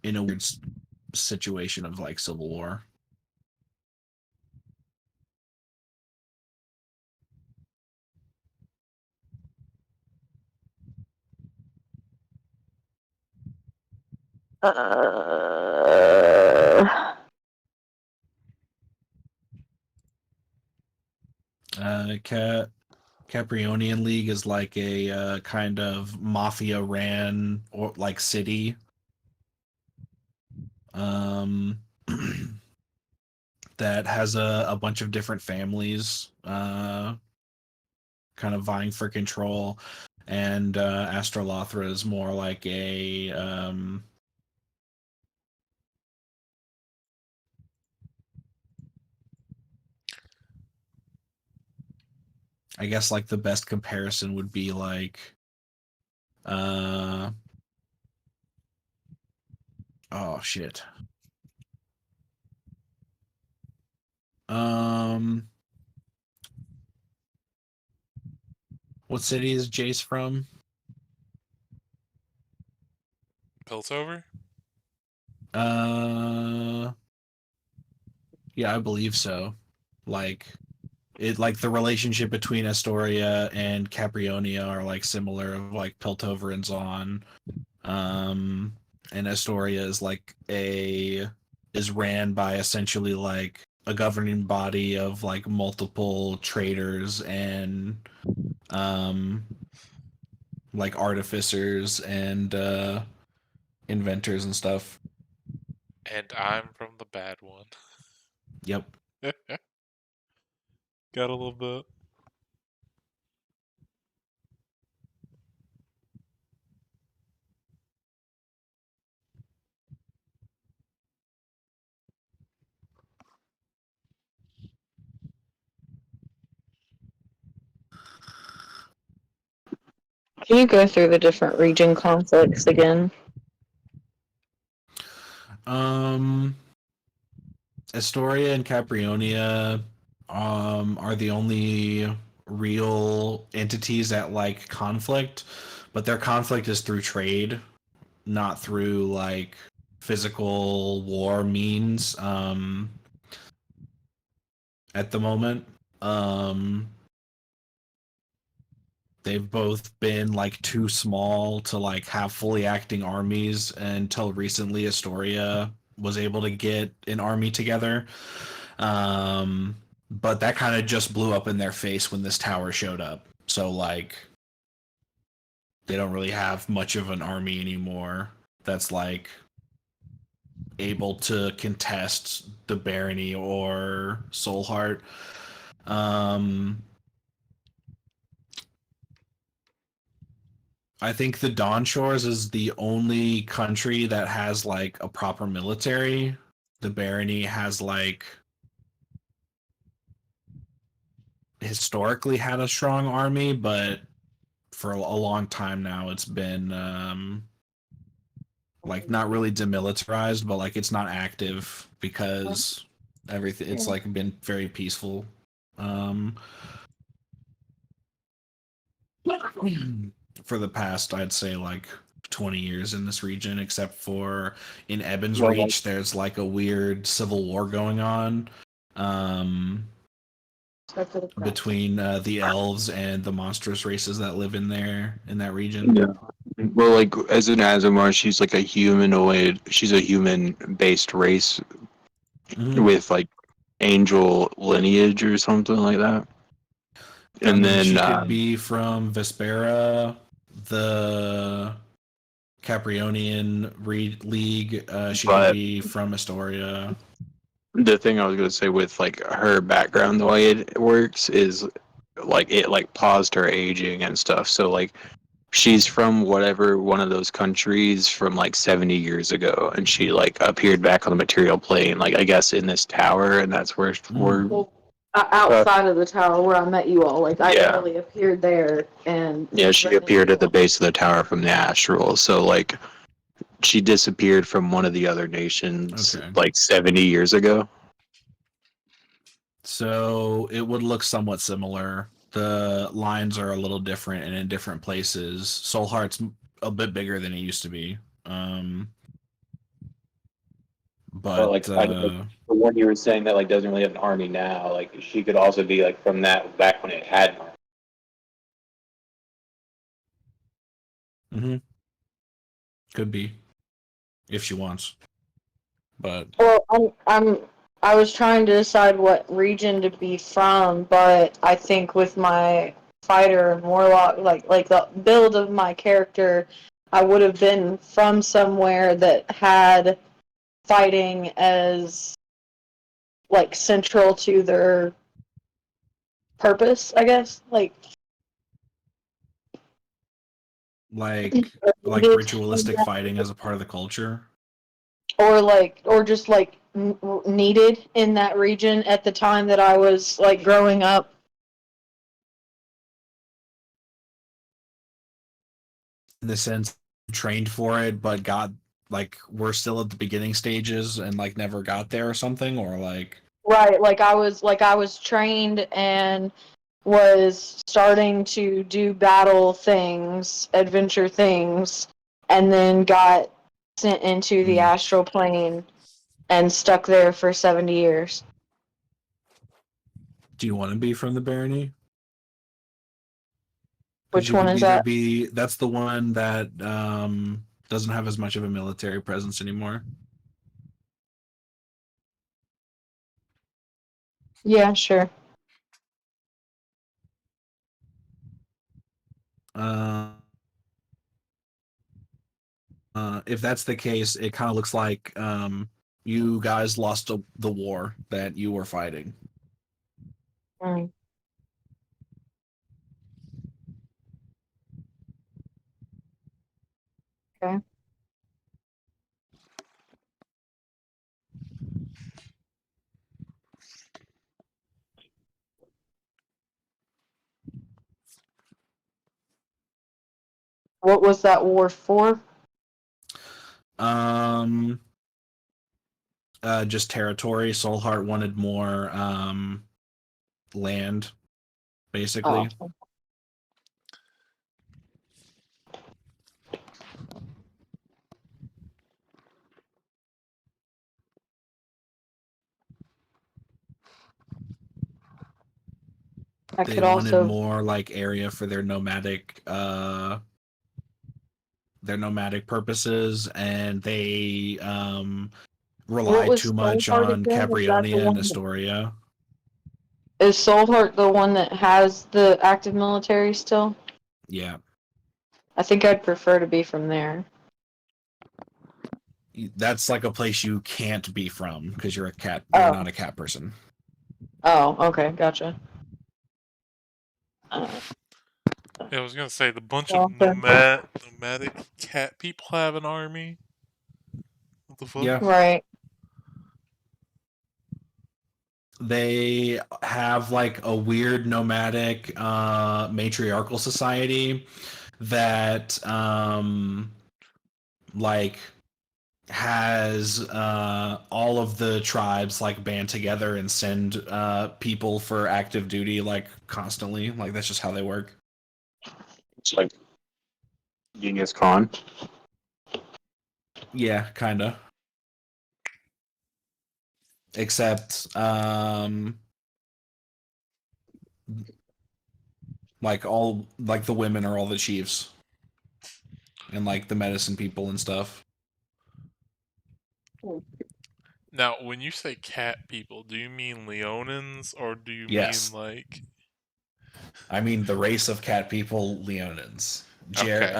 in a weird situation of like civil war. Uh, Caprionian League is like a kind of mafia ran or like city. Um, that has a bunch of different families kind of vying for control. And Astrolothra is more like a I guess like the best comparison would be like oh shit. Um What city is Jace from? Piltover? Yeah, I believe so. Like like the relationship between Astoria and Caprionia are like similar of like Piltover and Zaun. And Astoria is like is ran by essentially like a governing body of like multiple traders and like artificers and inventors and stuff. And I'm from the bad one. Yep. Got a little bit. Can you go through the different region conflicts again? Astoria and Caprionia are the only real entities that like conflict, but their conflict is through trade, not through like physical war means at the moment. They've both been like too small to like have fully acting armies until recently Astoria was able to get an army together. But that kind of just blew up in their face when this tower showed up. So like they don't really have much of an army anymore that's like able to contest the barony or Soulheart. I think the Dawn Shores is the only country that has like a proper military. The barony has like historically had a strong army, but for a long time now it's been like not really demilitarized, but like it's not active because everything it's like been very peaceful. For the past I'd say like 20 years in this region, except for in Ebon's Reach there's like a weird civil war going on between the elves and the monstrous races that live in that region. Yeah. Well, like as an Azamar, she's like a humanoid. She's a human-based race with like angel lineage or something like that. And then she could be from Vespera, the Caprionian League. She could be from Astoria. The thing I was going to say with like her background, the way it works is like it like paused her aging and stuff. So like she's from whatever one of those countries from like 70 years ago, and she like appeared back on the material plane, like I guess in this tower, and that's where we're Outside of the tower where I met you all, like I Yeah. really appeared there, and yeah, she appeared at the base of the tower from the astral. So like she disappeared from one of the other nations Okay. like 70 years ago. So it would look somewhat similar. The lines are a little different and in different places. Soulheart's a bit bigger than it used to be. But like the one you were saying that like doesn't really have an army now, like she could also be like from that back when it had an army. Could be if she wants. But well, I was trying to decide what region to be from, but I think with my fighter and warlock, like the build of my character, I would have been from somewhere that had fighting as like central to their purpose, I guess. like ritualistic fighting as a part of the culture. Or just like needed in that region at the time that I was like growing up. In the sense, trained for it, but got like we're still at the beginning stages and like never got there or something, or like Right, like I was trained and was starting to do battle things, adventure things, and then got sent into the astral plane and stuck there for 70 years. Do you want to be from the barony? Which You one could is either that? be that's the one that doesn't have as much of a military presence anymore. Yeah, sure. If that's the case, it kind of looks like you guys lost the war that you were fighting. Mm. Okay. What was that war for? Just territory. Soulheart wanted more land, basically. Oh. I They could wanted also. more like area for their nomadic purposes, and they What relied was too much Soulheart on again? Is that the Cabrionia and one? Astoria. Is Soulheart the one that has the active military still? Yeah. I think I'd prefer to be from there. That's like a place you can't be from because you're a cat. You're Oh. not a cat person. Oh, okay, gotcha. Yeah, I was gonna say the bunch of Okay. nomadic cat people have an army. What the fuck? Yeah. Right. They have like a weird nomadic matriarchal society that like has all of the tribes like band together and send people for active duty like constantly. Like that's just how they work. It's like Genghis Khan. Yeah, kind of. Except like all like the women are all the chiefs and like the medicine people and stuff. Now, when you say cat people, do you mean Leonins or do you Yes. mean like? I mean the race of cat people, Leonins. Okay.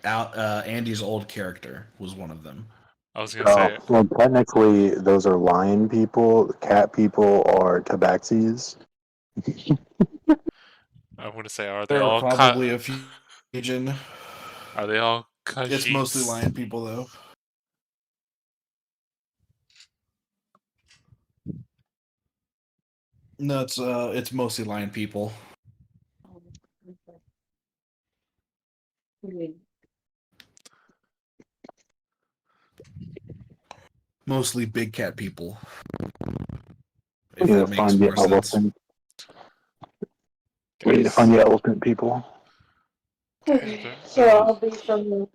Andy's old character was one of them. I was gonna say Well, technically, those are lion people. Cat people are tabaxis. are they There are all probably a few Asian. are they all It's mostly Khajiits? lion people though. No, it's mostly lion people. Mostly big cat people. If We need that to makes find the more sense. elephant. We need to find the elephant people. Okay, So I'll be from.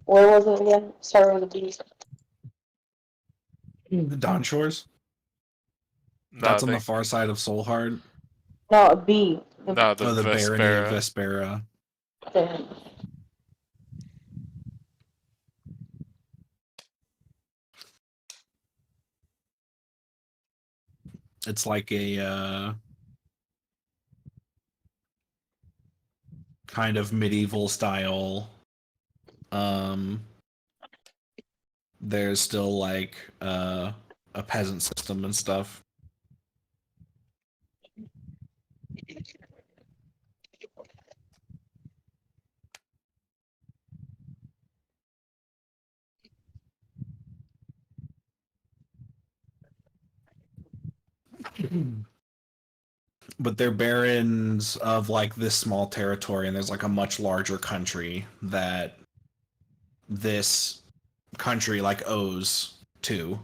Where was it again? Start with a B. The Dawn Shores. no, That's I on the think far side of Soulheart. No, a B. no, the Oh, the barony of Vespera. Vespera. It's like a kind of medieval style. There's still like a peasant system and stuff. But they're barons of like this small territory, and there's like a much larger country that this country like owes to.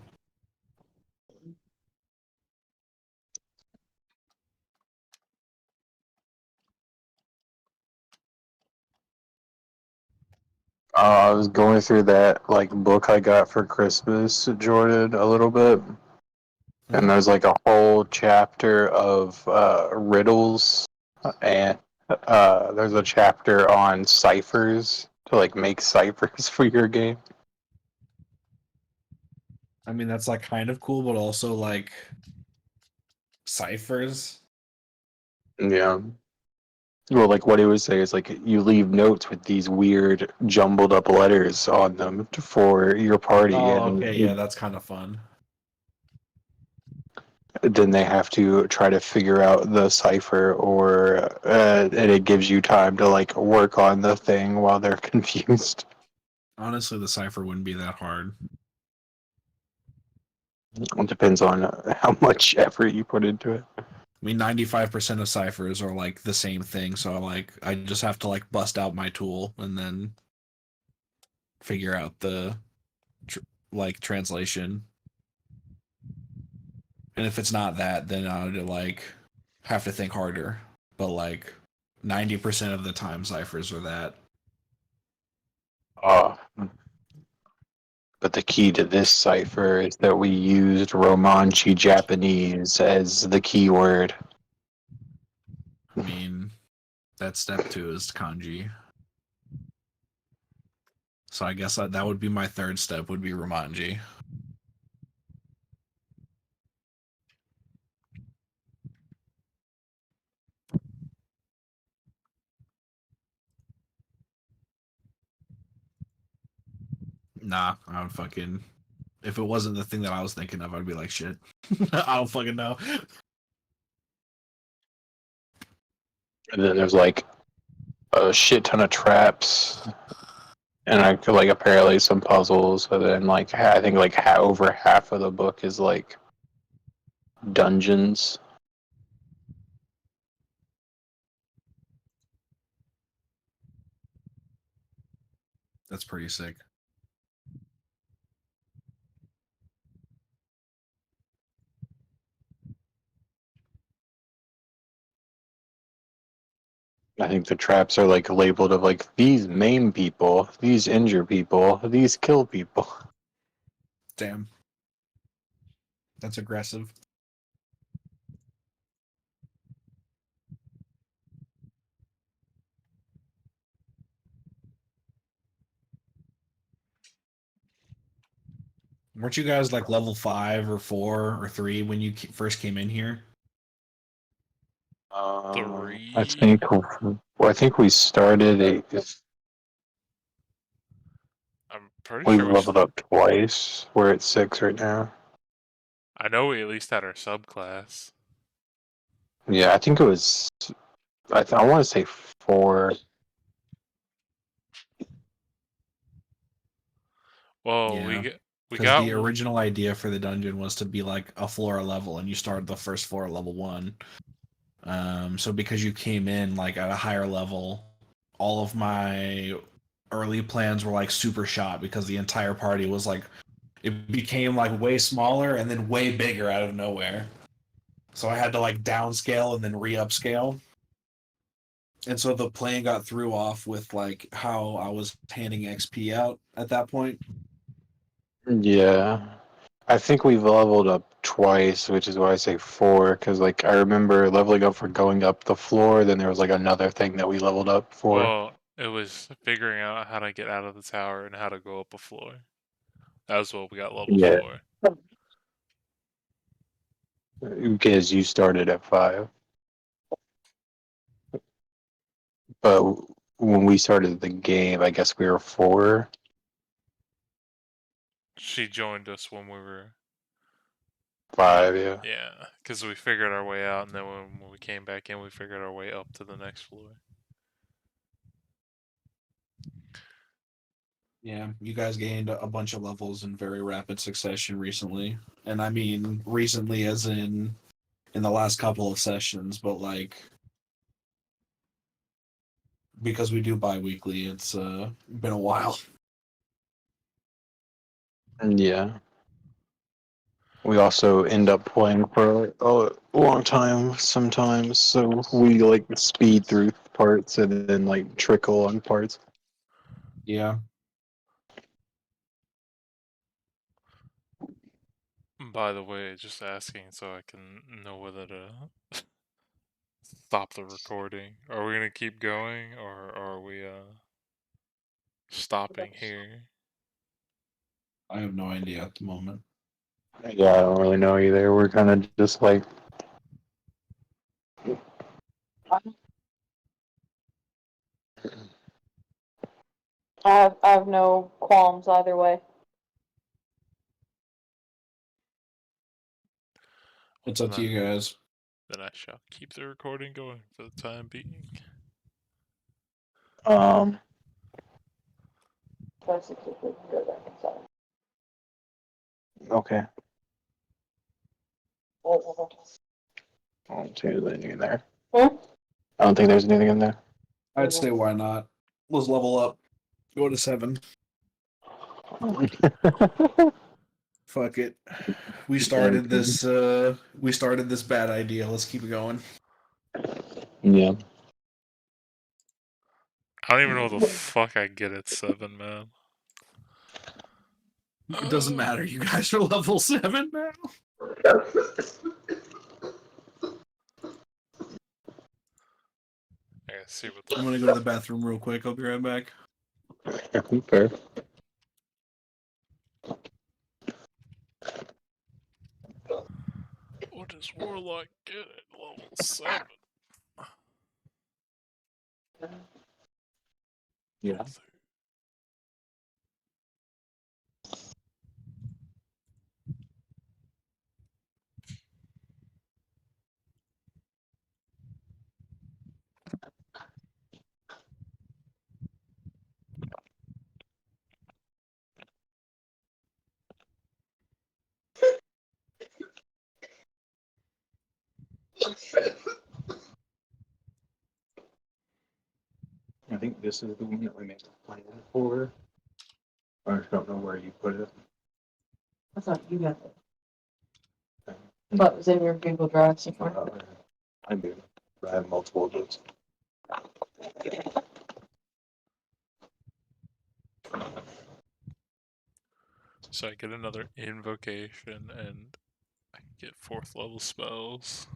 I was going through that like book I got for Christmas, Jordan, a little bit, and Mhm. there's like a whole chapter of riddles, and there's a chapter on ciphers to like make ciphers for your game. I mean, that's like kind of cool, but also like ciphers. Yeah. Well, like what he would say is like you leave notes with these weird jumbled up letters on them for your party, Oh, and okay, yeah, that's kind of fun. then they have to try to figure out the cipher, or and it gives you time to like work on the thing while they're confused. Honestly, the cipher wouldn't be that hard. It depends on how much effort you put into it. I mean, 95% of ciphers are like the same thing, so like I just have to like bust out my tool and then figure out the like translation. And if it's not that, then I would like have to think harder. But like 90% of the time, ciphers are that. Uh, but the key to this cipher is that we used Romanchi Japanese as the keyword. I mean, that's step 2 is kanji. So I guess that would be my third step. Would be Romanji. Nah, I would fucking. If it wasn't the thing that I was thinking of, I'd be like, shit. I don't fucking know. And then there's like a shit ton of traps, and I feel like apparently some puzzles. And then like I think like over half of the book is like dungeons. That's pretty sick. I think the traps are like labeled of like these maim people, these injure people, these kill people. Damn. That's aggressive. Weren't you guys like level 5 or 4 or 3 when you first came in here? I 3. think I think we started I'm pretty we sure leveled up twice. We're at 6 right now. I know we at least had our subclass. Yeah, I think it was. I want to say 4. Well, Yeah. we Because got the original idea for the dungeon was to be like a floor level, and you started the first floor at level 1. So because you came in like at a higher level, all of my early plans were like super shot because the entire party was like it became like way smaller and then way bigger out of nowhere. So I had to like downscale and then re-upscale. And so the plan got threw off with like how I was handing XP out at that point. Yeah, I think we've leveled up twice, which is why I say 4. Because like I remember leveling up for going up the floor. Then there was like another thing that we leveled up for. well, it was figuring out how to get out of the tower and how to go up a floor. That was what we got levels Yeah, for. because you started at 5. But when we started the game, I guess we were 4. She joined us when we were 5, yeah. yeah, because we figured our way out, and then when we came back in, we figured our way up to the next floor. Yeah, you guys gained a bunch of levels in very rapid succession recently. And I mean recently as in the last couple of sessions, but like because we do bi-weekly, it's been a while. Yeah. We also end up playing for a long time sometimes, so we like speed through parts and then like trickle on parts. Yeah. By the way, just asking so I can know whether to stop the recording. Are we gonna keep going, or are we stopping here? I have no idea at the moment. Yeah, I don't really know either. We're kind of just like, I have no qualms either way. It's up to you guys. Then I shall keep the recording going for the time being. okay. I don't see anything in there. I don't think there's anything in there. I'd say why not? Let's level up. Go to 7. Fuck it. We started this bad idea. Let's keep it going. Yeah. I don't even know what the fuck I get at 7, man. It doesn't matter. You guys are level 7 now. I gotta see what the I'm gonna go to the bathroom real quick. I'll be right back. Fair. What does Warlock get at level 7? Yeah. I think this is the one that we made the plan for. I just don't know where you put it. I thought you got it. But it was in your Google Drive somewhere. I do. I have multiple of those. So I get another invocation and I can get 4th level spells.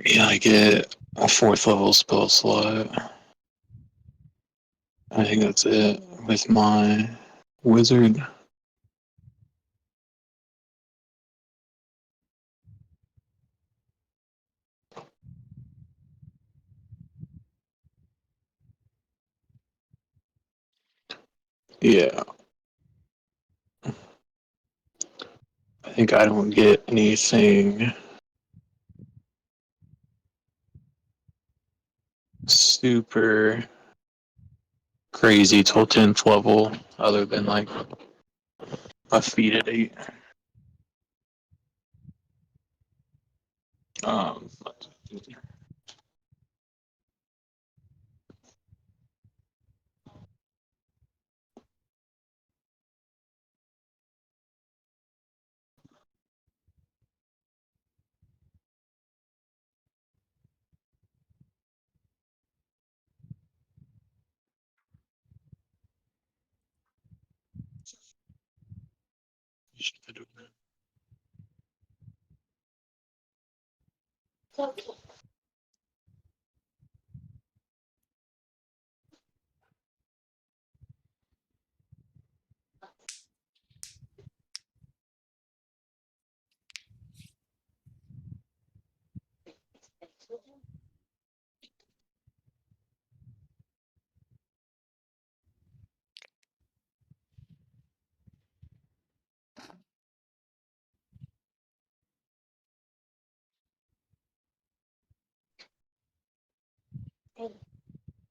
Yeah, I get a 4th level spell slot. I think that's it with my wizard. Yeah. I think I don't get anything super crazy till 10th level other than like a feat at 8. Um,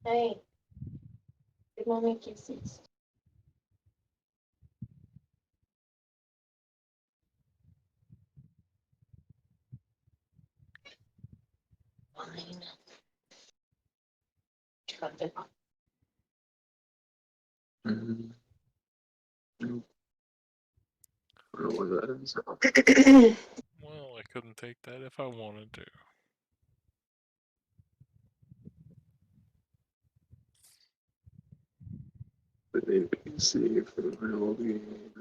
Hey, good morning, kisses. Fine. Mm. Nope. I don't know what that is. Well, I couldn't take that if I wanted to. But NPC for the real game.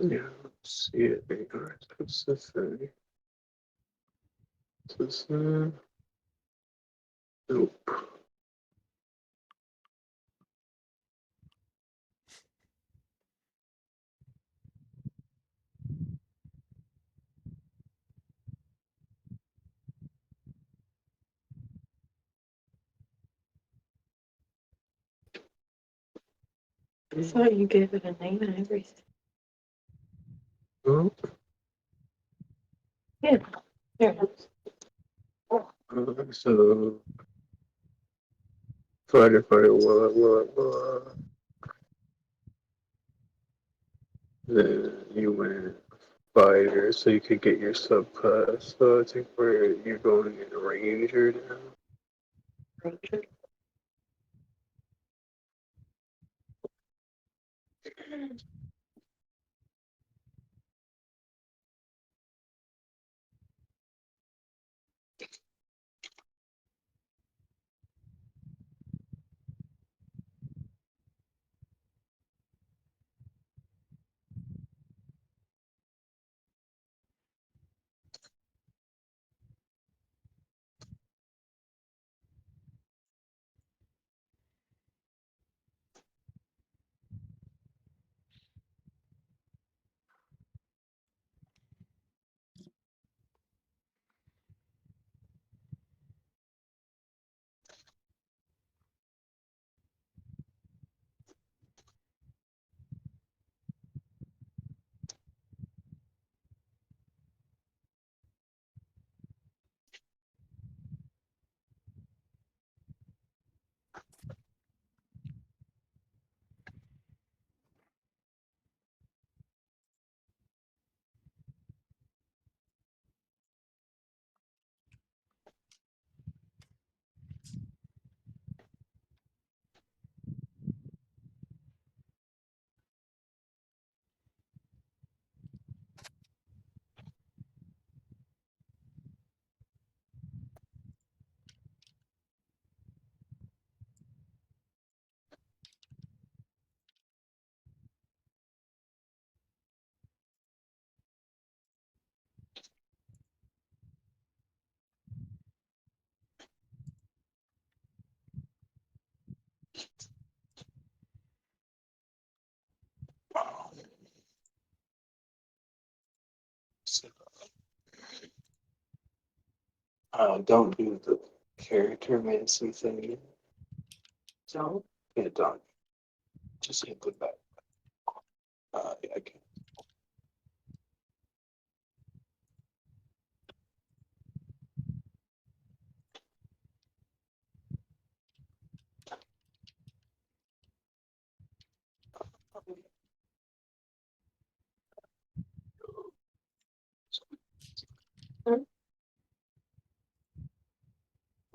Yeah, let's see it. Alright, what's this thing? What's this? Nope. I thought you gave it a name and everything. Oh, Yeah. There it is. so fighter, what? Then you went fighter, so you could get your subclass. So I think where you're going in ranger now. Ranger. Don't do the character mancy thing. So yeah, don't. Just hit the back. Yeah, I can.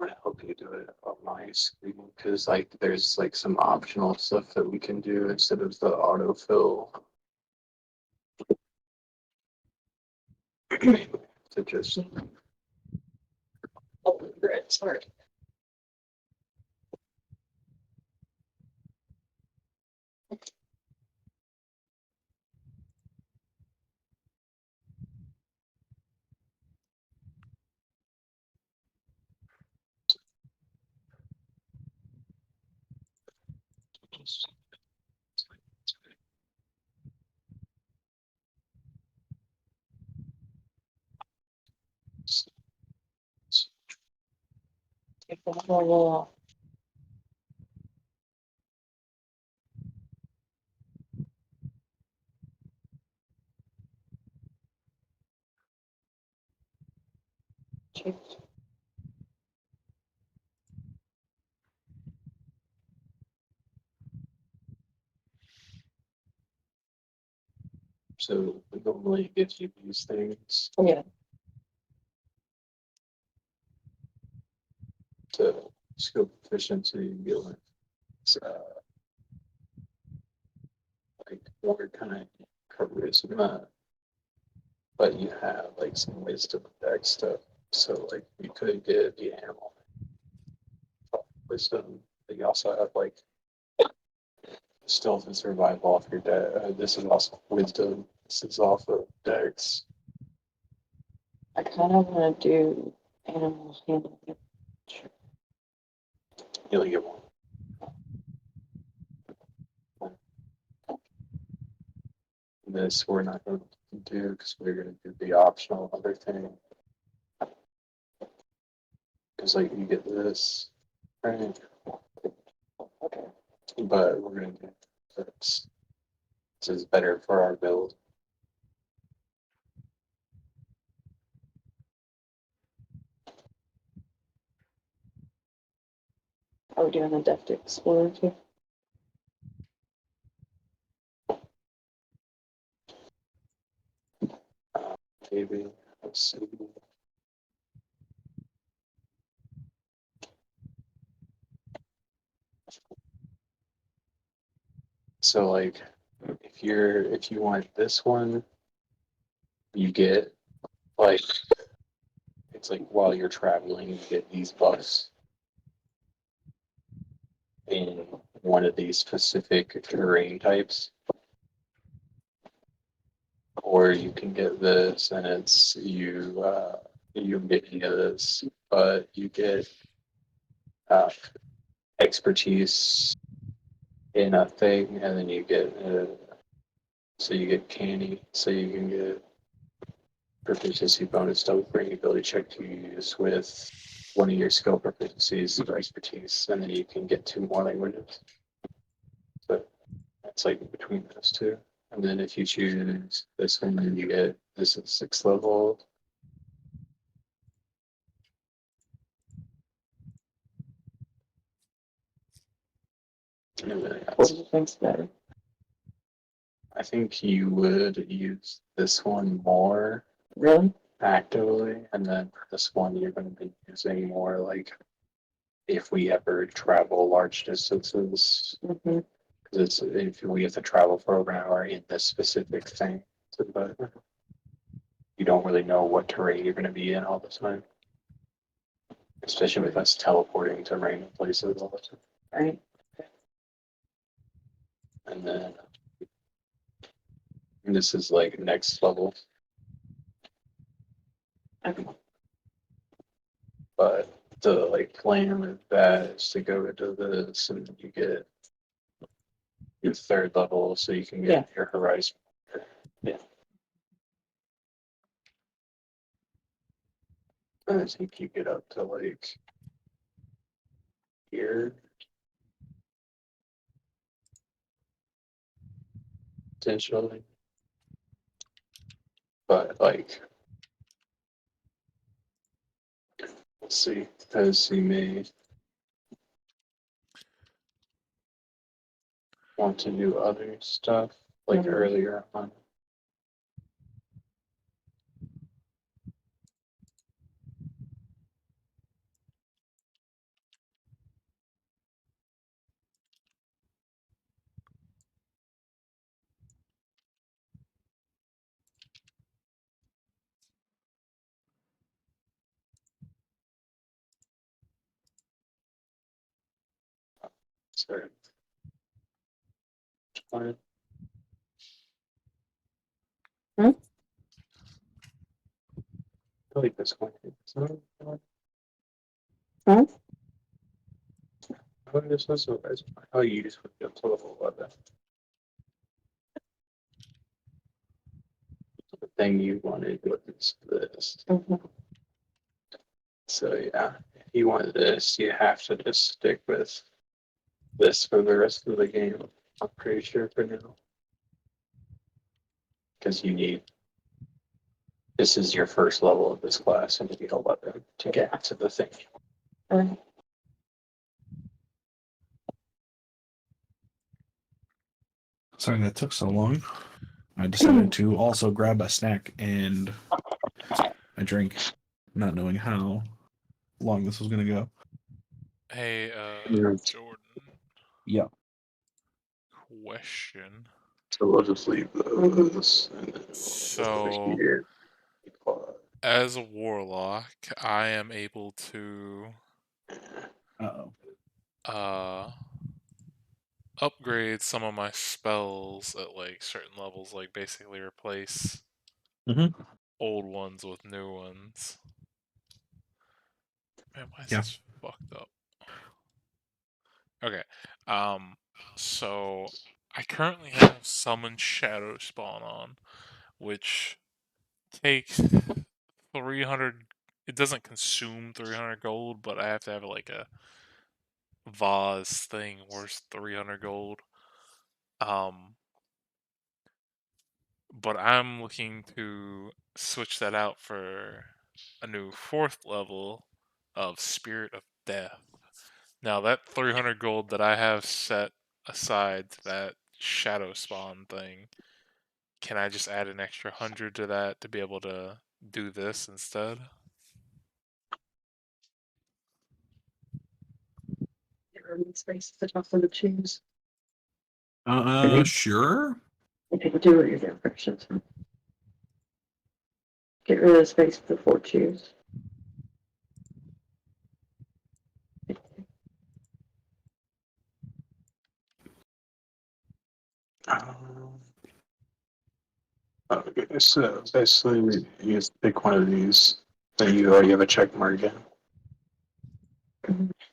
I hope you do it on my screen because like there's like some optional stuff that we can do instead of the autofill. to just Sorry. Take the whole off. so it normally gives you these things Yeah. to scope efficiency, be like, like more kind of charisma, but you have like some wisdom deck stuff. So like you could get the animal wisdom, but you also have like stealth and survival off your deck. This is also wisdom. This is off of decks. I kind of want to do animal handling. You only get one. This we're not going to do because we're going to do the optional other thing. Because like you get this, right? Okay. But we're going to do this. This is better for our build. Are we doing a Deft Explorer too? Maybe. Let's see. So like if you want this one, you get like it's like while you're traveling you get these buffs in one of these specific terrain types. Or you can get this and it's you can get any of this, but you get expertise in a thing and then you get so you get canny, so you can get proficiency bonus double for any ability check to use with one of your skill proficiencies or expertise, and then you can get 2 more languages. But it's like between those two. And then if you choose this one, then you get this is 6th level. And then What do you think's better? I think you would use this one more Really? actively, and then this one you're going to be using more like if we ever travel large distances. Mm-hmm. Because it's if we have to travel for over an hour in this specific thing, but you don't really know what terrain you're going to be in all the time, especially with us teleporting to random places all the time. Right. And then this is like next level, Okay. but the like plan with that is to go into this and you get your 3rd level so you can get your horizon. Yeah. I think you get up to like here. Potentially. But like let's see, because you may want to do other stuff like earlier on. Sorry. Fine. Hmm? I like this one. Hmm? This was so nice. How you just went up to level 11. The thing you wanted was this. So yeah, if you want this, you have to just stick with this for the rest of the game. I'm pretty sure for now. Because you need this is your first level of this class and you need 11 to get to the thing. Sorry that took so long. I decided to also grab a snack and a drink, not knowing how long this was gonna go. Hey, Yeah. Jordan. Yeah. Question. So we'll just leave those and then So, here. as a warlock, I am able to Uh-oh. upgrade some of my spells at like certain levels, like basically replace Mm-hmm. old ones with new ones. Man, why is Yeah. this fucked up? Okay. So I currently have Summon Shadow Spawn on, which takes 300. It doesn't consume 300 gold, but I have to have like a vase thing worth 300 gold. But I'm looking to switch that out for a new 4th level of Spirit of Death. Now that 300 gold that I have set aside to that Shadow Spawn thing, can I just add an extra 100 to that to be able to do this instead? Space at the top of the cheese. Sure. Do it again, frictions. Get rid of the space before choose. Okay, so basically you just pick one of these that you already have a check mark in.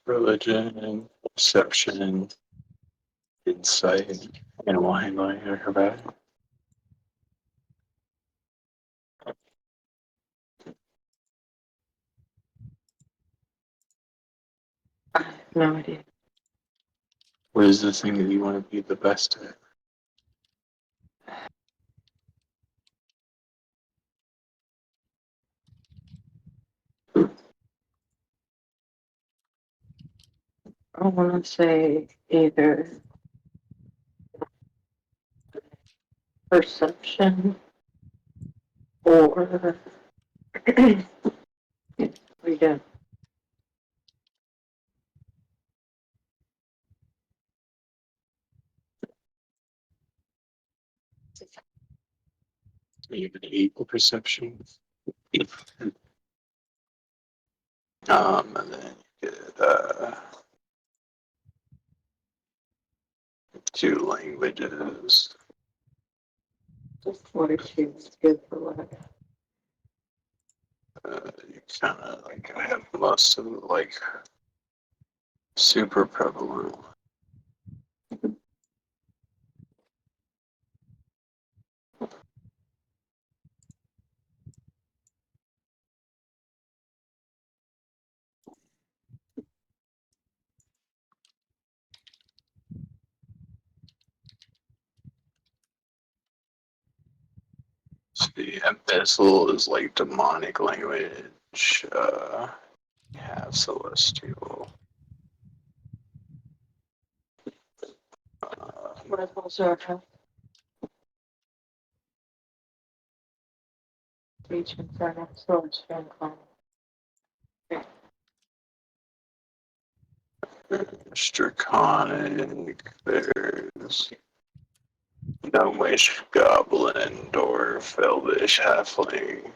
Religion, perception, insight, animal handling, and acrobatic. I have no idea. What is the thing that you want to be the best at? I want to say either perception or we go. You have an 8 perception. And then you get 2 languages. 42 is good for what? You kind of like have most of the like super prevalent. The abyssal is like demonic language. You have celestial. What is also a speech concern, so it's been fun. Draconic. There's gnomish, goblin, dwarf, elvish, halfling.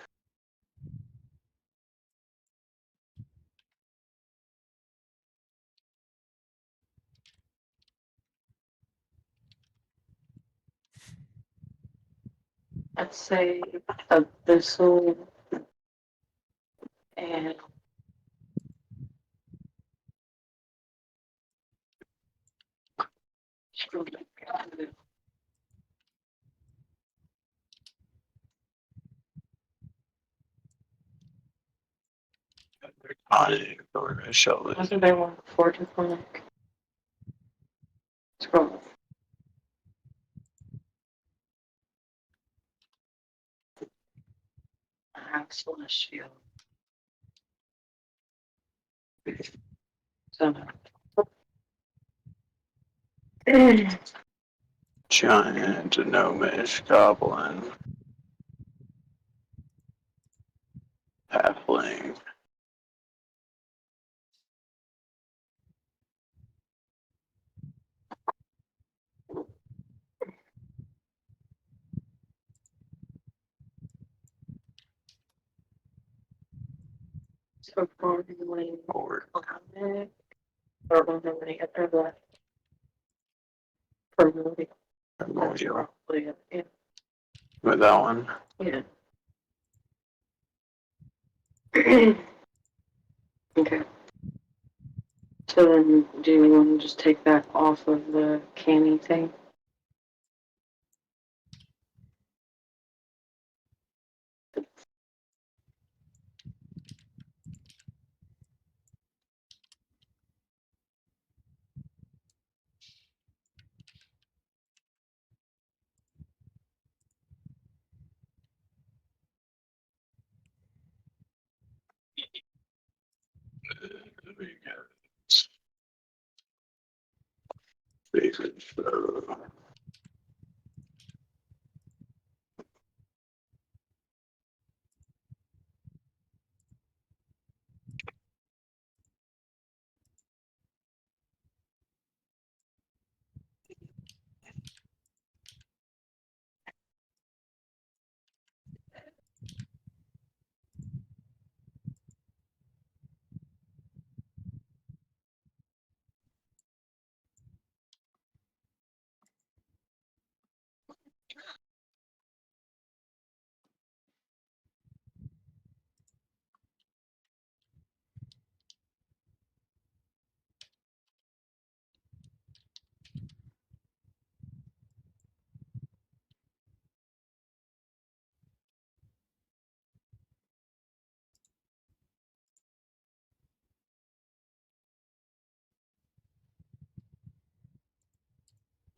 Let's say abyssal and We're gonna show it. wasn't there one before demonic? Scroll. Celestial. So Giant, gnomish, goblin, halfling. so probably Orc. comic. I don't know how many are left. Probably. Primordial. Probably yeah. With that one. Yeah. Okay. So then, do you want to just take that off of the canny thing? Favorite.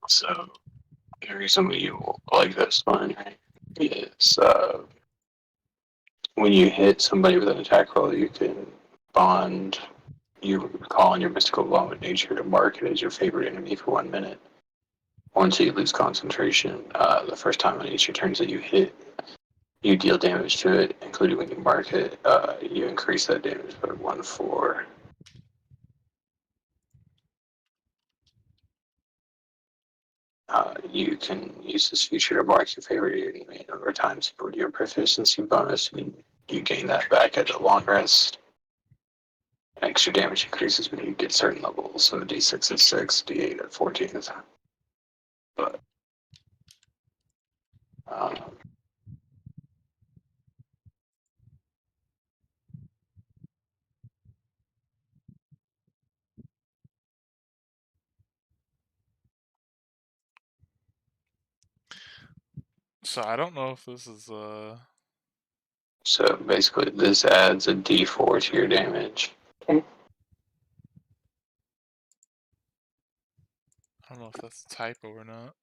So, the reason you like this one is when you hit somebody with an attack roll, you can bond. You call on your mystical bond with nature to mark it as your favorite enemy for 1 minute. Once you lose concentration, the first time on each of your turns that you hit, you deal damage to it, including when you mark it. You increase that damage by 1/4. You can use this feature to mark your favorite enemy a number of times for your proficiency bonus, and you gain that back at a long rest. Extra damage increases when you get certain levels, so D6 at 6, D8 at 14. But um, So I don't know if this is so basically, this adds a D4 to your damage. I don't know if that's a typo or not.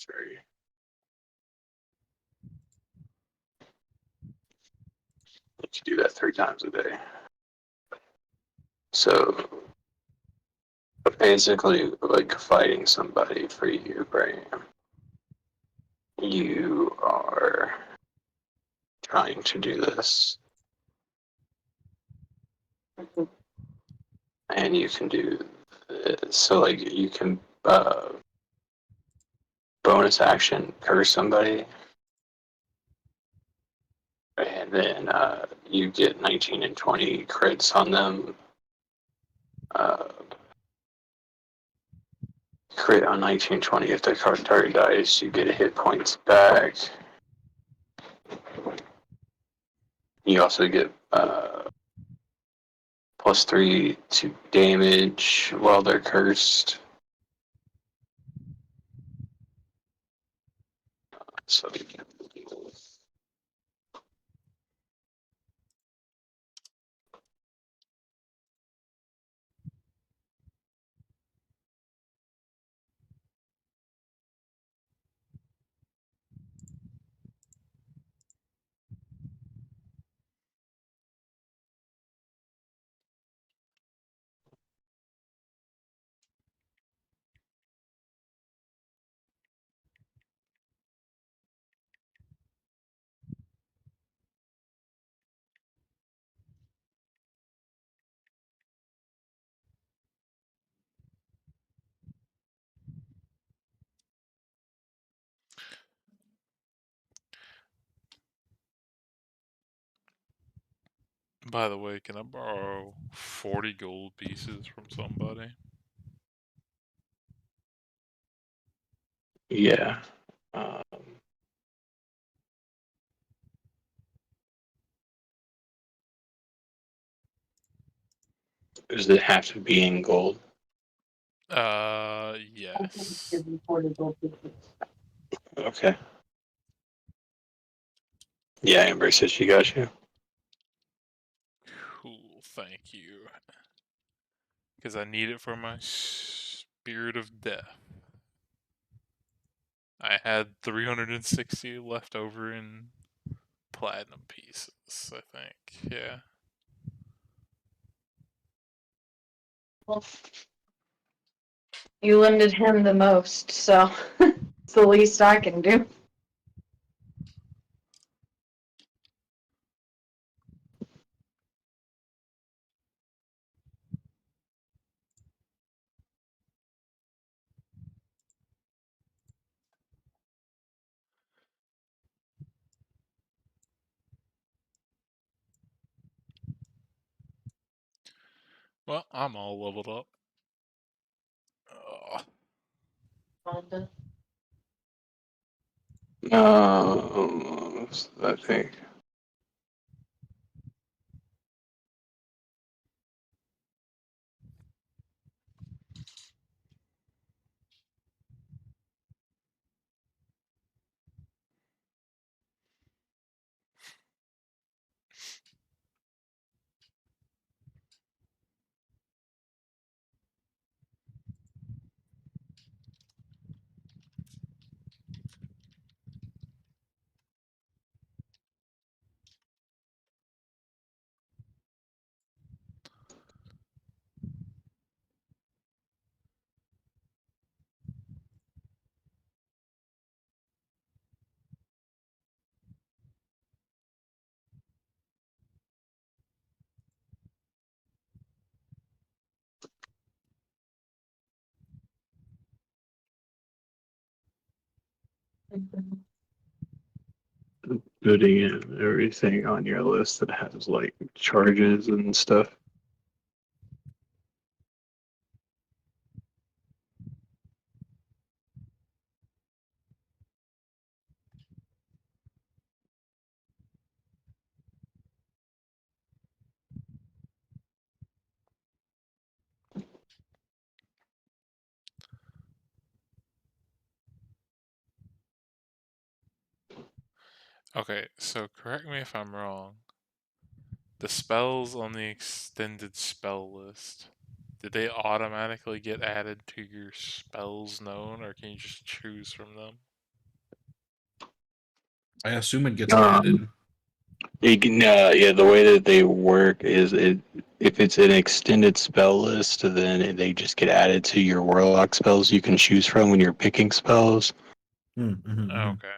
Very. You can do that 3 times a day. So basically, like fighting somebody for you, right? You are trying to do this, and you can do this. So like you can bonus action curse somebody, and then you get 19 and 20 crits on them. Crit on 1920. If the target dies, you get hit points back. You also get +3 to damage while they're cursed. So By the way, can I borrow 40 gold pieces from somebody? yeah. Does it have to be in gold? Yes. Okay. Yeah, Amber says she got you. Cool, thank you. Because I need it for my spirit of death. I had 360 left over in platinum pieces, I think. Yeah. You lended him the most, so it's the least I can do. Well, I'm all leveled up. I think. Putting in everything on your list that has like charges and stuff. Okay, so correct me if I'm wrong. The spells on the extended spell list, did they automatically get added to your spells known, or can you just choose from them? I assume it gets added. Yeah, the way that they work is if it's an extended spell list, then they just get added to your warlock spells you can choose from when you're picking spells. Okay.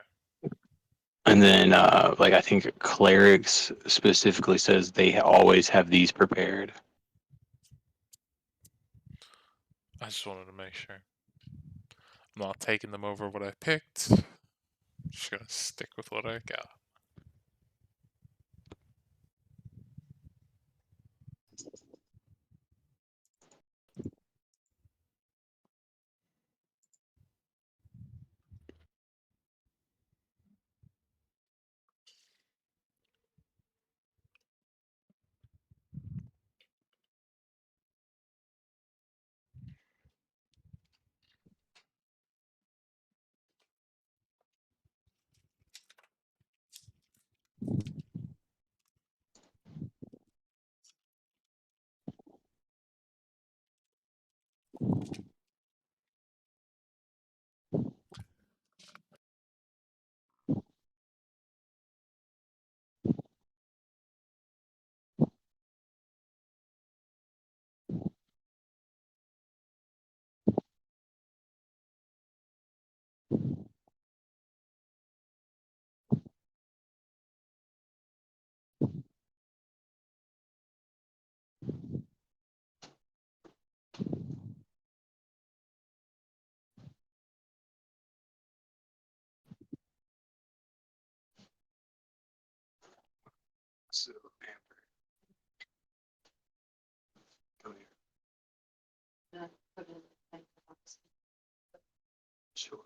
And then, like I think clerics specifically says they always have these prepared. I just wanted to make sure. I'm not taking them over what I picked. Just gonna stick with what I got. So, Amber, come here. Sure.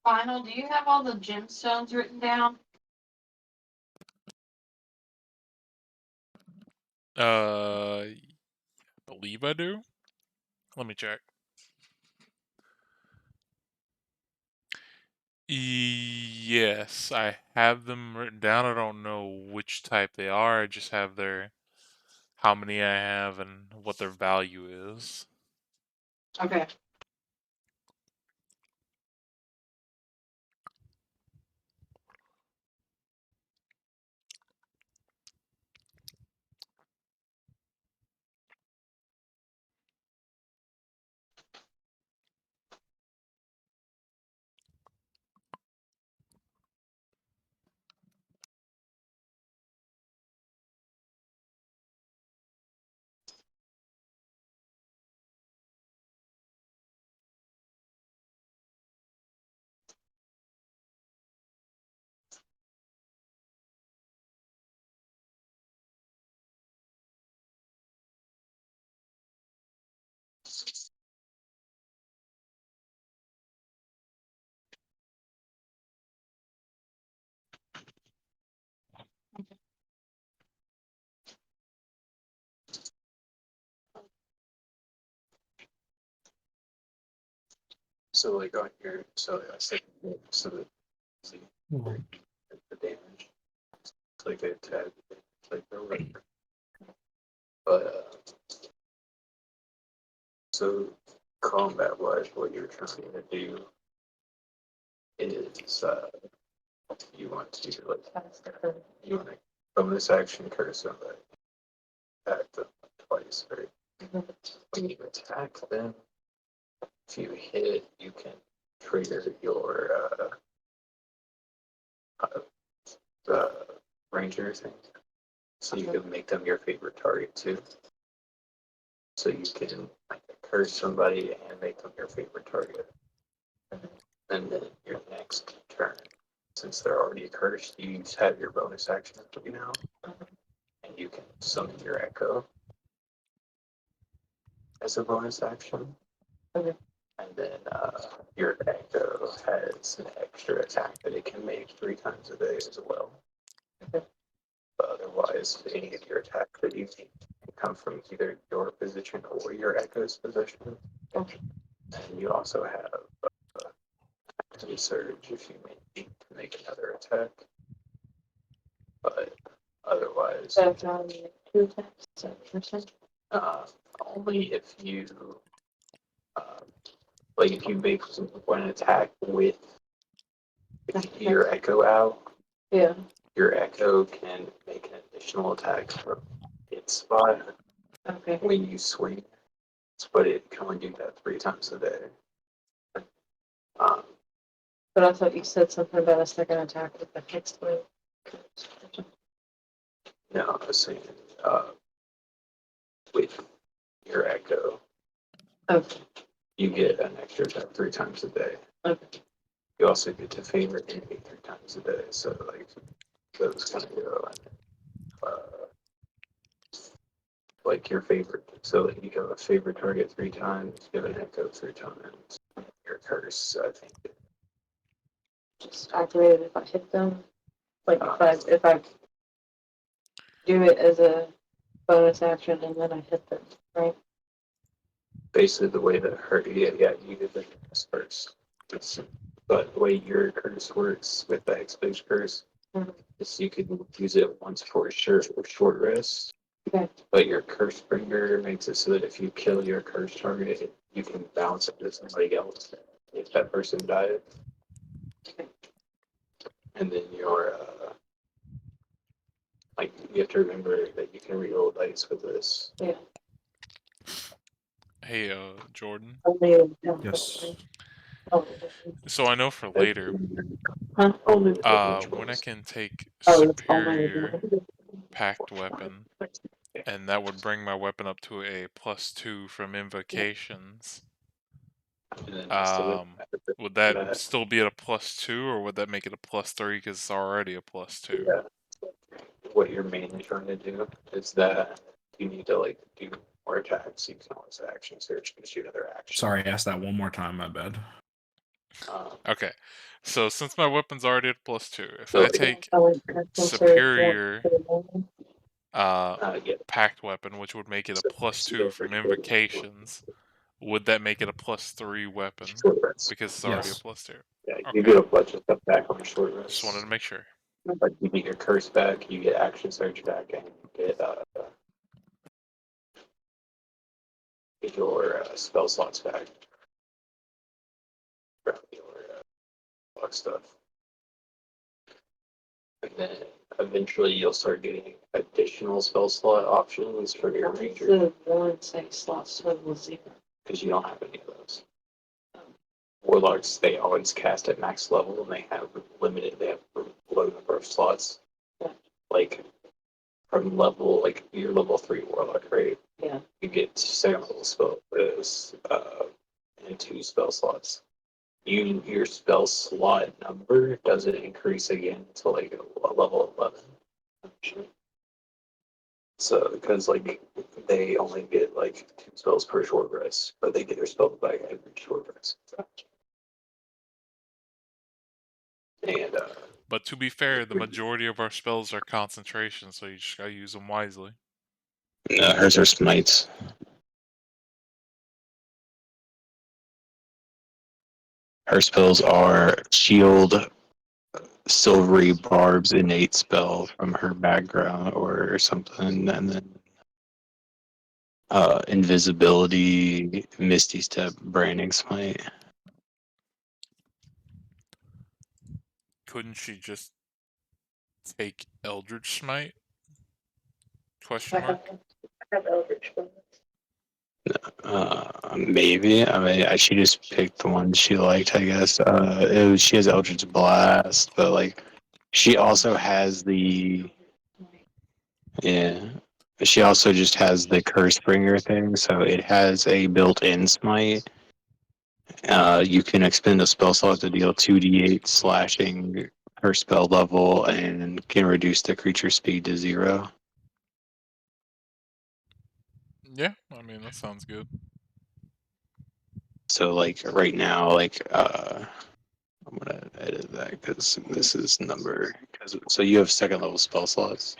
Final, do you have all the gemstones written down? I believe I do. Let me check. Yes, I have them written down. I don't know which type they are. I just have their how many I have and what their value is. Okay. So like on here, so I said, so the the damage, it's like they attack, it's like or whatever. But so combat wise, what you're trying to do is you want to like you want to bonus action curse somebody, attack them twice, right? When you attack them, if you hit, you can trigger your ranger thing. So you can make them your favorite target too. So you can like, curse somebody and make them your favorite target. And then your next turn, since they're already cursed, you just have your bonus action you know. And you can summon your echo as a bonus action. Okay. And then your echo has an extra attack that it can make 3 times a day as well. Okay. But otherwise, any of your attacks that you make can come from either your position or your echo's position. Okay. And you also have active surge if you need to make another attack. But otherwise, That's only 2 attacks. Is that what you're saying? only if you like if you make one attack with your echo out, Yeah. your echo can make an additional attack from its spot Okay. when you swing, but it can only do that 3 times a day. But I thought you said something about a second attack with the hex blade. No, I was saying with your echo, Okay. you get an extra attack 3 times a day. Okay. You also get to favorite enemy 3 times a day, so like those kind of go like your favorite. So like you have a favorite target 3 times, you have an echo 3 times. Your curse, I think. Just activated if I hit them. Like if I do it as a bonus action and then I hit them, right? Basically, the way that you did the curse first. But the way your curse works with the X-Base curse is you can use it once for a short rest. Okay. But your curse bringer makes it so that if you kill your curse target, you can bounce it to somebody else if that person died. And then your you have to remember that you can reroll dice with this. Yeah. Hey, Jordan. Yes. So I know for later, Huh? when I can take Oh, it's superior packed weapon, and that would bring my weapon up to a +2 from invocations. And then Would that still be at a +2, or would that make it a +3 because it's already a +2? Yeah. What you're mainly trying to do is that you need to do more attacks. You can always action search and shoot other actions. Sorry, ask that one more time. My bad. Okay, so since my weapon's already at +2, if So, I take superior packed weapon, which would make it a +2 from invocations, would that make it a +3 weapon because it's already a Yes. +2? Yeah, you Okay. get a bunch of stuff back on short rest. Just wanted to make sure. Like you get your curse back, you get action search back, and you get your spell slots back from your block stuff. And then eventually you'll start getting additional spell slot options for your ranger. The one say slots total 0. Because you don't have any of those. Warlocks, they always cast at max level and they have low number of slots. Yeah. Like from your level 3 warlock, right? Yeah. You get second level spell and 2 spell slots. Your spell slot number doesn't increase again until a level 11. So because they only get 2 spells per short rest, but they get their spells back every short rest. And But to be fair, the majority of our spells are concentration, so you just gotta use them wisely. hers are smites. Her spells are shield, silvery barbs, innate spell from her background or something, and then invisibility, misty step, branding smite. Couldn't she just take Eldritch Smite? Question mark. I have Eldritch Blast. Maybe. I mean, she just picked the one she liked, I guess. She has Eldritch Blast, but she also has the She also just has the Curse Bringer thing, so it has a built-in smite. You can expend a spell slot to deal 2d8 slashing per spell level and can reduce the creature speed to 0. Yeah, I mean that sounds good. So right now, I'm gonna edit that because this is number. So you have second level spell slots.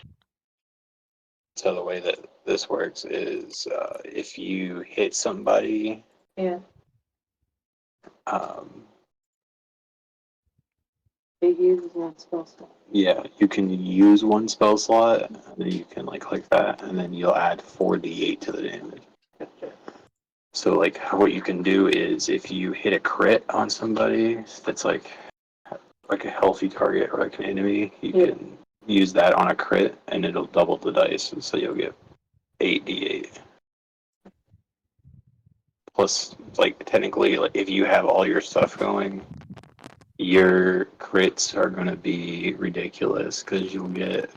So the way that this works is if you hit somebody, Yeah. um, It uses one spell slot. yeah, you can use one spell slot, and then you can click that, and then you'll add 4d8 to the damage. So what you can do is if you hit a crit on somebody that's like a healthy target or an enemy, you can use that on a crit, and it'll double the dice, so you'll get 8d8. Plus, technically, if you have all your stuff going, your crits are going to be ridiculous because you'll get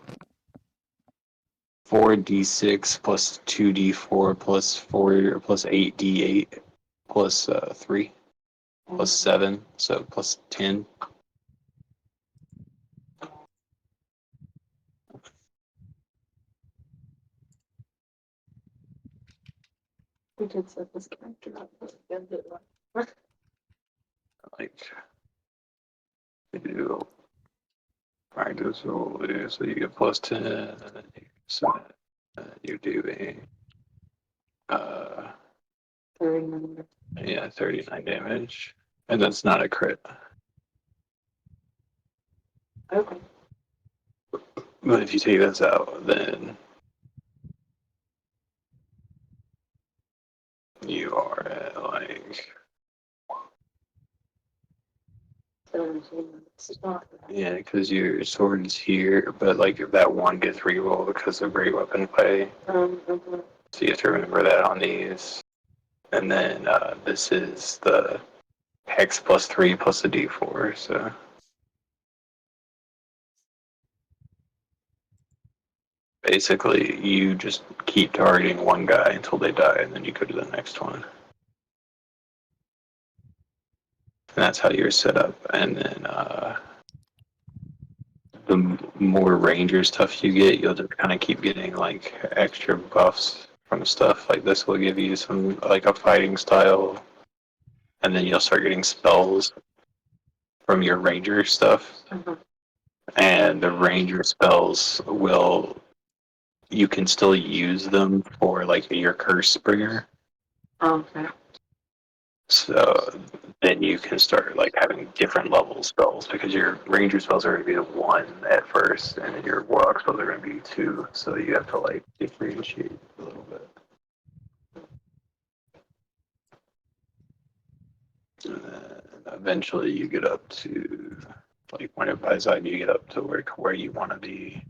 4d6 plus 2d4 plus 4 plus 8d8 plus 3 plus 7, so plus 10. We could set this character up. Like, do Alright, so you get plus 10, so you're doing 39. Yeah, 39 damage. And that's not a crit. Okay. But if you take this out, then you are at like 17. Yeah, because your sword is here, but like if that one gets rerolled because of great weapon play. So you have to remember that on these. And then this is the hex plus 3 plus a d4, so. Basically, you just keep targeting one guy until they die, and then you go to the next one. And that's how you're set up. And then the more ranger stuff you get, you'll just kind of keep getting like extra buffs from stuff. Like this will give you some like a fighting style, and then you'll start getting spells from your ranger stuff. And the ranger spells you can still use them for like your curse springer. Okay. So then you can start like having different level spells because your ranger spells are going to be 1 at first, and your warlock spells are going to be 2. So you have to like differentiate a little bit. And then eventually you get up to like when it buys out, you get up to where you want to be.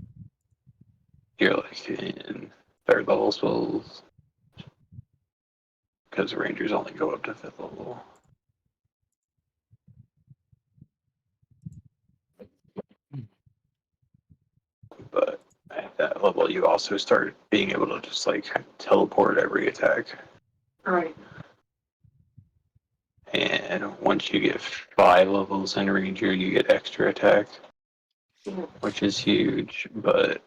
You're like in 3rd level spells because rangers only go up to 5th level. But at that level, you also start being able to just like teleport every attack. Right. And once you get 5 levels in Ranger, you get extra attack, which is huge, but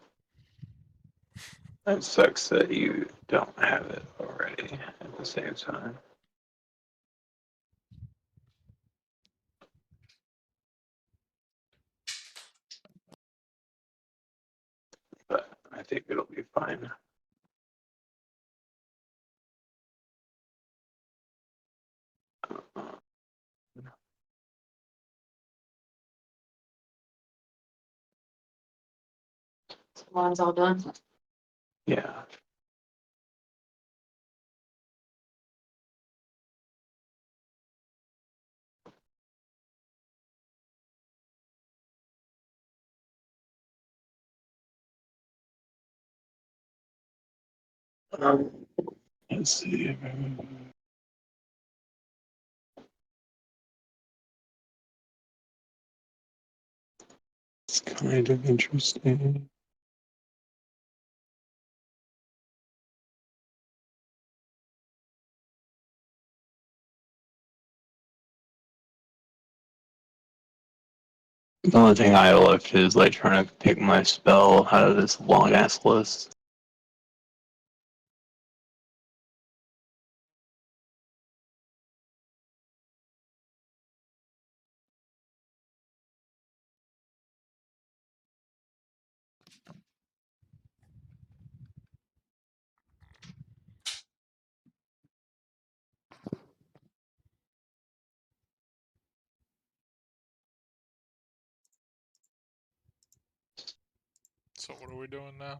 that sucks that you don't have it already at the same time. But I think it'll be fine. Mine's all done. Yeah. Let's see. It's kind of interesting. The only thing I left is like trying to pick my spell out of this long ass list. So what are we doing now?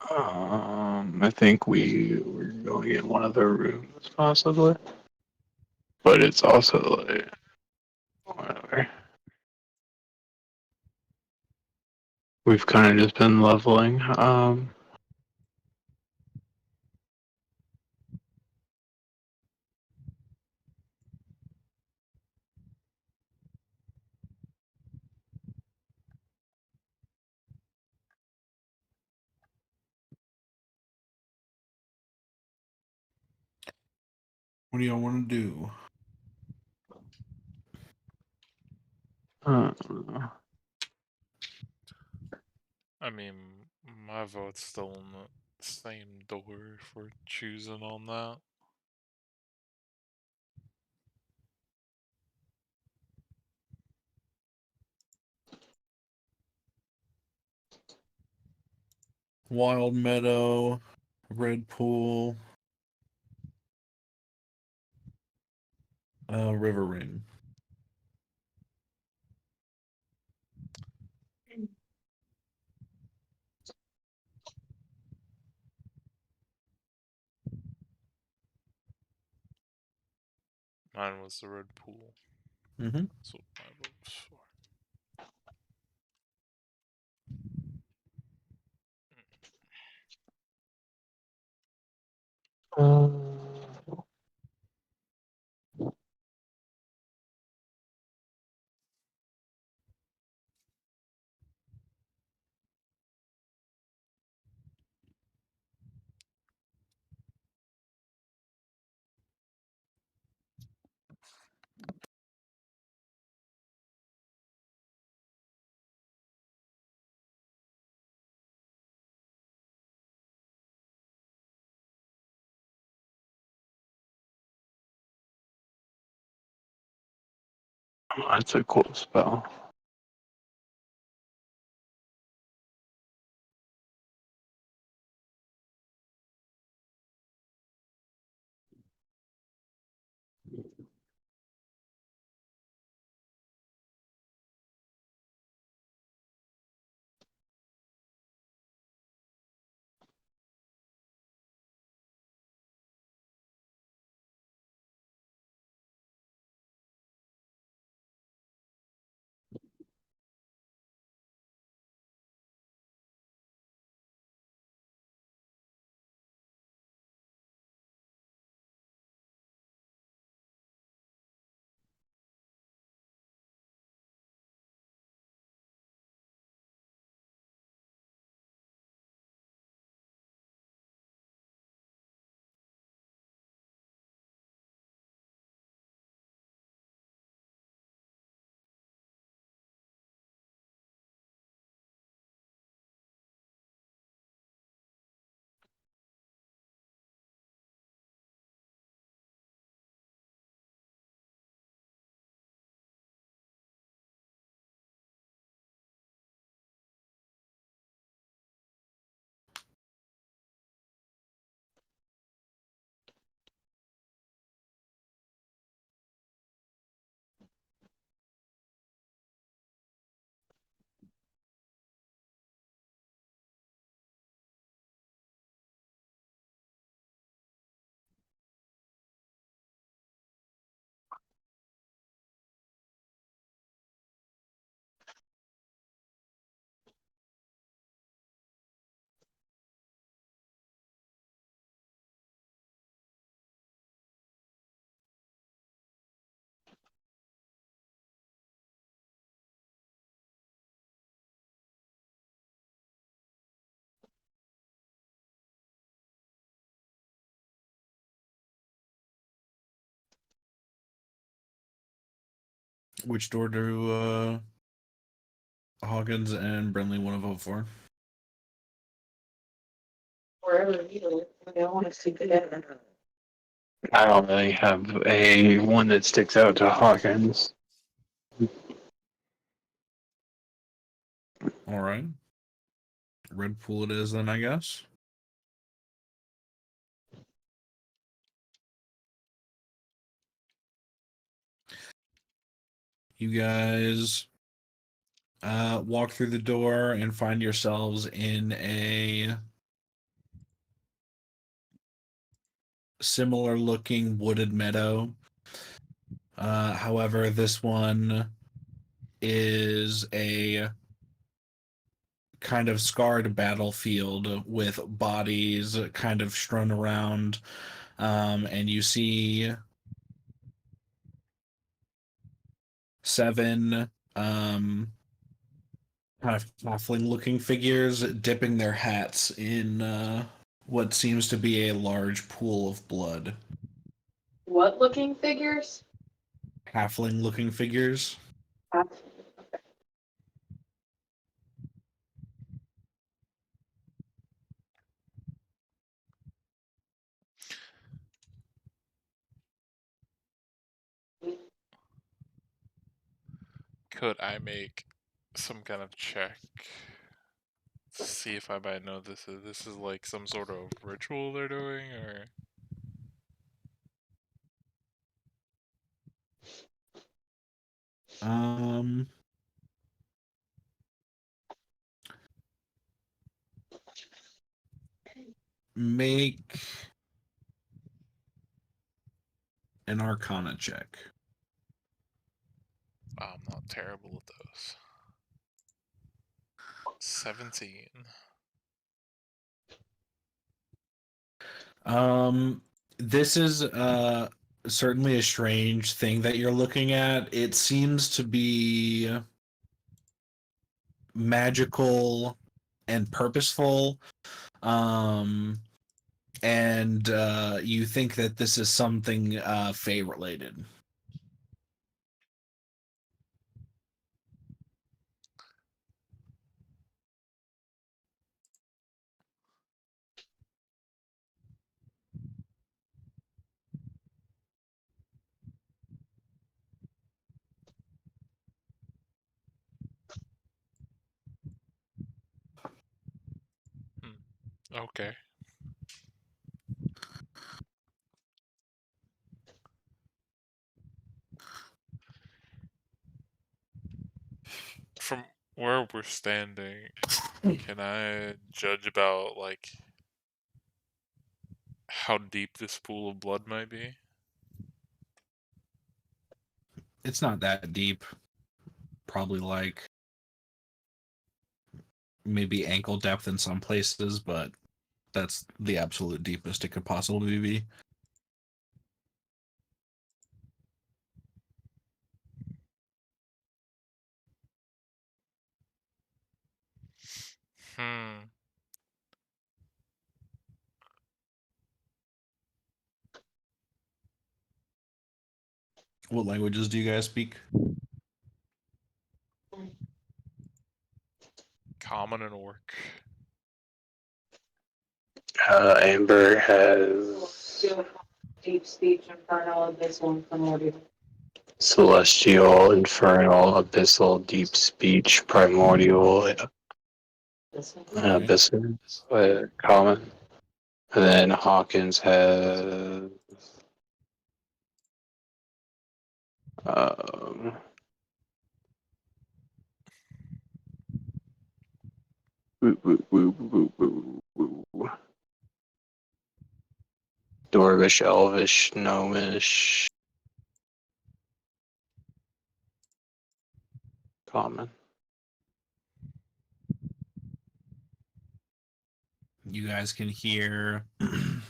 I think we're going in one of the rooms possibly, but it's also like whatever. We've kind of just been leveling. What do y'all want to do? Uh, I mean, my vote's still in the same door if we're choosing on that. Wild Meadow, Red Pool, River Ring. Mine was the red pool. Mm-hmm. That's what my vote was for. That's a cool spell. Which door do Hawkins and Brenly want to vote for? Wherever you don't want to see that. I don't really have a one that sticks out to Hawkins. All right. Red Pool it is then, I guess. You guys walk through the door and find yourselves in a similar looking wooded meadow. However, this one is a kind of scarred battlefield with bodies kind of strewn around. And you see 7 kind of halfling looking figures dipping their hats in what seems to be a large pool of blood. What looking figures? Halfling looking figures. Could I make some kind of check see if I might know this is like some sort of ritual they're doing, or make an Arcana check. I'm not terrible at those. 17. This is certainly a strange thing that you're looking at. It seems to be magical and purposeful. And you think that this is something Fae related. Okay. From where we're standing, can I judge about like how deep this pool of blood might be? It's not that deep. Probably like maybe ankle depth in some places, but that's the absolute deepest it could possibly be. Hmm. What languages do you guys speak? Common and orc. Amber has Deep speech, infernal, abyssal, and primordial. celestial, infernal, abyssal, deep speech, primordial, and Okay. abyssal, common. And then Hawkins has um, Dwarvish, Elvish, Gnomish, common. You guys can hear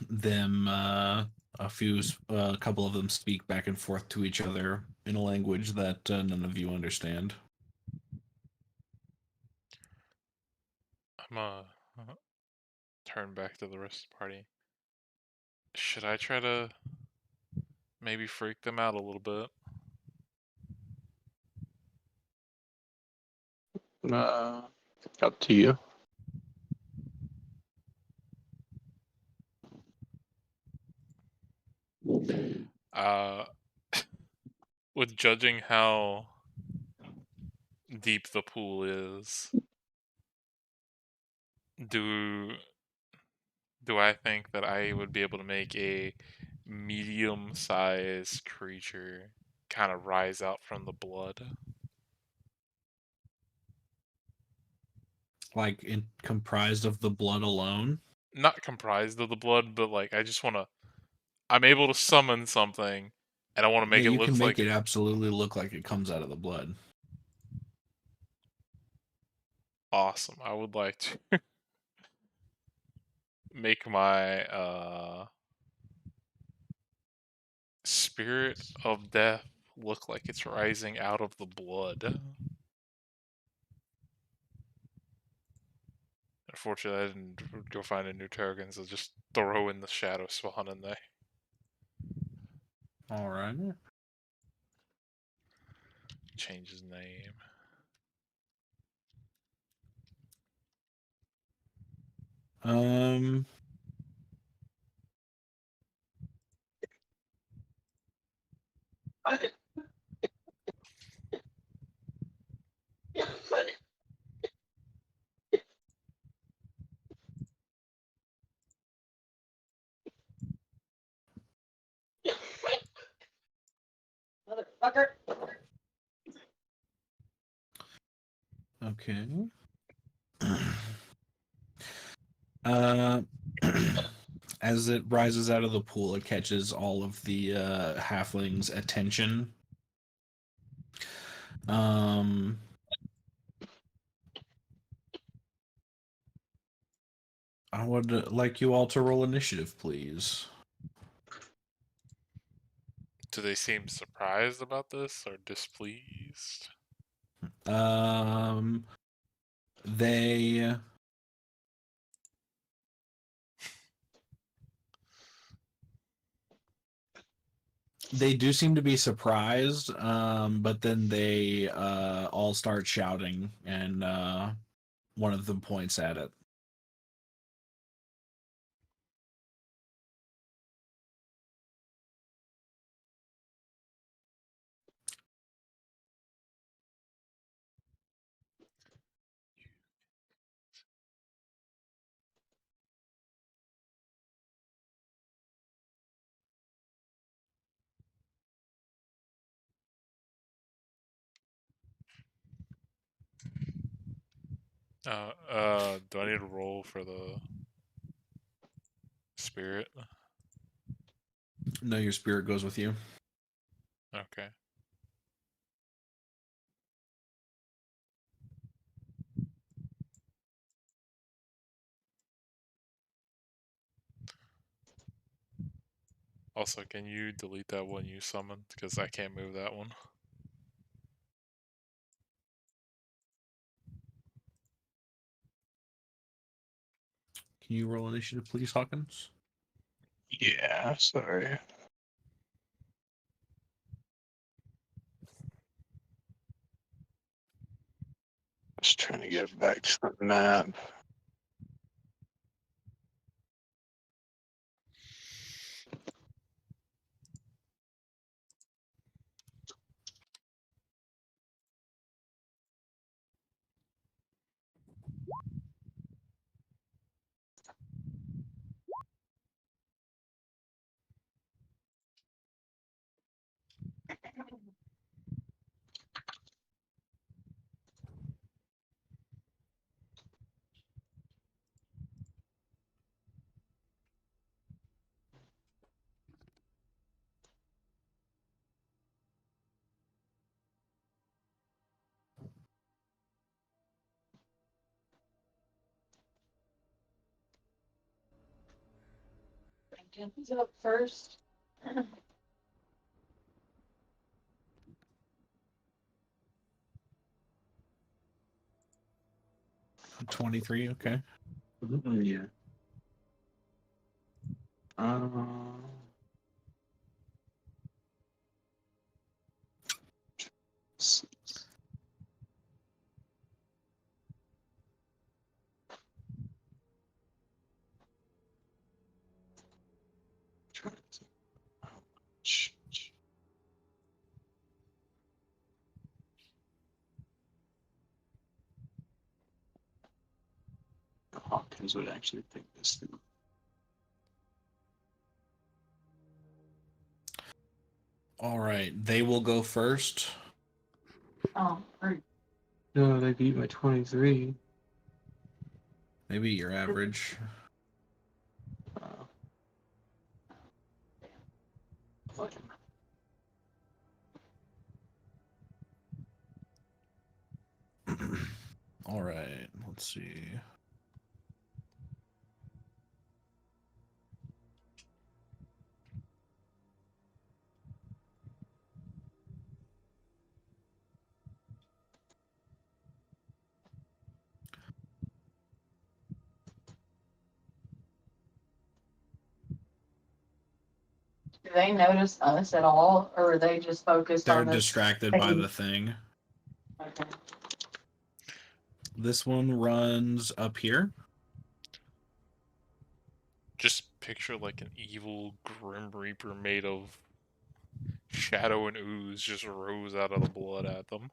them, a couple of them speak back and forth to each other in a language that none of you understand. I'm turn back to the rest of the party. Should I try to maybe freak them out a little bit? Up to you. Uh, with judging how deep the pool is, do I think that I would be able to make a medium-sized creature kind of rise out from the blood? Like comprised of the blood alone. Not comprised of the blood, but like I'm able to summon something, and I want to Yeah, make it you can look make like it absolutely look like it comes out of the blood. awesome. I would like to make my spirit of death look like it's rising out of the blood. Unfortunately, I didn't go find a new token, so just throw in the shadow spawn in there. All right. Change his name. Um. Okay. Uh, as it rises out of the pool, it catches all of the halflings' attention. I would like you all to roll initiative, please. Do they seem surprised about this or displeased? They do seem to be surprised, but then they all start shouting, and one of them points at it. Do I need to roll for the spirit? No, your spirit goes with you. Okay. Also, can you delete that one you summoned? Because I can't move that one. Can you roll initiative, please, Hawkins? Yeah, sorry. Just trying to get back to the map. Who's up first? 23, okay. Yeah. Hawkins would actually think this through. All right, they will go first. Oh, great. No, they beat my 23. Maybe your average. All right, let's see. Do they notice us at all, or are they just focused They're on this? distracted by the thing. Okay. This one runs up here. Just picture like an evil Grim Reaper made of shadow and ooze just rose out of the blood at them.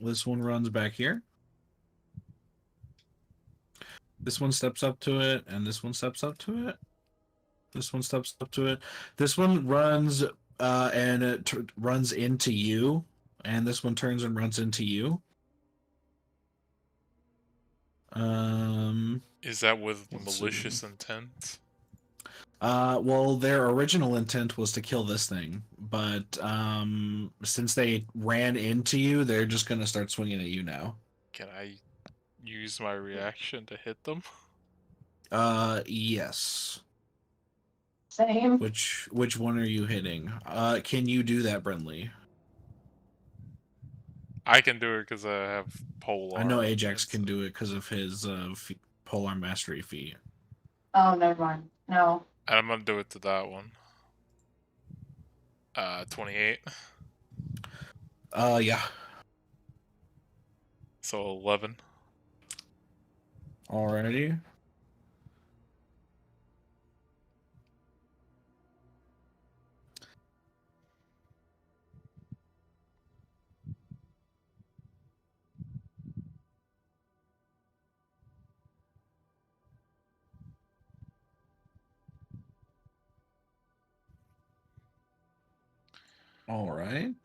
This one runs back here. This one steps up to it, and this one steps up to it. This one steps up to it. This one runs and it runs into you, and this one turns and runs into you. Is that with Let's malicious see. intent? Well, their original intent was to kill this thing, but since they ran into you, they're just gonna start swinging at you now. Can I use my reaction to hit them? Yes. Same. Which one are you hitting? Can you do that, Brenly? I can do it because I have polearm. I know Ajax and can stuff. do it because of his polar mastery feat. Oh, never mind. No. And I'm gonna do it to that one. 28. Yeah. So 11. Alrighty. All right.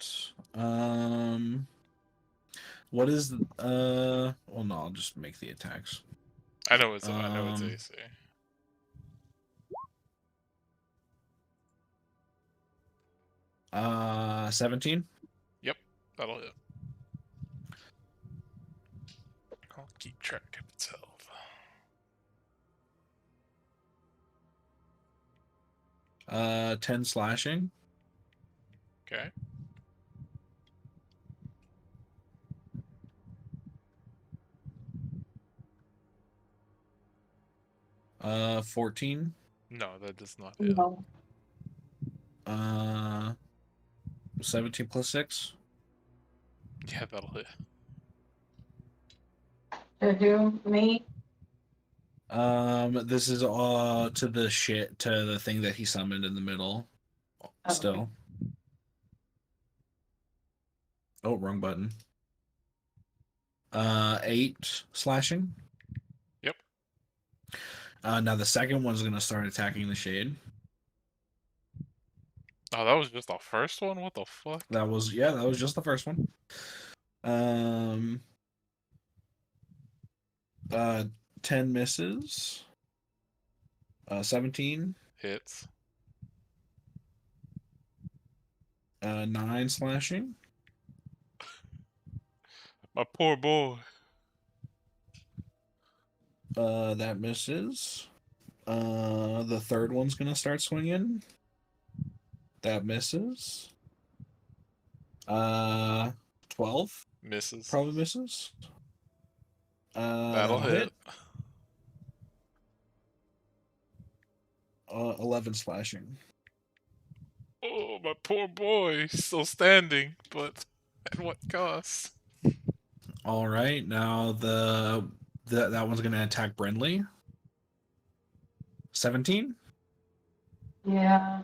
What is well no, I'll just make the attacks. I know it's AC. 17. Yep, that'll hit. I'll keep track of itself. 10 slashing. Okay. 14. No, that does not hit. No. 17 plus 6. Yeah, that'll hit. To who? Me? This is to the thing that he summoned in the middle. Oh, Still. Oh, wrong button. 8 slashing. Yep. Now the second one's gonna start attacking the shade. Oh, that was just the first one? What the fuck? That was just the first one. 10 misses. 17. Hits. 9 slashing. My poor boy. That misses. The third one's gonna start swinging. That misses. 12. Misses. Probably misses. That'll hit. 11 slashing. Oh, my poor boy. He's still standing, but at what cost? All right, now that one's gonna attack Brenly. 17. yeah.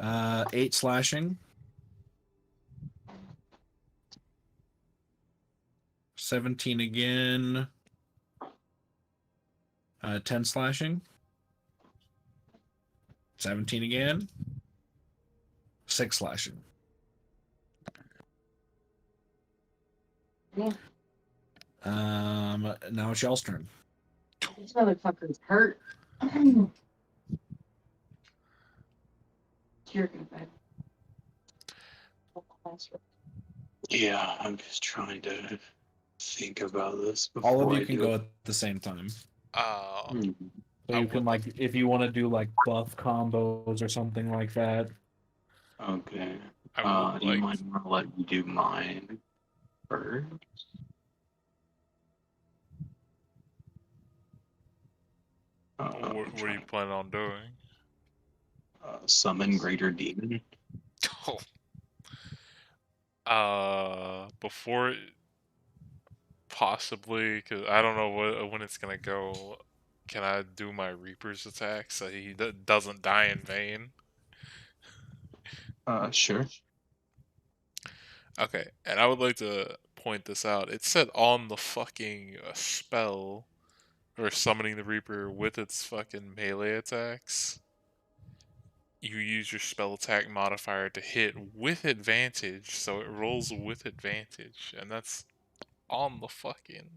8 slashing. 17 again. 10 slashing. 17 again. 6 slashing. Yeah. Now it's y'all's turn. These motherfuckers hurt. You're good. Yeah, I'm just trying to think about this All before of you I can do go it. at the same time. Hmm. So I you can would- if you want to do buff combos or something like that. Okay. I would Do you like. mind if I let me do mine first? What are you planning on doing? Summon Greater Demon. Before possibly, because I don't know when it's gonna go. Can I do my Reaper's attack so he doesn't die in vain? Sure. Okay, and I would like to point this out. It said on the fucking spell or summoning the Reaper with its fucking melee attacks. You use your spell attack modifier to hit with advantage, so it rolls with advantage, and that's on the fucking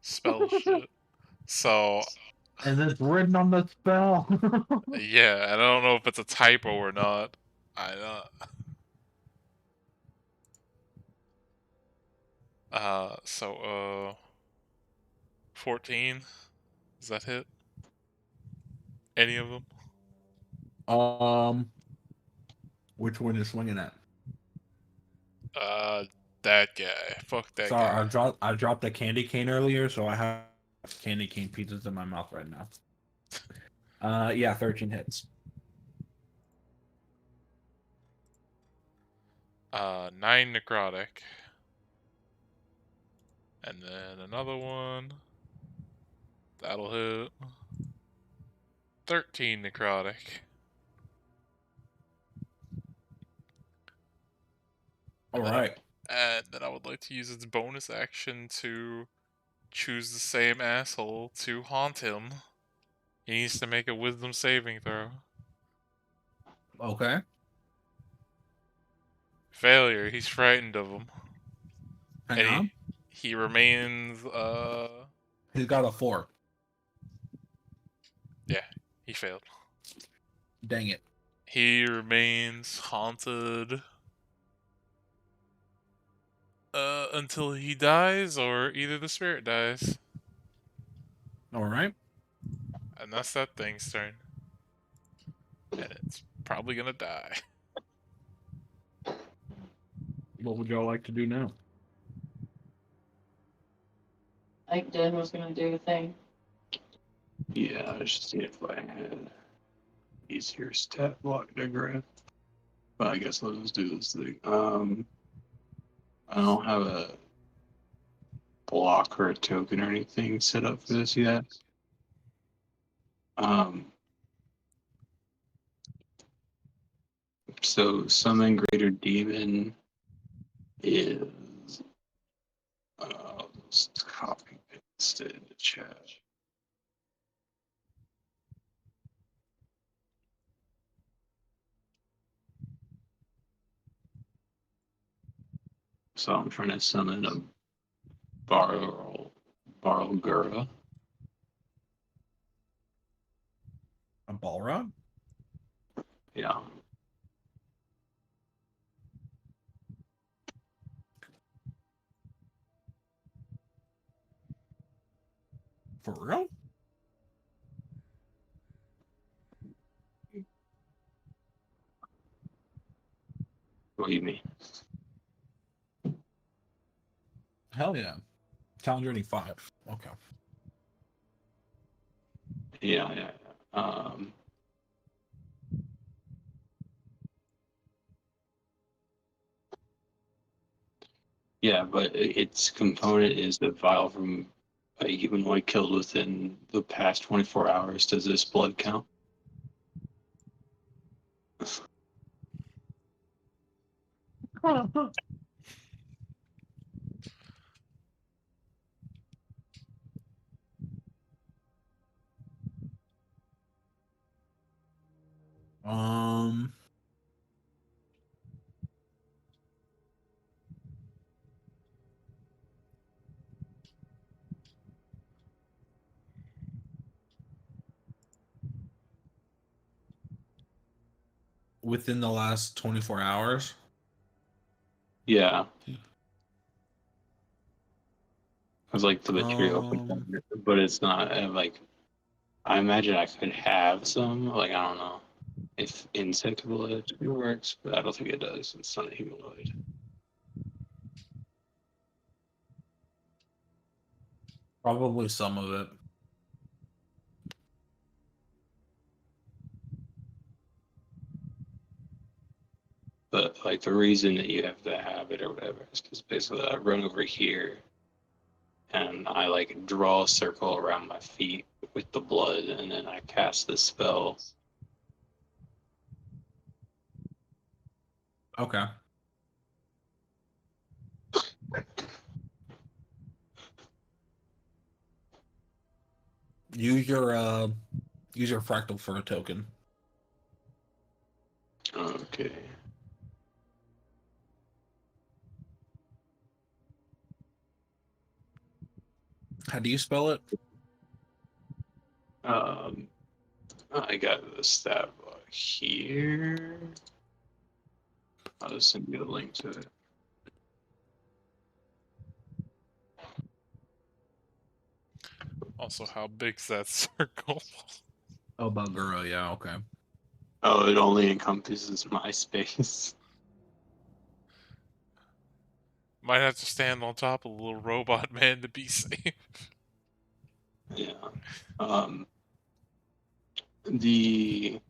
spell shit. So And it's written on the spell. yeah, and I don't know if it's a typo or not. So 14. Does that hit? Any of them? Which one is swinging at? That guy. Fuck that Sorry, guy. I dropped a candy cane earlier, so I have candy cane pieces in my mouth right now. Yeah, 13 hits. 9 necrotic. And then another one. That'll hit. 13 necrotic. All right. And then I would like to use its bonus action to choose the same asshole to haunt him. He needs to make a wisdom saving throw. Okay. Failure. He's frightened of him. Hang And on. he remains, He's got a 4. yeah, he failed. Dang it. He remains haunted until he dies or either the spirit dies. All right. And that's that thing's turn. And it's probably gonna die. What would y'all like to do now? I think Dan was gonna do a thing. Yeah, I was just seeing if I had easier stat block to grab. But I guess let's do this thing. I don't have a block or a token or anything set up for this yet. So summon greater demon is just copy paste it in the chat. So I'm trying to summon a Barlgura. A Balrog? Yeah. For real? What do you mean? Hell yeah. Talent Journey 5. Okay. Yeah. Yeah, but its component is the vial from a humanoid killed within the past 24 hours. Does this blood count? Um, within the last 24 hours. Yeah. It's like the material Um, component, but it's not like I imagine I could have some. Like I don't know if insect blood works, but I don't think it does. It's not a humanoid. Probably some of it. But like the reason that you have to have it or whatever is because basically I run over here and I like draw a circle around my feet with the blood, and then I cast this spell. Okay. Use your fractal for a token. Okay. How do you spell it? I got the stat block here. I'll just send you a link to it. Also, how big's that circle? Oh, Buguro, yeah, okay. Oh, it only encompasses MySpace. Might have to stand on top of a little robot man to be safe. Yeah. The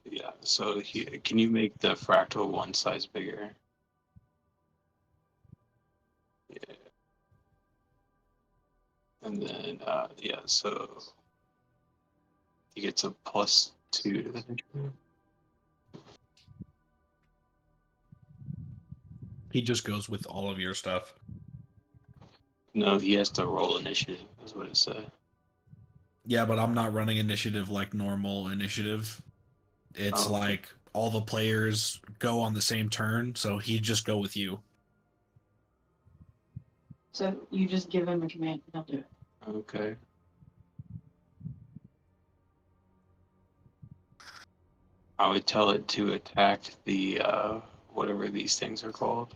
yeah. So here, can you make the fractal one size bigger? Yeah. And then yeah. So he gets a +2 to the initiative. He just goes with all of your stuff. No, he has to roll initiative. Is what it said. Yeah, but I'm not running initiative like normal initiative. It's Oh, okay. like all the players go on the same turn, so he'd just go with you. So you just give him a command, he'll do it. Okay. I would tell it to attack the whatever these things are called.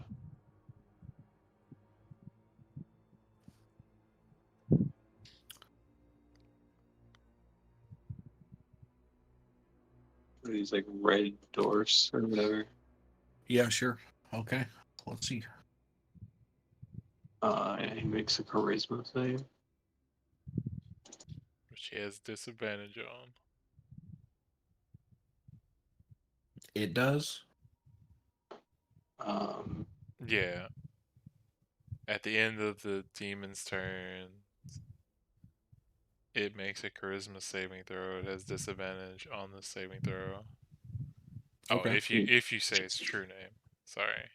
These like red dwarfs or whatever. Yeah, sure. Okay. Let's see. Yeah, he makes a charisma save. Which he has disadvantage on. It does. Yeah. At the end of the demon's turn, it makes a charisma saving throw. It has disadvantage on the saving throw. Oh, Okay. if you say its true name. Sorry.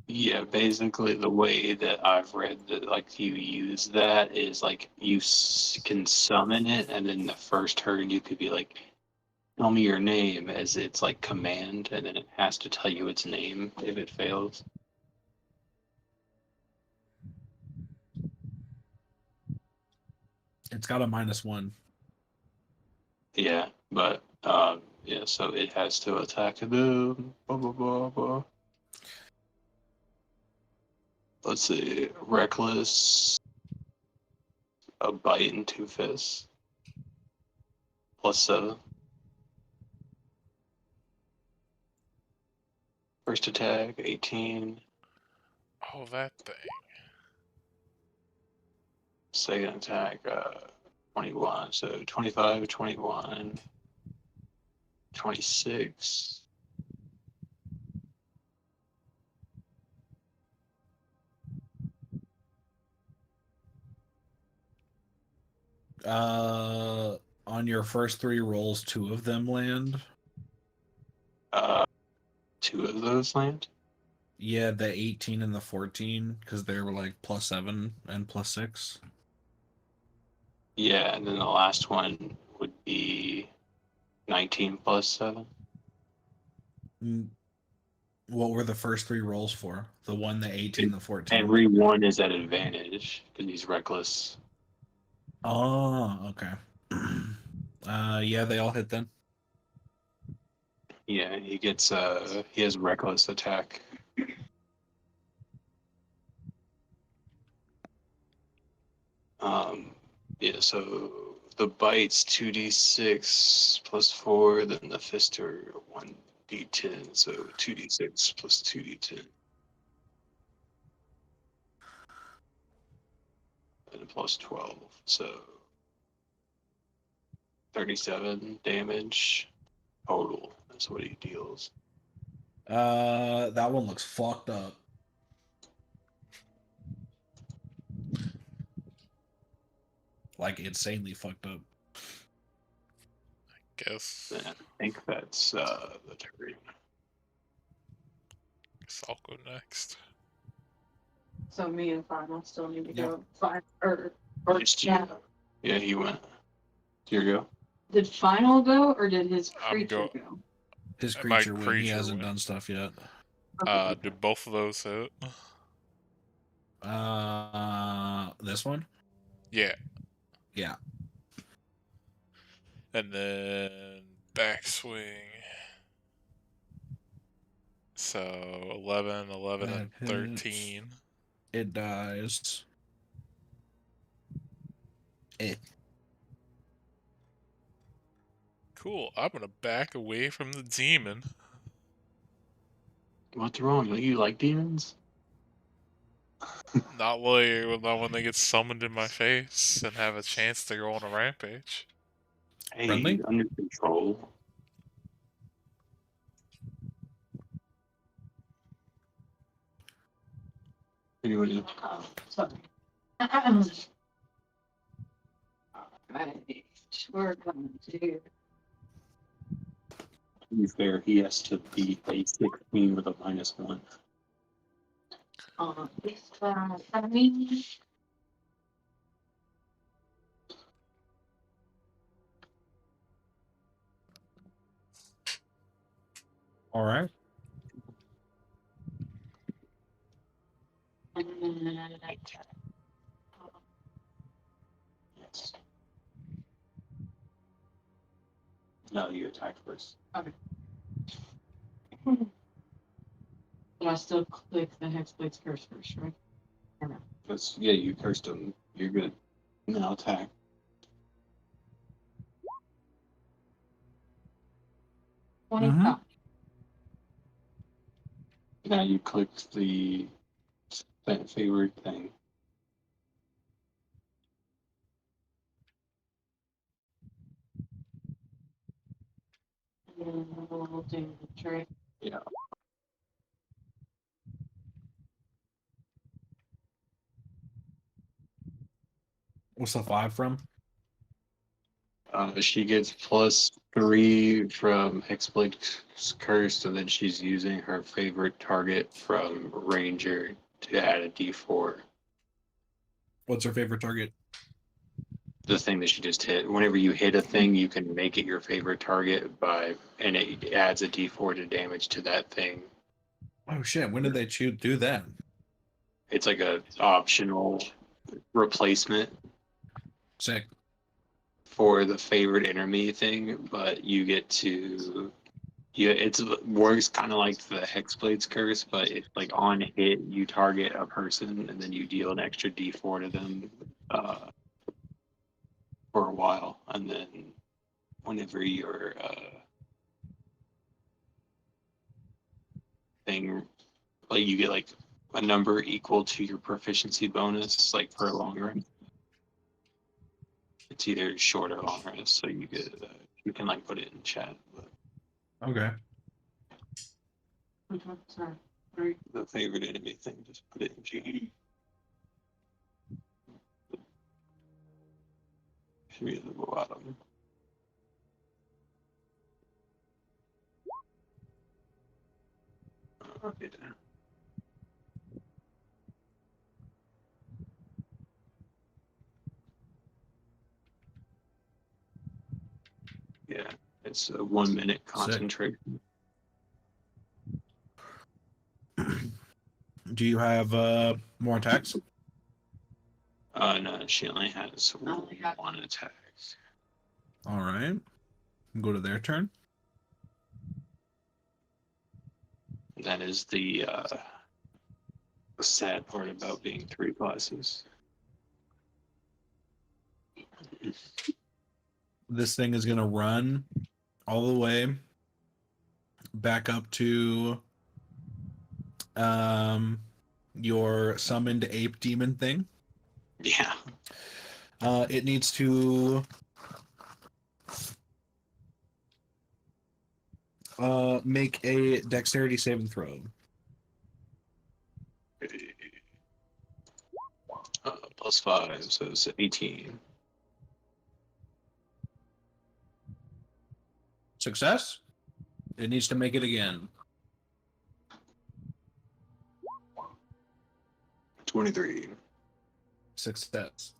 Yeah, basically the way that I've read that, like you use that is like you can summon it, and then the first turn you could be like, "Tell me your name," as its like command, and then it has to tell you its name if it fails. It's got a -1. Yeah, but yeah, so it has to attack them. Blah blah blah blah. Let's see, reckless, a bite and 2 fists, +7. First attack, 18. Oh, that thing. Second attack, 21. So 25, 21, 26. On your first 3 rolls, 2 of them land. 2 of those land. Yeah, the 18 and the 14, because they were like +7 and +6. Yeah, and then the last one would be 19 +7. What were the first 3 rolls for? The 1, the 18, the 14. Every one is at advantage because he's reckless. Oh, okay. Yeah, they all hit then. Yeah, he gets he has reckless attack. Yeah, so the bites 2d6 +4, then the fist are 1d10, so 2d6 + 2d10. And +12, so 37 damage total. That's what he deals. That one looks fucked up. Like insanely fucked up. Guess. And I think that's the turn. guess I'll go next. So me and Final still need to Yep. go. Or Just yeah. Yeah, he went. Here you go. Did Final go or did his I'm creature go- go? His My creature win. He creature hasn't win. done stuff yet. Do both of those hit? This one? Yeah. Yeah. And then backswing. So 11, 11, That and hits. 13. It dies. Cool. I'm gonna back away from the demon. What's wrong? Don't you like demons? Not when they get summoned in my face and have a chance to go on a rampage. Hey, Friendly? under control. Anyway, Oh, sorry. Alright, we're going to to be fair, he has to beat a 16 with a -1. this me. All right. And then Yes. No, you attack first. but I still click the Hexblade's curse first, right? Or no? Because, yeah, you cursed him. You're good. Now attack. 25. Now you clicked the favorite thing. And then we'll do the trick. Yeah. What's the 5 from? She gets +3 from Hexblade's Curse, and then she's using her favorite target from Ranger to add a D4. What's her favorite target? The thing that she just hit. Whenever you hit a thing, you can make it your favorite target and it adds a D4 to damage to that thing. Oh shit! When did they do that? It's like a optional replacement Sick. for the favorite enemy thing, but you get to it works kind of like the Hexblade's Curse, but it's like on hit you target a person and then you deal an extra D4 to them for a while, and then whenever your thing, like you get like a number equal to your proficiency bonus, like for a long run. It's either short or long rest, so you get you can like put it in chat. But Okay. Sorry. Right. the favorite enemy thing, just put it in G. Should be at the bottom. Okay. Yeah, it's a 1 minute concentration. Do you have more attacks? No, she only has only have- one attack. All right. Go to their turn. That is the sad part about being 3 classes. This thing is gonna run all the way back up to your summoned ape demon thing. Yeah. It needs to make a dexterity saving throw. +5, so it's 18. Success. It needs to make it again. 23. Success.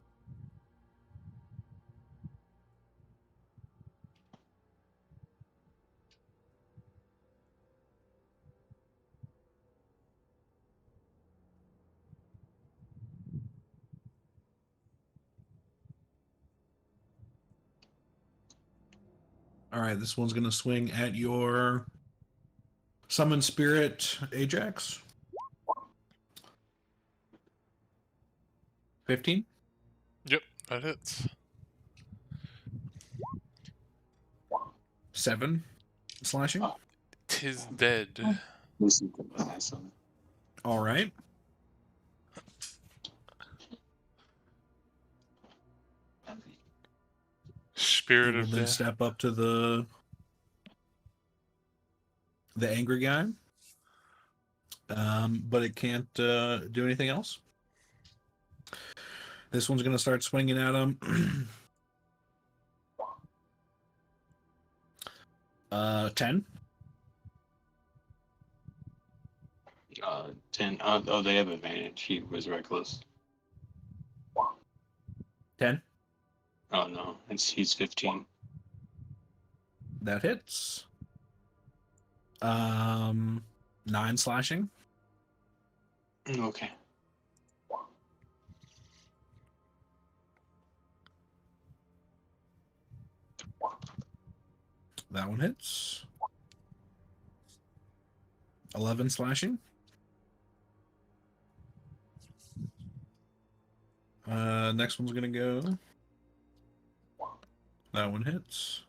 All right, this one's going to swing at your summon spirit, Ajax. 15. Yep, that hits. 7 slashing. Tis dead. This is awesome. All right. Spirit It will of then death. step up to the angry guy. But it can't do anything else. This one's going to start swinging at him. 10. 10. Oh, they have advantage. He was reckless. 10. Oh no, he's 15. That hits. 9 slashing. Okay. That one hits. 11 slashing. Next one's gonna go. That one hits.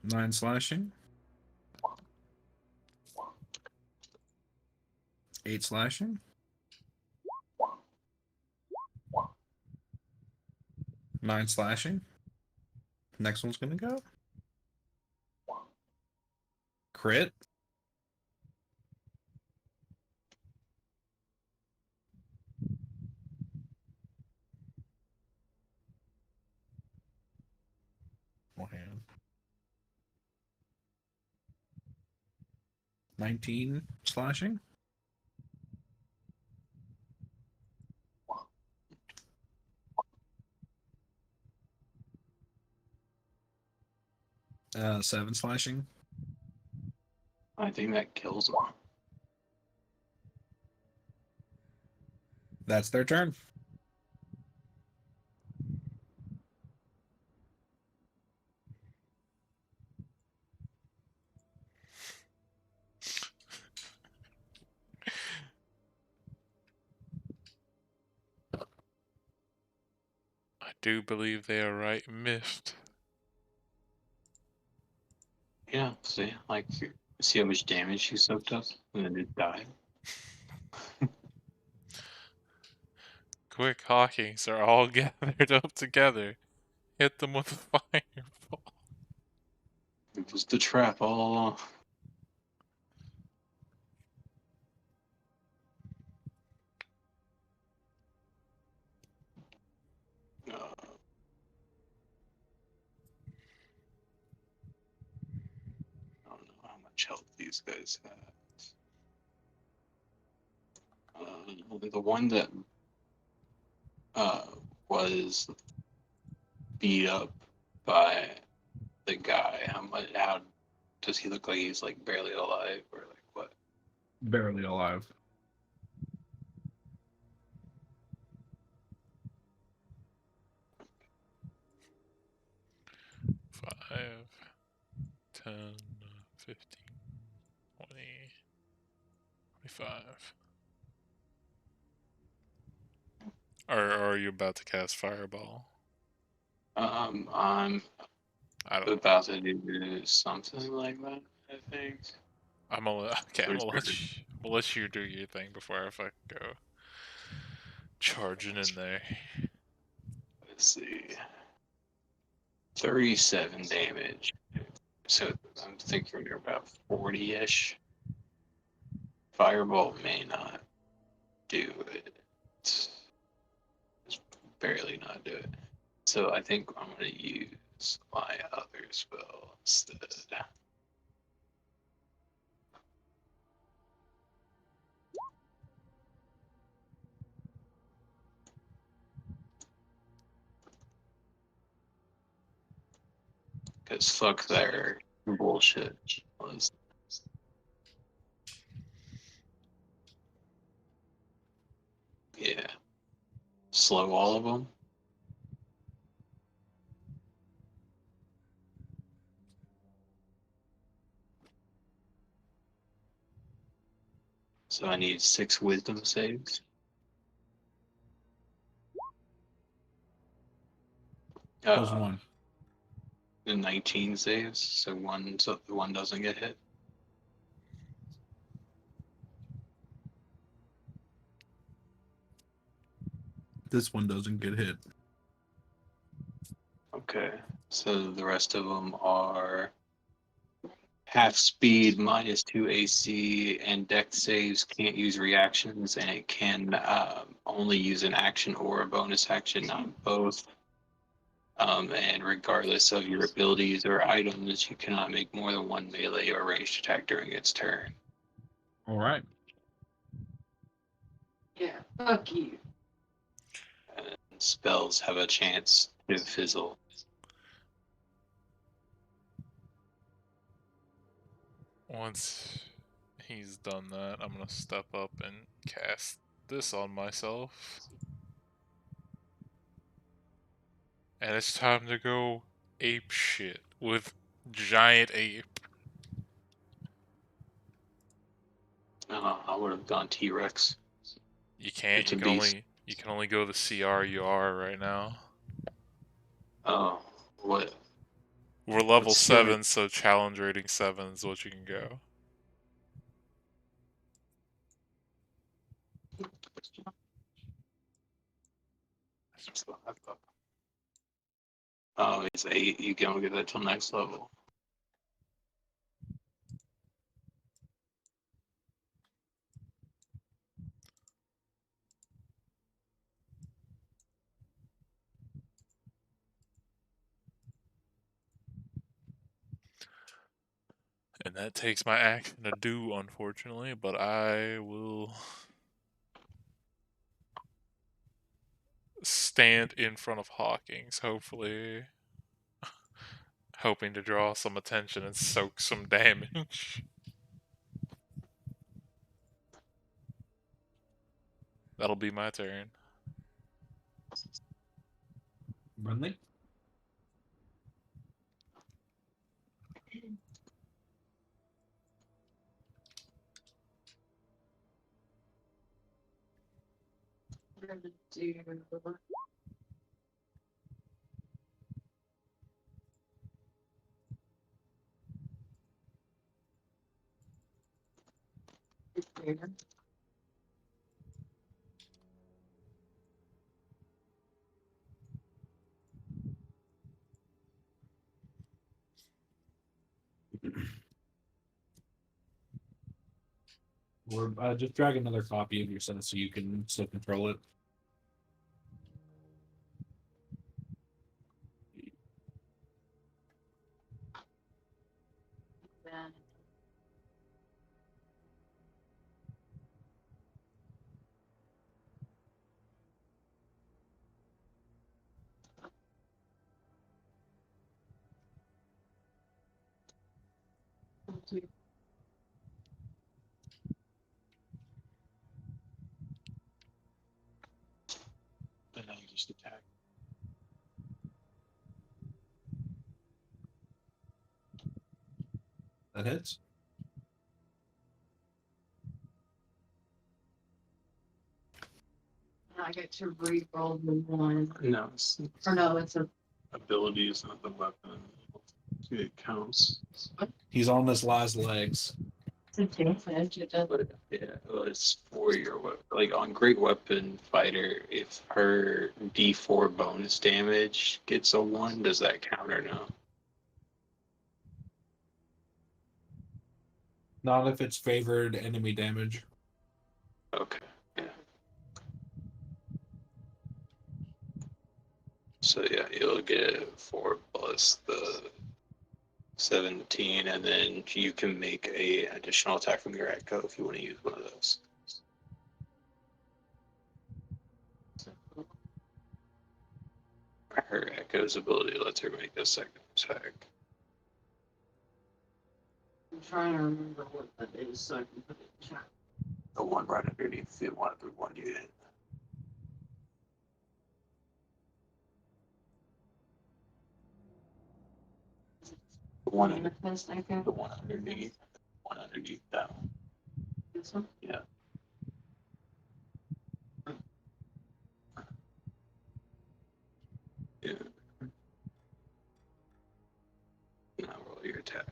9 slashing. 8 slashing. 9 slashing. Next one's gonna go. Crit. One hand. 19 slashing. Uh, 7 slashing. I think that kills him. That's their turn. I do believe they are right. Missed. Yeah, see, like, see how much damage he soaked up and then it died. Quick, Hawkins are all gathered up together. Hit them with a fireball. It was the trap all along. I don't know how much health these guys have. The one that was beat up by the guy, how does he look like he's like barely alive or like what? Barely alive. Five, 10, 15, 20, 25. Are you about to cast Fireball? I'm I don't know. about to do something like that, I think. I'm gonna let you do your thing before I fucking go charging in there. Let's see. 37 damage. So I'm thinking you're about 40-ish. Fireball may not do it. It's barely not do it. So I think I'm going to use my other spell instead. because fuck their bullshit. Yeah. Slow all of them. So I need 6 wisdom saves. Plus one. The 19 saves, so one doesn't get hit. This one doesn't get hit. Okay, so the rest of them are half speed, -2 AC, and dex saves. Can't use reactions, and it can only use an action or a bonus action, not both. And regardless of your abilities or items, you cannot make more than one melee or ranged attack during its turn. All right. Yeah, fuck you. And spells have a chance to fizzle. Once he's done that, I'm gonna step up and cast this on myself. And it's time to go ape shit with giant ape. I would have gone T-Rex. You can't. It's You a can beast. only go the CR you are right now. Oh, what? We're level What's CR? 7, so challenge rating 7 is what you can go. Oh, it's 8. You can't get that till next level. And that takes my action to do, unfortunately, but I will stand in front of Hawkins, hopefully. Hoping to draw some attention and soak some damage. That'll be my turn. Brinley? We're gonna do. Or just drag another copy of your set so you can still control it. And then you just attack. That hits. I get to re-roll the one. No, Or no, it's a. ability is not the weapon. It counts. He's on his last legs. It's a damage. It does. But yeah, well, it's for your weapon. Like on Great Weapon Fighter, if her D4 bonus damage gets a 1, does that count or no? Not if it's favored enemy damage. Okay. Yeah. So yeah, you'll get 4 plus the 17, and then you can make a additional attack from your echo if you want to use one of those. Her echo's ability lets her make a second attack. trying to remember what that is so I can put it in chat. The one right underneath the one you hit. The one underneath. The one underneath. One underneath that one. This one? Yeah. Yeah. Now roll your attack.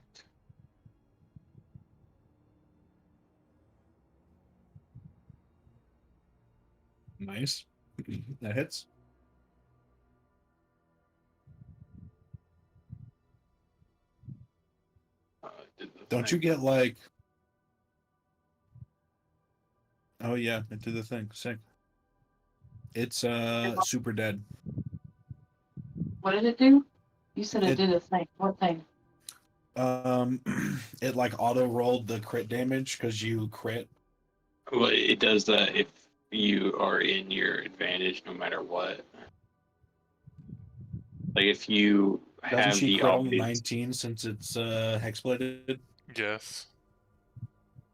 Nice. That hits. Don't you get like? Oh yeah, it did the thing. Sick. It's super dead. What did it do? You said it It- did a thing. What thing? It like auto rolled the crit damage because you crit. Well, it does that if you are in your advantage no matter what. Like if you Doesn't have she the crit on the obvious. 19 since it's hexbladed? Yes.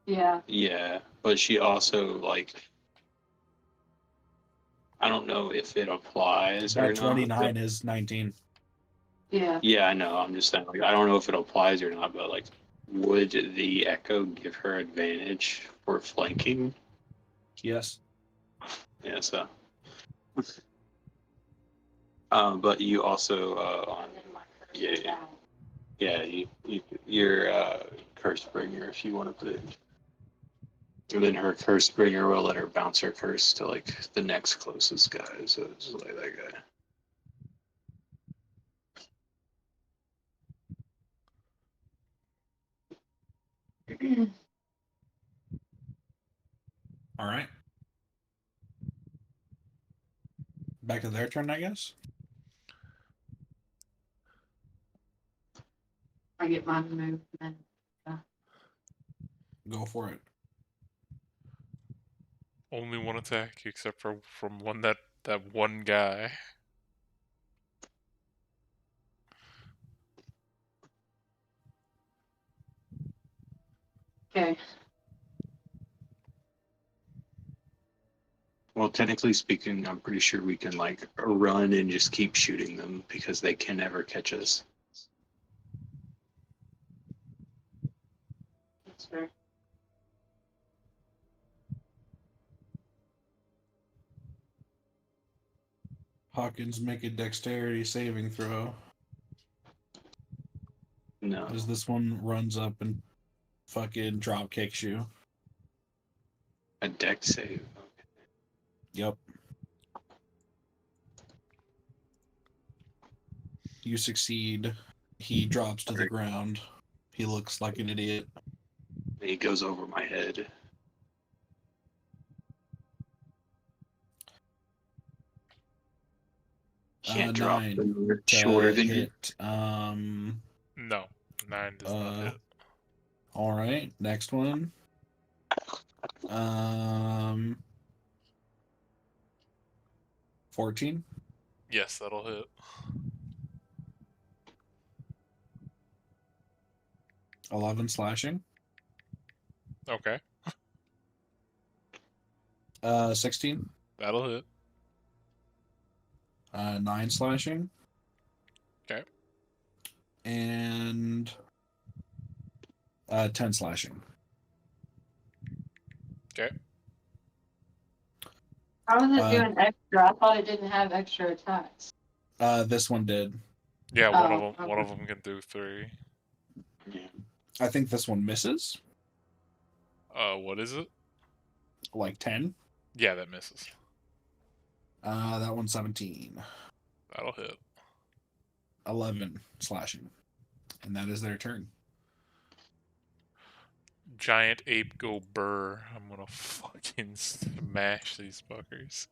Yeah. Yeah, but she also like I don't know if it applies or That not. 29 is 19. Yeah. Yeah, I know. I'm just saying like I don't know if it applies or not, but like would the echo give her advantage for flanking? Yes. Yeah, so but you also on you're curse bringer if you want to put it. And then her curse bringer will let her bounce her curse to like the next closest guy. So it's just like that guy. All right. Back to their turn, I guess. I get mine moved and then Go for it. Only one attack, except for from that one guy. okay. Well, technically speaking, I'm pretty sure we can like run and just keep shooting them because they can never catch us. That's fair. Hawkins, make a dexterity saving throw. No. As this one runs up and fucking drop kicks you. A deck save. Yep. You succeed. He drops to the ground. He looks like an idiot. He goes over my head. Can't drop 9 them to shorter than you. hit. No, 9 does not hit. All right. Next one. 14. Yes, that'll hit. 11 slashing. Okay, 16. that'll hit. 9 slashing. Okay. And 10 slashing. Okay. How is it doing extra? I thought it didn't have extra attacks. This one did. Yeah, Oh, one of them can do 3. Yeah. I think this one misses. What is it? Like 10. Yeah, that misses. That one's 17. That'll hit. 11 slashing. And that is their turn. Giant ape go burr. I'm gonna fucking smash these fuckers.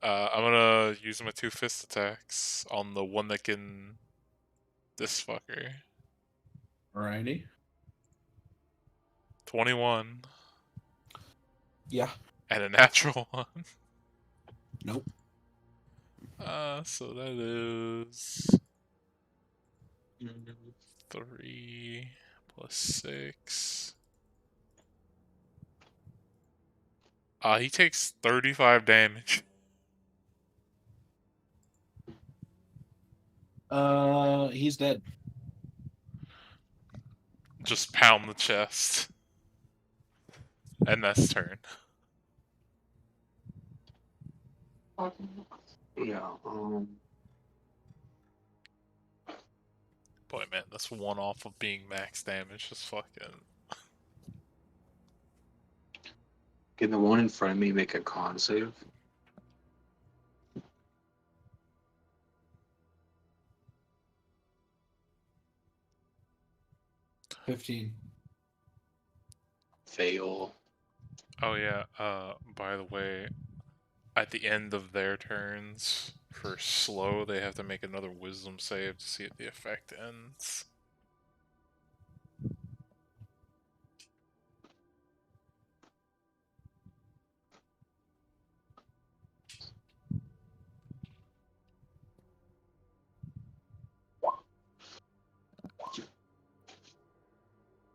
I'm gonna use my 2 fist attacks on the one that can. This fucker. Alrighty. 21. Yeah. And a natural 1. Nope. So that is 3 plus 6. He takes 35 damage. He's dead. Just pound the chest. And that's turn. Yeah. Boy, man, that's one off of being max damage. Just fucking. Can the one in front of me make a con save? $15. Fail. Oh yeah. By the way, at the end of their turns for slow, they have to make another Wisdom save to see if the effect ends.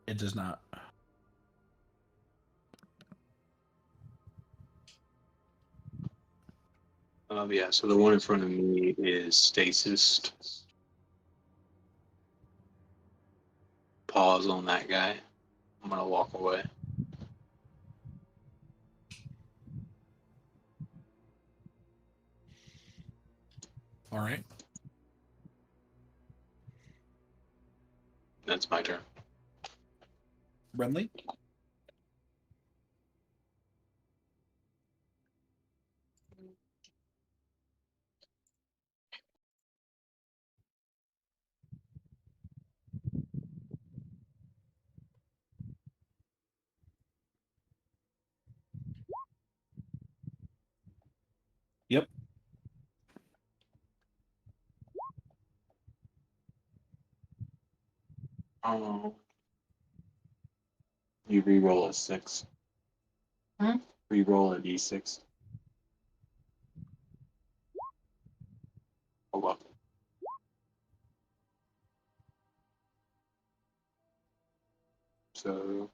It does not. Yeah, so the one in front of me is stasis. Pause on that guy. I'm gonna walk away. All right. That's my turn. Renly? Yep. Oh. You re-roll a 6. Hmm? Re-roll a d6. Oh well. So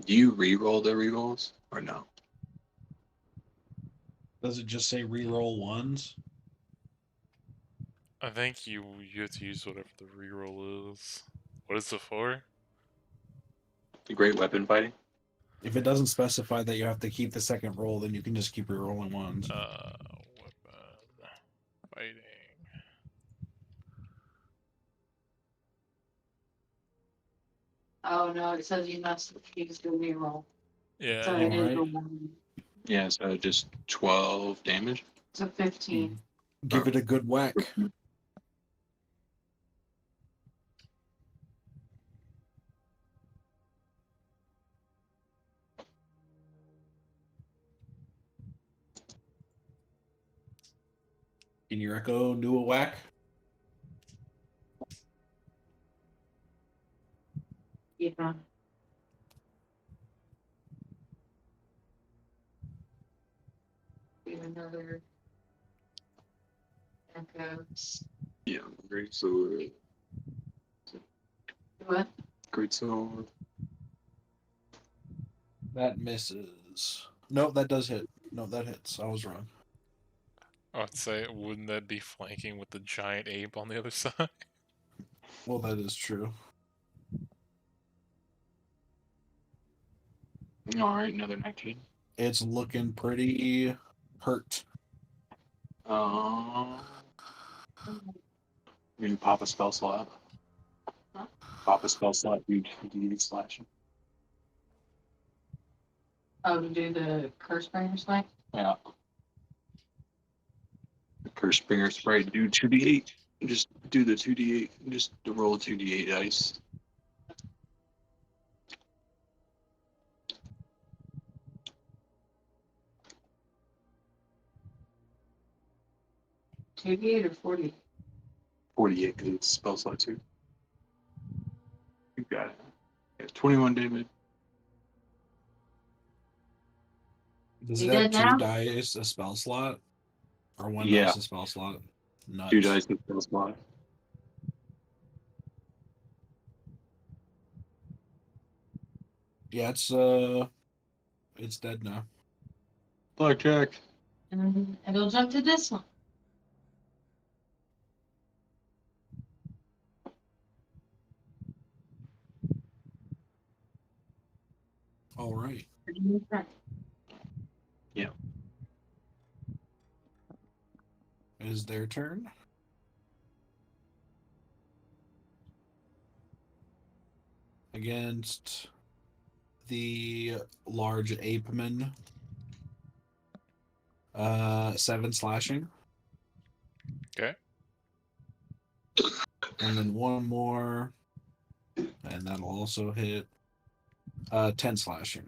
do you re-roll the re-rolls or no? Does it just say reroll ones? I think you have to use whatever the reroll is. What is it for? The great weapon fighting? If it doesn't specify that you have to keep the second roll, then you can just keep rerolling ones. Weapon fighting. Oh no, it says you must use the reroll. Yeah. So you- it is Alright. the one. Yeah, so just 12 damage. It's a 15. Give it a good whack. Can your echo do a whack? Yeah. Do another echo. Yeah, great sword. What? Great sword. That misses. No, that does hit. No, that hits. I was wrong. I'd say, wouldn't that be flanking with the giant ape on the other side? Well, that is true. Alright, another 19. It's looking pretty hurt. You can pop a spell slot. Huh? Pop a spell slot, do d8 slashing. Oh, to do the curse bringer spike? Yeah. The Curse Bringer Sprite, do 2d8. Just do the 2d8. Just roll 2d8 dice. $2d8 or 40? 48 because it's spell slot 2. You got it. Yeah, 21 damage. Does You it have dead two now? dice a spell slot? Or one Yeah. dice a spell slot? Nuts. 2 dice and kill spot. Yeah, it's dead now. Blackjack. And it'll jump to this one. All right. Yeah. It is their turn. Against the large apeman. 7 slashing. Okay. And then one more. And that'll also hit. 10 slashing.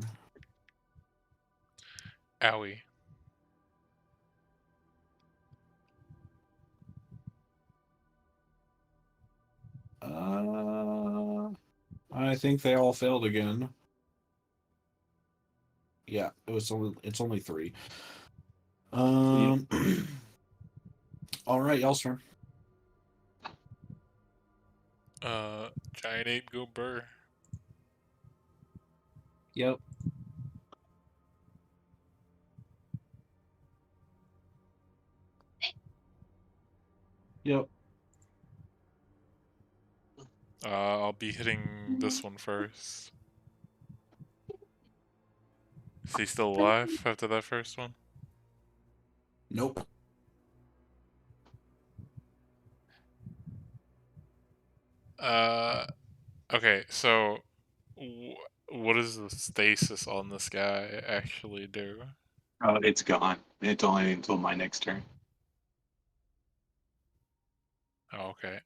Owie. I think they all failed again. Yeah, it's only 3. All right, y'all's turn. Giant ape go burr. Yep. Yep. I'll be hitting this one first. Is he still alive after that first one? Nope. Okay, so what does the stasis on this guy actually do? It's gone. It's only until my next turn. Oh, okay.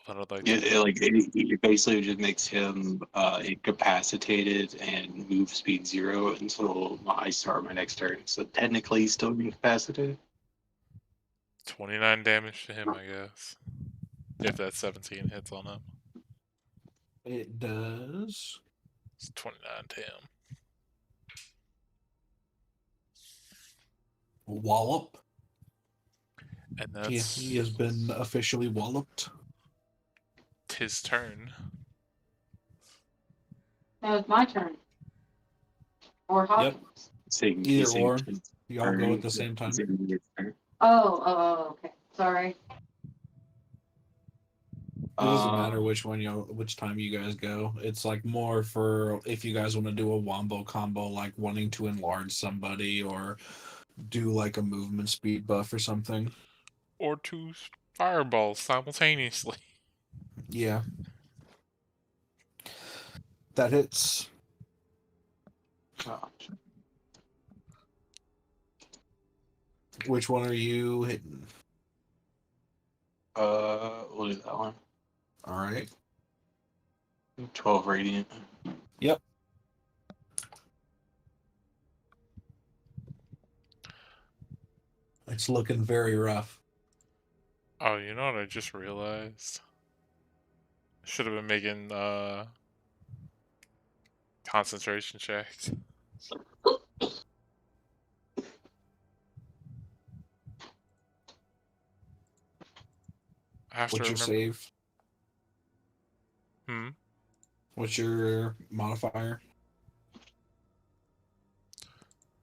Then I'd like to It basically just makes him incapacitated and move speed 0 until I start my next turn. So technically, he's still incapacitated. 29 damage to him, I guess. If that 17 hits on him. It does. It's 29 to him. Wallop. And that's He has been officially walloped. his turn. That was my turn. Or Hawkins. Saying Either he's or. saying Y'all go at the same time. Oh, okay. Sorry. It doesn't matter which time you guys go. It's like more for if you guys want to do a wombo combo, like wanting to enlarge somebody or do like a movement speed buff or something. Or 2 fireballs simultaneously. Yeah. That hits. Which one are you hitting? We'll do that one. All right. 12 radiant. Yep. It's looking very rough. Oh, you know what I just realized? Should have been making concentration checks. I have What's to your remember. save? What's your modifier?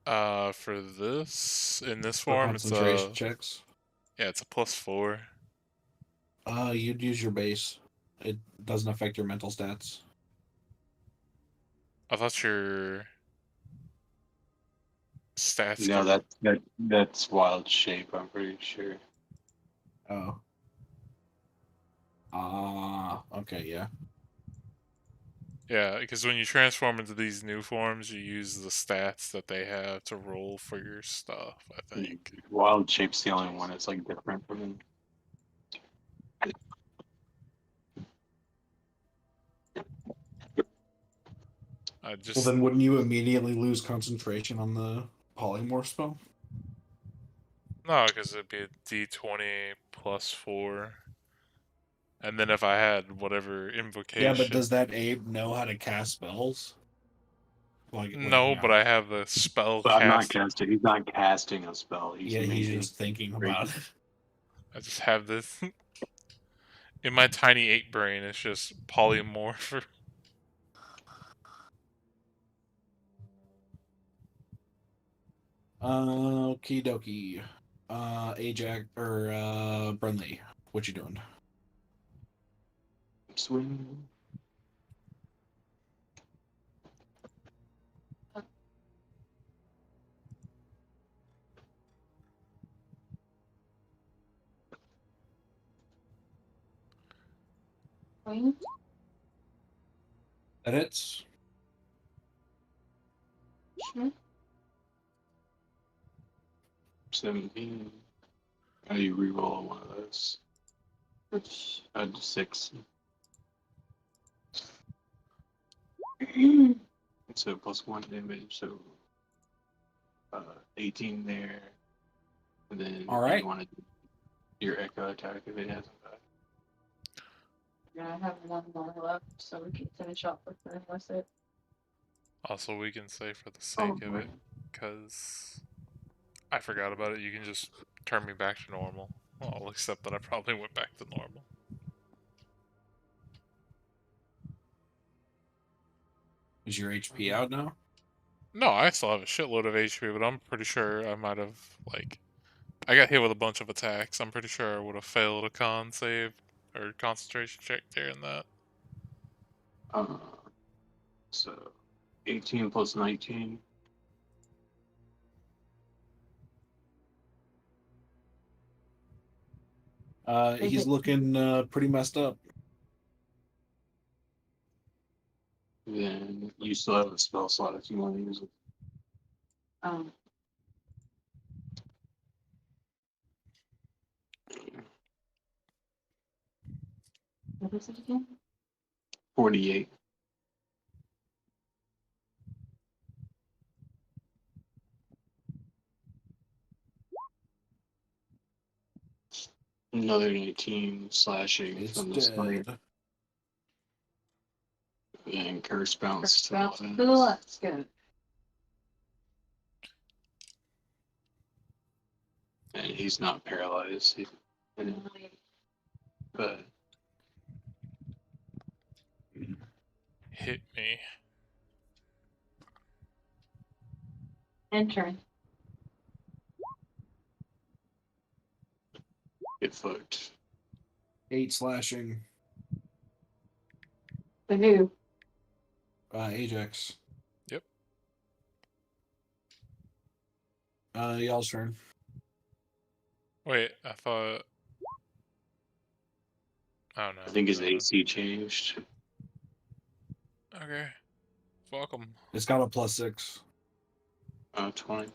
For this in this For form, it's concentration a checks? it's a +4. You'd use your base. It doesn't affect your mental stats. I thought your stats. No, that's wild shape. I'm pretty sure. Oh. Okay, yeah. Yeah, because when you transform into these new forms, you use the stats that they have to roll for your stuff, I think. Wild shape's the only one that's like different from him. Well, then wouldn't you immediately lose concentration on the polymorph spell? No, because it'd be a d20 +4. And then if I had whatever invocation. Yeah, but does that ape know how to cast spells? No, but I have the spell But I'm not casting. casting. He's not casting a spell. He's just thinking about it. I just have this in my tiny 8 brain. It's just polymorph. Okie dokie. Ajax or Brenly, what you doing? Swing. That hits. Sure. 17. How do you reroll one of those? Which 6. So plus 1 damage, so 18 there. And then All right. you want to do your echo attack if it hasn't died. Yeah, I have one more left, so we can finish off with the with it. Also, we can say for the sake of right. it, because I forgot about it, you can just turn me back to normal. Well, I'll accept that I probably went back to normal. Is your HP out now? No, I still have a shitload of HP, but I'm pretty sure I might have, like... I got hit with a bunch of attacks. I'm pretty sure I would have failed a con save or concentration check during that. So 18 plus 19. He's looking pretty messed up. Then you still have a spell slot if you want to use it. What is it again? 48. Another 19 slashing It's from the smite. dead. And curse bounce to Bounce the to the left. Good. And he's not paralyzed. But Hit me. Enter. get fucked. 8 slashing. The who? Ajax. Yep. Y'all's turn. Wait, I thought... Oh no. I think his never mind. AC changed. Okay. Fuck him. It's got a +6. 20.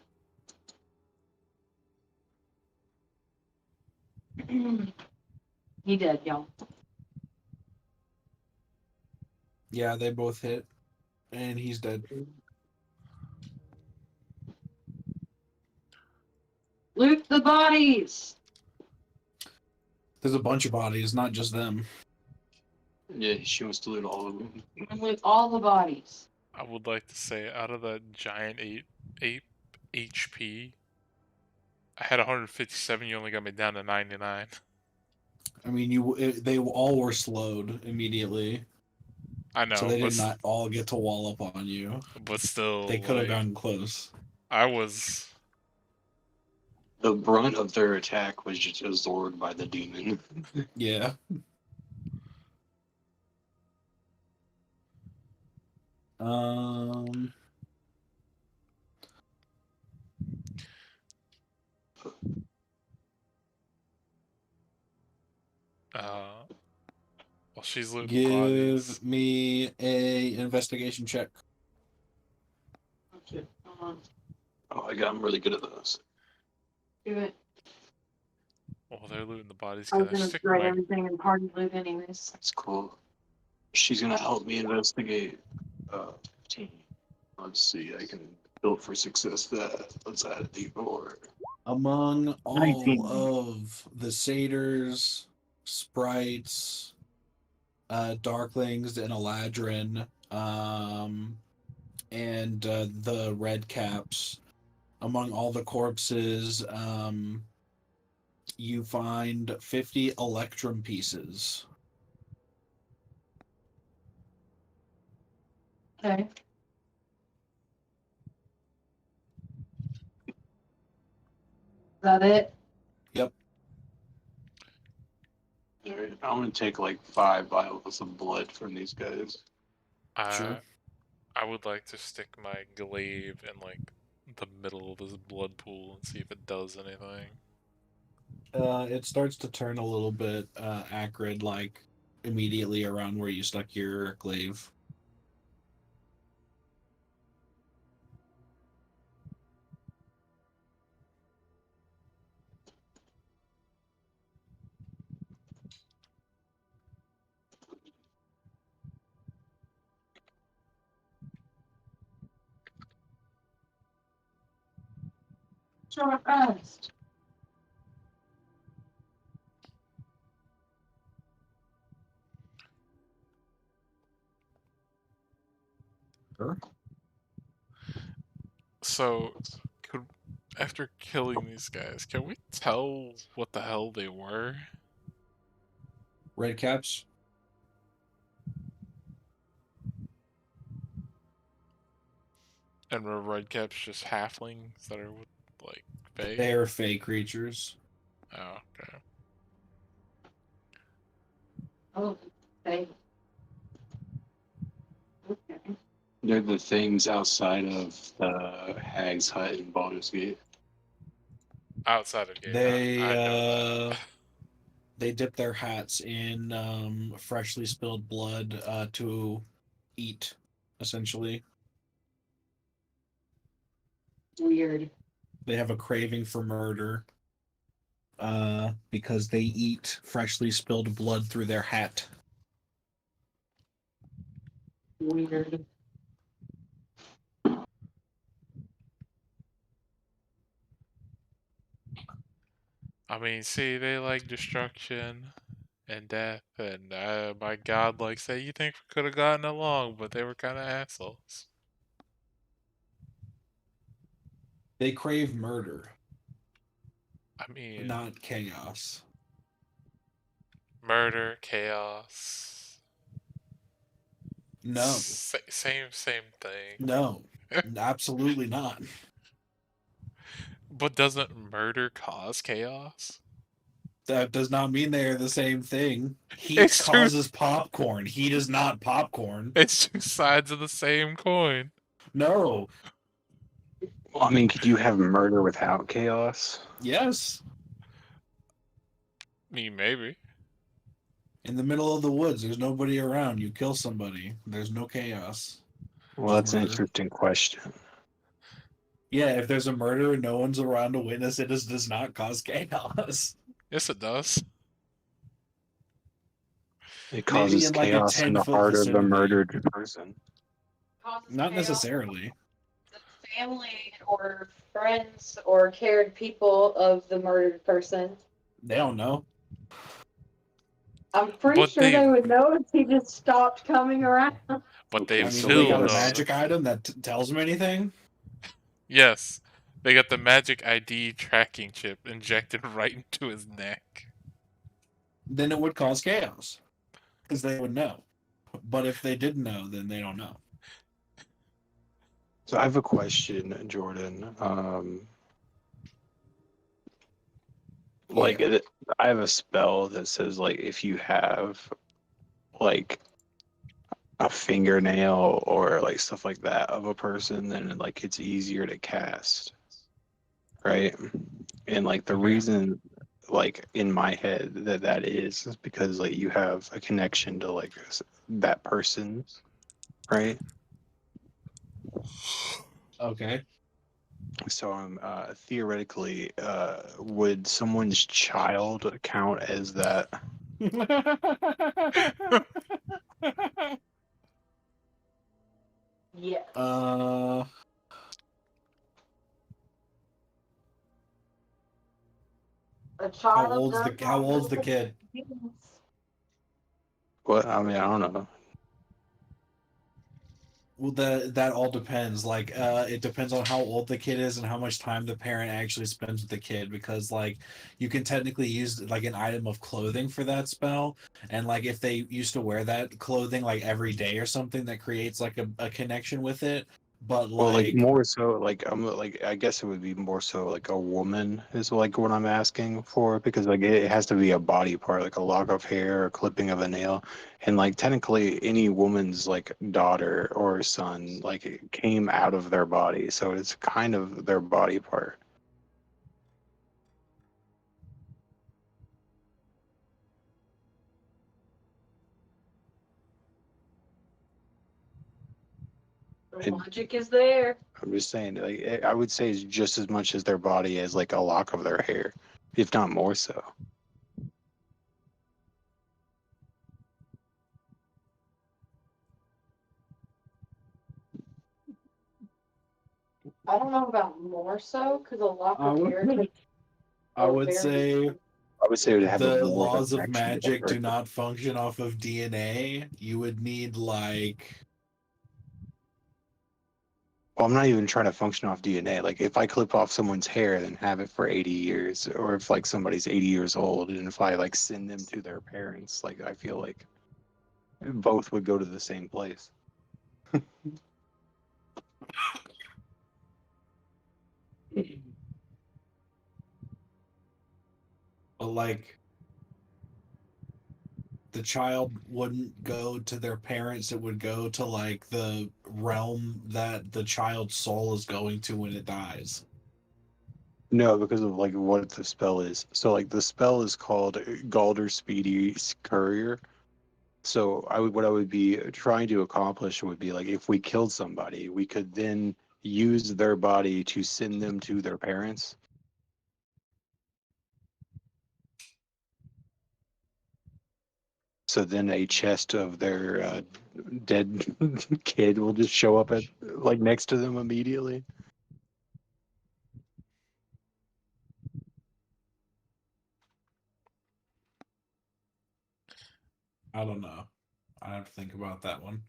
He dead, y'all. Yeah, they both hit. And he's dead. Loot the bodies! There's a bunch of bodies, not just them. Yeah, she wants to loot all of them. Loot all the bodies. I would like to say, out of that giant 8 HP, I had 157, you only got me down to 99. I mean, they all were slowed immediately. I know, So they but, did not all get to wall up on you. but still, They could have like, gotten close. I was... The brunt of their attack was just absorbed by the demon. Yeah. Well, she's looting Give bodies. me a investigation check. Okay, hold on. Oh, I'm really good at those. Do it. Well, they're looting the bodies. I Can was I gonna stick write my... everything in party loot anyways. That's cool. She's gonna help me investigate. 15. Let's see. I can build for success that. Let's add a D4. Among all 19. of the satyrs, sprites, darklings, and eladrin, and the red caps, among all the corpses, You find 50 electrum pieces. Okay. Is that it? Yep. Alright, I'm gonna take like 5 vials of blood from these guys. Sure. I would like to stick my glaive in like the middle of this blood pool and see if it does anything. It starts to turn a little bit acrid, like immediately around where you stuck your glaive. Short rest. Sure. So, could after killing these guys, can we tell what the hell they were? Red caps. And were redcaps just halflings that are like fey? They are fey creatures. Oh, okay. Oh, okay. Okay. They're the things outside of the Hag's Hut in Baldur's Gate. Outside of game, They I know that. they dip their hats in freshly spilled blood to eat, essentially. Weird. They have a craving for murder because they eat freshly spilled blood through their hat. Weird. I mean, see, they like destruction and death, and my god, like, say you think we could have gotten along, but they were kind of assholes. They crave murder, I mean, not chaos. murder, chaos. No, Same thing. no, absolutely not. But doesn't murder cause chaos? That does not mean they are the same thing. Heat It's true. causes popcorn. Heat is not popcorn. It's two sides of the same coin. No. Well, I mean, could you have murder without chaos? Yes. I mean, maybe. In the middle of the woods, there's nobody around. You kill somebody. There's no chaos. Well, Just that's an murder. interesting question. Yeah, if there's a murder and no one's around to witness it, does not cause chaos. Yes, it does. It Maybe causes in like a chaos in the 10-foot heart of the vicinity. murdered person. Causes Not chaos. necessarily. The family or friends or cared people of the murdered person. They don't know. I'm pretty But sure they would know if he just stopped coming around. But Okay, they I mean, so they we still got a gotta know. magic item that tells them anything. Yes. They got the magic ID tracking chip injected right into his neck. Then it would cause chaos. Because they would know. But if they didn't know, then they don't know. So I have a question, Jordan. Like Yeah. I have a spell that says like if you have like a fingernail or like stuff like that of a person, then like it's easier to cast, right? And like the Okay. reason, like in my head that is because like you have a connection to like that person, right? Okay. So theoretically, would someone's child count as that? Yes. uh, A child how old's the kid? What? I mean, I don't know. Well, that all depends. Like, it depends on how old the kid is and how much time the parent actually spends with the kid. Because, like, you can technically use like an item of clothing for that spell, and like if they used to wear that clothing like every day or something, that creates like a connection with it. But Well, like like, more so, like I'm like I guess it would be more so like a woman is like what I'm asking for because like it has to be a body part, like a lock of hair, a clipping of a nail, and like technically any woman's like daughter or son like it came out of their body, so it's kind of their body part. The logic is there. I'm just saying, like I would say it's just as much as their body as like a lock of their hair, if not more so. I don't know about more so because a lock I of would, hair can I go would very. say I would say it would have a the more of a laws of connection to the magic do person. not function off of DNA. You would need like, Well, I'm not even trying to function off DNA. Like, if I clip off someone's hair and have it for 80 years, or if like somebody's 80 years old, and if I like send them to their parents, like I feel like both would go to the same place. like the child wouldn't go to their parents, it would go to like the realm that the child's soul is going to when it dies. No, because of like what the spell is. So like the spell is called Galder Speedy Courier. So what I would be trying to accomplish would be like if we killed somebody, we could then use their body to send them to their parents. So then a chest of their dead kid will just show up at like next to them immediately. I don't know. I have to think about that one.